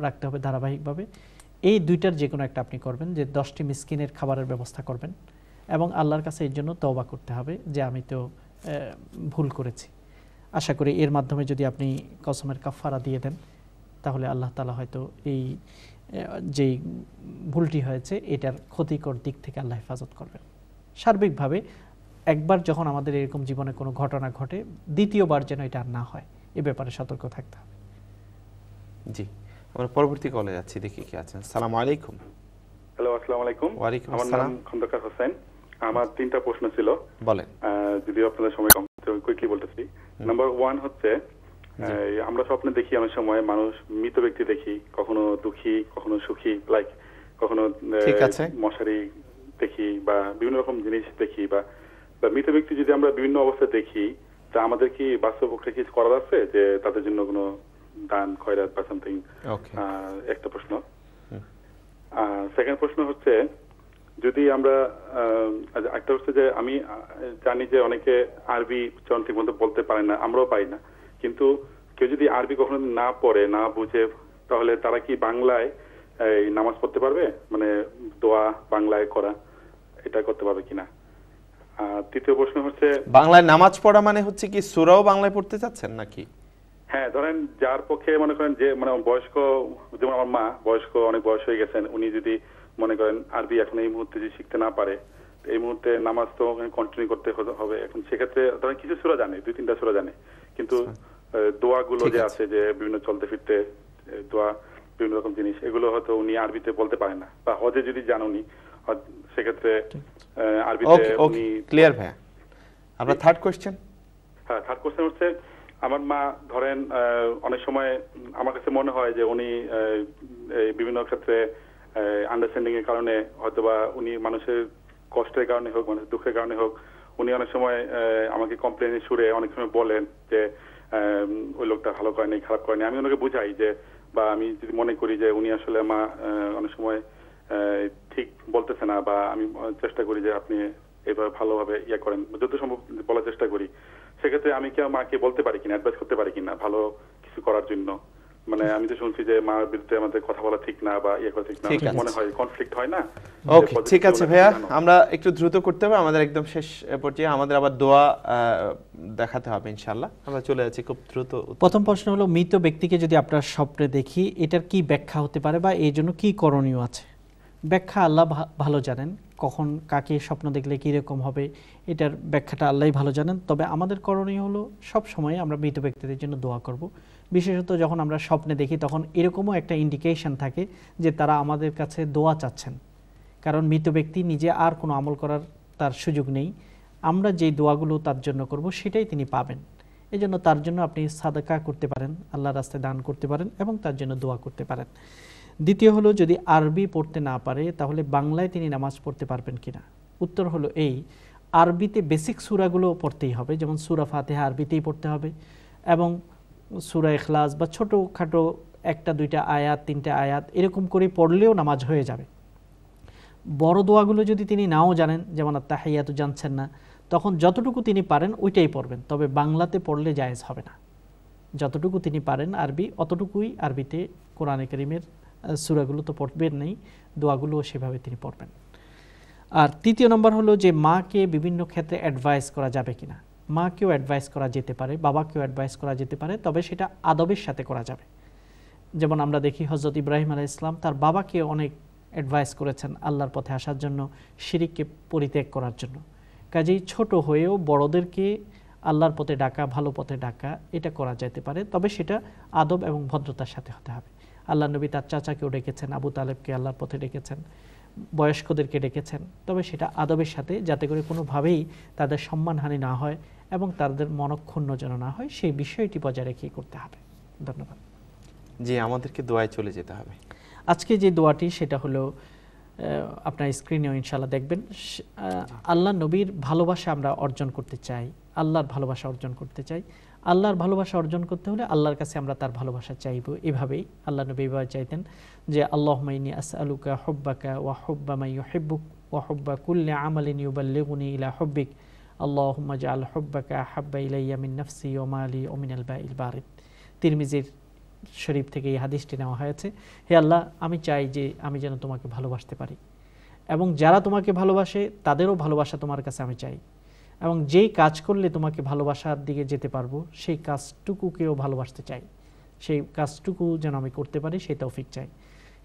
রাখতে হবে ধারাবাহিকভাবে। এই দুইটার যে কোনো একটা আপনি করবেন, যে 10টি মিসকিনের খাবারের ব্যবস্থা করবেন এবং আল্লাহর কাছে এর জন্য তওবা করতে হবে যে আমি তো ভুল করেছি। আশা করি এর মাধ্যমে যদি আপনি কসমের কাফারা দিয়ে দেন তাহলে আল্লাহ তাআলা হয়তো এই যেই ভুলটি হয়েছে এটার ক্ষতিকর দিক থেকে আল্লাহ হেফাজত করবেন। সার্বিকভাবে একবার যখন আমাদের এরকম জীবনে কোনো ঘটনা ঘটে, দ্বিতীয়বার যেন এটা আর না হয়, এ ব্যাপারে সতর্ক থাকতে হবে। জি, আমরা পরবর্তী কলে যাচ্ছি, দেখি কি আছেন। আসসালামু আলাইকুম। হ্যালো, আসসালামু আলাইকুম। ওয়ালাইকুম আমার আসসালাম। নাম খন্দকার হোসেন। আমার 3টা প্রশ্ন ছিল, বলেন। যদি আপনাদের সময় কম, কুইকলি বলতেছি। নাম্বার 1 হচ্ছে, আমরা স্বপ্নে দেখি অনেক সময় মানুষ, মৃত ব্যক্তি দেখি, কখনো দুঃখী কখনো সুখী, লাইক কখনো মশারি দেখি বা বিভিন্ন রকম জিনিস দেখি, বা মৃত ব্যক্তি যদি আমরা বিভিন্ন অবস্থায় দেখি, তা আমাদের কি বাস্তব কিছু করার আছে যে তাদের জন্য কোনো দান খয়রাত বা সামথিং? একটা প্রশ্ন। সেকেন্ড প্রশ্ন হচ্ছে, যদি আমরা একটা হচ্ছে যে আমি জানি যে অনেকে আরবি উচ্চারণ ঠিক মতো বলতে পারে না, আমরাও পাই না, কিন্তু কেউ যদি আরবি কখনো না পড়ে না বুঝে, তাহলে তারা কি বাংলায় নামাজ পড়তে পারবে? মানে দোয়া বাংলায় করা, এটা করতে পারবে কিনা? তৃতীয় প্রশ্ন হচ্ছে, বাংলায় নামাজ পড়া মানে হচ্ছে কি সূরাও বাংলায় পড়তে চাচ্ছেন নাকি? হ্যাঁ, ধরেন যার পক্ষে মনে করেন যে মানে বয়স্ক, যেমন আমার মা বয়স্ক, অনেক বয়স হয়ে গেছেন, উনি যদি মনে করেন আরবি এখন এই মুহূর্তে যদি শিখতে না পারে, এই মুহূর্তে নামাজ তো কন্টিনিউ করতে হবে। এখন সেক্ষেত্রে ধরেন কিছু সূরা জানে, 2-3টা সূরা জানে, কিন্তু দোয়াগুলো যে আছে, যে বিভিন্ন চলতে ফিরতে দোয়া, বিভিন্ন রকম জিনিস, এগুলো হয়তো উনি আরবিতে বলতে পারেন না, বা হজে যদি যান উনি সেক্ষেত্রে আরবিতে উনি ক্লিয়ার ভাইয়া। আপনার থার্ড কোশ্চেন? হ্যাঁ, থার্ড কোশ্চেন হচ্ছে আমার মা ধরেন অনেক সময় আমার কাছে মনে হয় যে উনি বিভিন্ন ক্ষেত্রে আন্ডারস্ট্যান্ডিং এর কারণে হয়তোবা উনি মানুষের কষ্টের কারণে হোক, মানুষের দুঃখের কারণে হোক, উনি অনেক সময় আমাকে কমপ্লেনের সুরে অনেক সময় বলেন যে ওই লোকটা ভালো করেনি, খারাপ করেনি। আমি ওনাকে বুঝাই যে, বা আমি যদি মনে করি যে উনি আসলে মা অনেক সময় ঠিক বলতেছে না, বা আমি চেষ্টা করি যে আপনি এভাবে ভালোভাবে ইয়ে করেন, যত সম্ভব বলার চেষ্টা করি, সেক্ষেত্রে আমি কি মাকে বলতে পারি কিনা, অ্যাডভাইস করতে পারি কিনা ভালো কিছু করার জন্য? মানে আমি তো শুনছি যে মার বিরুদ্ধে আমাদের কথা বলা ঠিক না, বা ইয়ে করা ঠিক না, মনে হয় কনফ্লিক্ট হয় না। ওকে, ঠিক আছে ভাইয়া, আমরা একটু দ্রুত করতে হবে, আমাদের একদম শেষ পর্যায়ে, আমাদের আবার দোয়া দেখাতে হবে ইনশাআল্লাহ। আমরা চলে যাচ্ছি খুব দ্রুত। প্রথম প্রশ্ন হলো, মৃত ব্যক্তিকে যদি আপনার স্বপ্নে দেখি, এটার কি ব্যাখ্যা হতে পারে বা এই জন্য কি করণীয় আছে? ব্যাখ্যা আল্লাহ ভালো জানেন, কখন কাকে স্বপ্ন দেখলে কীরকম হবে, এটার ব্যাখ্যাটা আল্লাহই ভালো জানেন। তবে আমাদের করণীয় হলো সব সময় আমরা মৃত ব্যক্তিদের জন্য দোয়া করব। বিশেষত যখন আমরা স্বপ্নে দেখি তখন এরকমও একটা ইন্ডিকেশন থাকে যে তারা আমাদের কাছে দোয়া চাচ্ছেন, কারণ মৃত ব্যক্তি নিজে আর কোনো আমল করার তার সুযোগ নেই। আমরা যেই দোয়াগুলো তার জন্য করব সেটাই তিনি পাবেন। এই জন্য তার জন্য আপনি সাদাকা করতে পারেন, আল্লাহর রাস্তায় দান করতে পারেন এবং তার জন্য দোয়া করতে পারেন। দ্বিতীয় হলো, যদি আরবি পড়তে না পারে তাহলে বাংলায় তিনি নামাজ পড়তে পারবেন কিনা? উত্তর হলো এই, আরবিতে বেসিক সূরাগুলো পড়তেই হবে, যেমন সূরা ফাতিহা আরবিতেই পড়তে হবে, এবং সূরা ইখলাস বা ছোটোখাটো একটা দুইটা আয়াত, তিনটা আয়াত এরকম করে পড়লেও নামাজ হয়ে যাবে। বড় দোয়াগুলো যদি তিনি নাও জানেন, যেমন আত-তাহিয়াতু জানছেন না, তখন যতটুকু তিনি পারেন ওইটাই পড়বেন, তবে বাংলাতে পড়লে জায়েজ হবে না। যতটুকু তিনি পারেন আরবি, অতটুকুই আরবিতে কোরআনে কারীমের সূরাগুলো তো পড়বেন নেই, দোয়াগুলোও সেভাবে তিনি পড়বেন। আর তৃতীয় নম্বর হলো যে মাকে বিভিন্ন ক্ষেত্রে অ্যাডভাইস করা যাবে কিনা। মাকেও অ্যাডভাইস করা যেতে পারে, বাবাকেও অ্যাডভাইস করা যেতে পারে, তবে সেটা আদবের সাথে করা যাবে। যেমন আমরা দেখি হযরত ইব্রাহিম আলাইহিস সালাম তার বাবাকে অনেক অ্যাডভাইস করেছেন আল্লাহর পথে আসার জন্য, শিরককে পরিত্যাগ করার জন্য। কাজেই ছোট হয়েও বড়দেরকে আল্লাহর পথে ডাকা, ভালো পথে ডাকা, এটা করা যেতে পারে, তবে সেটা আদব এবং ভদ্রতার সাথে হতে হবে। আল্লাহ নবী তার চাচাকেও ডেকেছেন, আবু তালেবকে আল্লাহর পথে ডেকেছেন, বয়স্কদেরকে ডেকেছেন, তবে সেটা আদবের সাথে, যাতে করে কোনোভাবেই তাদের সম্মানহানি না হয় এবং তাদের মনক্ষুণ্ণ যেন না হয়, সেই বিষয়টি বজায় রেখে করতে হবে। ধন্যবাদ। জি, আমাদেরকে দোয়ায় চলে যেতে হবে। আজকে যে দোয়াটি সেটা হলো, আপনার স্ক্রিনেও ইনশাআল্লাহ দেখবেন, আল্লাহ নবীর ভালোবাসা আমরা অর্জন করতে চাই, আল্লাহর ভালোবাসা অর্জন করতে চাই। আল্লাহর ভালোবাসা অর্জন করতে হলে আল্লাহর কাছে আমরা তার ভালোবাসা চাইব। এভাবেই আল্লাহ নবী এভাবে চাইতেন যে, আল্লাহুম্মা ইন্নী আসআলুকা হুব্বাকা ওয়া হুব্বা মান ইউহিব্বুক ওয়া হুব্বা কুল্লি আমালিন ইউবাল্লিগুনি ইলা হুব্বিক, আল্লাহুম্মা জাআল হুব্বাকা আহাব্বা ইলাইয়া মিন নাফসি ওয়া মালি ওয়া মিনাল বাইল বারিদ। তিরমিজির শরীফ থেকে এই হাদিসটি নেওয়া হয়েছে। হে আল্লাহ, আমি চাই যে আমি যেন তোমাকে ভালোবাসতে পারি, এবং যারা তোমাকে ভালোবাসে তাদেরও ভালোবাসা তোমার কাছে আমি চাই, এবং যেই কাজ করলে তোমাকে ভালোবাসার দিকে যেতে পারবো সেই কাজটুকুকেও ভালোবাসতে চাই, সেই কাজটুকু যেন আমি করতে পারি সেই তৌফিক চাই।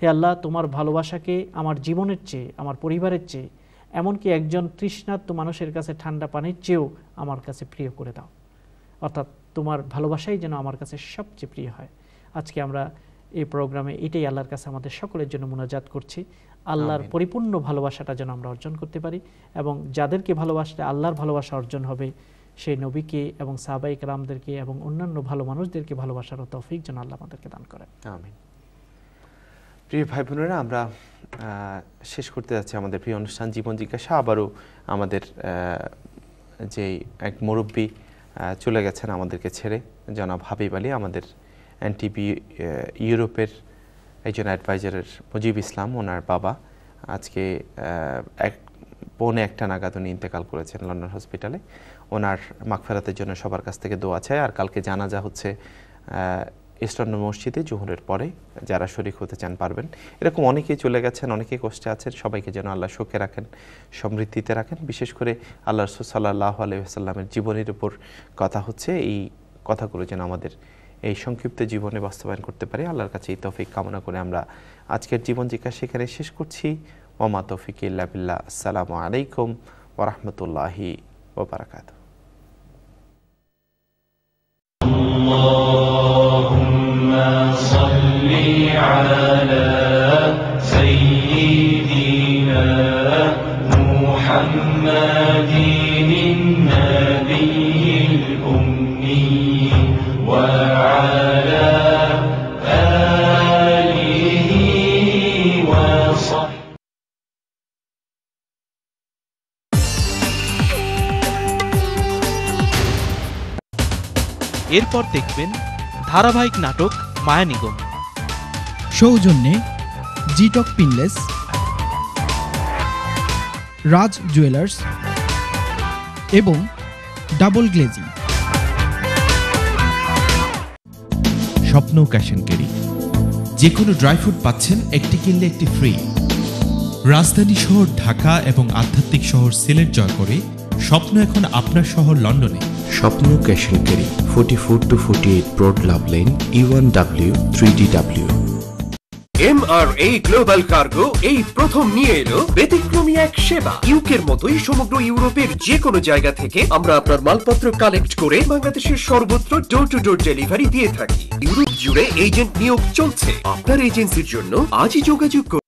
হে আল্লাহ, তোমার ভালোবাসাকে আমার জীবনের চেয়ে, আমার পরিবারের চেয়ে, এমনকি একজন তৃষ্ণার্ত মানুষের কাছে ঠান্ডা পানির চেয়েও আমার কাছে প্রিয় করে দাও। অর্থাৎ তোমার ভালোবাসাই যেন আমার কাছে সবচেয়ে প্রিয় হয়। আজকে আমরা এই প্রোগ্রামে এটাই আল্লাহর কাছে আমাদের সকলের জন্য মুনাজাত করছি, আল্লাহর পরিপূর্ণ ভালোবাসাটা যেন আমরা অর্জন করতে পারি, এবং যাদেরকে ভালোবাসলে আল্লাহর ভালোবাসা অর্জন হবে সেই নবীকে এবং সাহাবায়ে কেরামদেরকে এবং অন্যান্য ভালো মানুষদেরকে ভালোবাসার তৌফিক যেন আল্লাহ আমাদেরকে দান করেন। আমিন। প্রিয় ভাই বোনেরা, আমরা শেষ করতে যাচ্ছি আমাদের প্রিয় অনুষ্ঠান জীবন জিজ্ঞাসা। আবারও আমাদের যেই এক মুরব্বী চলে গেছেন আমাদেরকে ছেড়ে, জনাব হাবিব আলী, আমাদের এনটিভি ইউরোপের একজন অ্যাডভাইজারের মুজিব ইসলাম, ওনার বাবা, আজকে 1:45 নাগাদ উনি ইন্তেকাল করেছেন লন্ডন হসপিটালে। ওনার মাগফিরাতের জন্য সবার কাছ থেকে দোয়া চাই। আর কালকে জানাজা হচ্ছে ইস্টার্ন মসজিদে জোহরের পরে, যারা শরীক হতে চান পারবেন। এরকম অনেকেই চলে গেছেন, অনেকেই কষ্টে আছেন, সবাইকে যেন আল্লাহ সুখে রাখেন, সমৃদ্ধিতে রাখেন। বিশেষ করে আল্লাহ রাসূল সাল্লাল্লাহু আলাইহি ওয়াসাল্লামের জীবনের উপর কথা হচ্ছে, এই কথাগুলো যেন আমাদের এই সংক্ষিপ্ত জীবনে বাস্তবায়ন করতে পারি। আল্লাহর কাছে এই তৌফিক কামনা করে আমরা আজকের জীবন জিজ্ঞাসা সেখানে শেষ করছি। ওয়া মা তৌফিক ইল্লা বিল্লাহ। আসসালামু আলাইকুম ওয়া রাহমাতুল্লাহি ওয়া বারাকাতুহু। اللهم صل على سيدنا محمد النبي الأمي وعلى آله وصحبه এরপর দেখবেন ধারাবাহিক নাটক মায়া নিগম, সৌজন্যে জিটক পিনলেস, রাজ জুয়েলার্স এবং ডাবল গ্লেজিং। স্বপ্ন ক্যাশ এন্ড ক্যারি, যে কোনো ড্রাই ফ্রুট পাচ্ছেন একটি কিনলে একটি ফ্রি। রাজধানী শহর ঢাকা এবং আধ্যাত্মিক শহর সিলেট জয় করে স্বপ্ন এখন আপনার শহর লন্ডনে। Shopno cash and carry, 44 to 48 Brodlove Lane, E1W 3DW। MRA global cargo এই প্রথম নিয়ে এলো ব্যতিক্রমী এক সেবা। ইউকের মতোই সমগ্র ইউরোপের যে কোনো জায়গা থেকে আমরা আপনার মালপত্র কালেক্ট করে বাংলাদেশের সর্বত্র ডোর টু ডোর ডেলিভারি দিয়ে থাকি। ইউরোপ জুড়ে এজেন্ট নিয়োগ চলছে। আপনার এজেন্সির জন্য আজই যোগাযোগ করুন।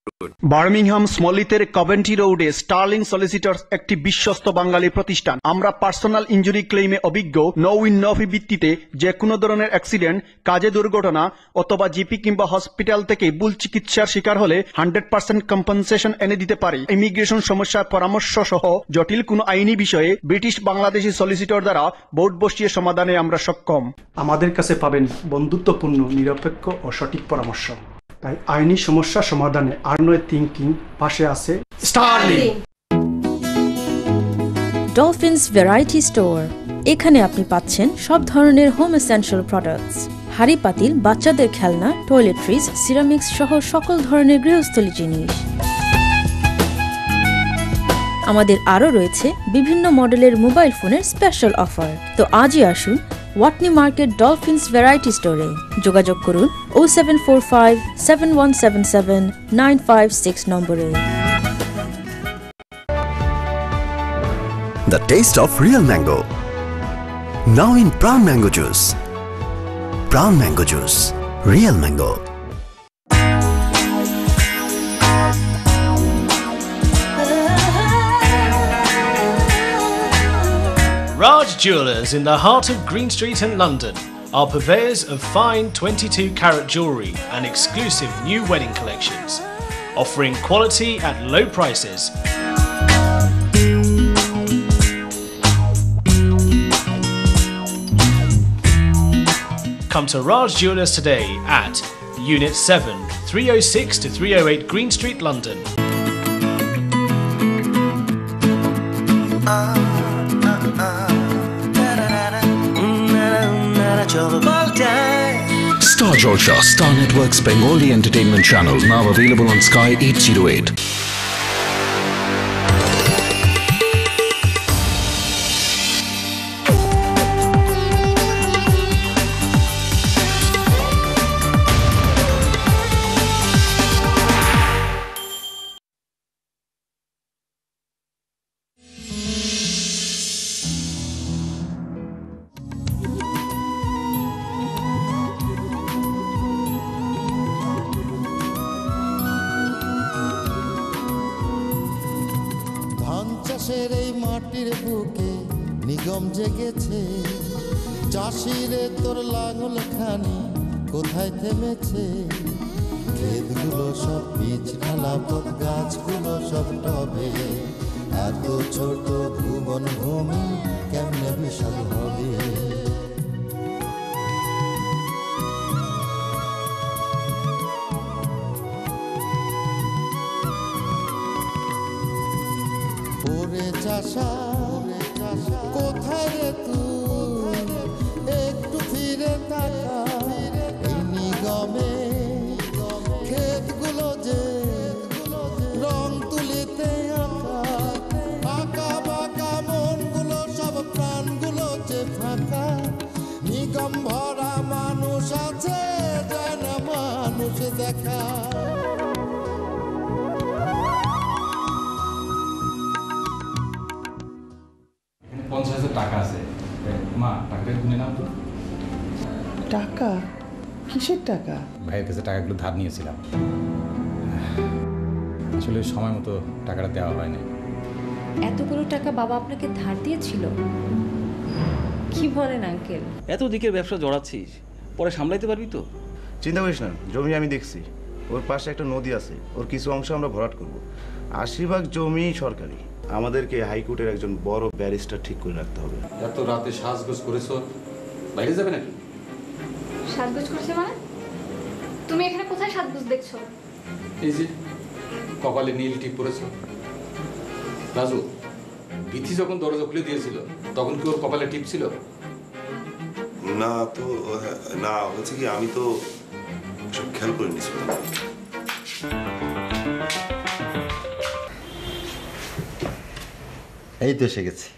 বার্মিংহাম স্মলিতের কভেন্ট্রি রোডে স্টার্লিং সলিসিটরস একটি বিশ্বস্ত বাঙালি প্রতিষ্ঠান। আমরা পার্সোনাল ইনজুরি ক্লেইমে অভিজ্ঞ, নো উইন নো ফি ভিত্তিতে যে কোনো ধরনের অ্যাক্সিডেন্ট, কাজে দুর্ঘটনা অথবা জিপি কিংবা হসপিটাল থেকে ভুল চিকিৎসার শিকার হলে 100% কম্পেনসেশন এনে দিতে পারি। ইমিগ্রেশন সমস্যার পরামর্শ সহ জটিল কোনো আইনি বিষয়ে ব্রিটিশ বাংলাদেশি সলিসিটর দ্বারা বোর্ড বসিয়ে সমাধানে আমরা সক্ষম। আমাদের কাছে পাবেন বন্ধুত্বপূর্ণ, নিরপেক্ষ ও সঠিক পরামর্শ। তাই আইনি সমস্যা সমাধানে আর্নয় থিঙ্কিং পাশে আছে স্টার্লিং। ডলফিনস ভ্যারাইটি স্টোর, এখানে আপনি পাচ্ছেন সব ধরনের হোম এসেনশিয়াল প্রোডাক্টস, হাঁড়ি পাতিল, বাচ্চাদের খেলনা, টয়লেট্রিজ, সিরামিক্স সহ সকল ধরনের গৃহস্থলী জিনিস। আমাদের আরও রয়েছে বিভিন্ন মডেলের মোবাইল ফোনের স্পেশাল অফার। তো আজই আসুন ওয়াটনি মার্কেট ডলফিনস ভ্যারাইটি স্টোরে। যোগাযোগ করুন 0745 7177 956 নম্বরে। The taste of real mango. Now in brown mango juice. Brown mango juice. Real mango. Raj Jewellers in the heart of Green Street in London are purveyors of fine 22-carat jewellery and exclusive new wedding collections, offering quality at low prices. Come to Raj Jewellers today at Unit 7, 306 to 308 Green Street, London. Star Jalsha, Star Network's Bengali entertainment channel, now available on Sky 808. চাষের এই মাটির বুকে নিগম জেগেছে, চাষিরে তোর লাঙল খানি কোথায় থেমেছে? ক্ষেতগুলো সব বীজ ঢালা পথ, গাছগুলো সব টবে, এত ছোট ভুবন ভূমি কেমনে বিশাল হবে? ওরে চাষা কোথায় রে তুই, একটু ফিরে তাকা, এই নিগমে ক্ষেতগুলো যে রং তুলিতে আঁকা, আঁকা বাঁকা মনগুলো সব প্রাণগুলো যে ফাঁকা, নিগম ভরা মানুষ আছে যায় না মানুষ দেখা। টাকা আছে, মা টাকাটা গুনে নাও তো। টাকা কিসের টাকা? ভাইয়ের কাছে টাকাগুলো ধার নিয়েছিলাম, আসলে সময় মতো টাকাটা দেওয়া হয়নি। এতগুলো টাকা বাবা আপনাকে ধার দিয়েছিল? কি বলেন আঙ্কেল? এত দিকের ব্যবসা জড়াচ্ছিস, পরে সামলাইতে পারবি তো? চিন্তা করিস না, জমি আমি দেখছি, ওর পাশে একটা নদী আছে, ওর কিছু অংশ আমরা ভরাট করব। ৮০ ভাগ জমি সরকারি। আমাদেরকে হাইকোর্টের একজন বড় ব্যারিস্টার ঠিক করে রাখতে হবে। এত রাতে সাজগোজ করেছো, বাইরে যাবে নাকি? সাজগোজ করছে মানে? তুমি এখানে কোথায় সাজগোজ দেখছো? এই যে কপালে নীল টিপ পরেছো। রাজু, বিথি যখন দরজা খুলে দিয়েছিল তখন কি ওর কপালে টিপ ছিল? না তো, না হচ্ছে কি আমি তো সব খেয়াল করে নিয়েছিলাম। এই তো এসে গেছি।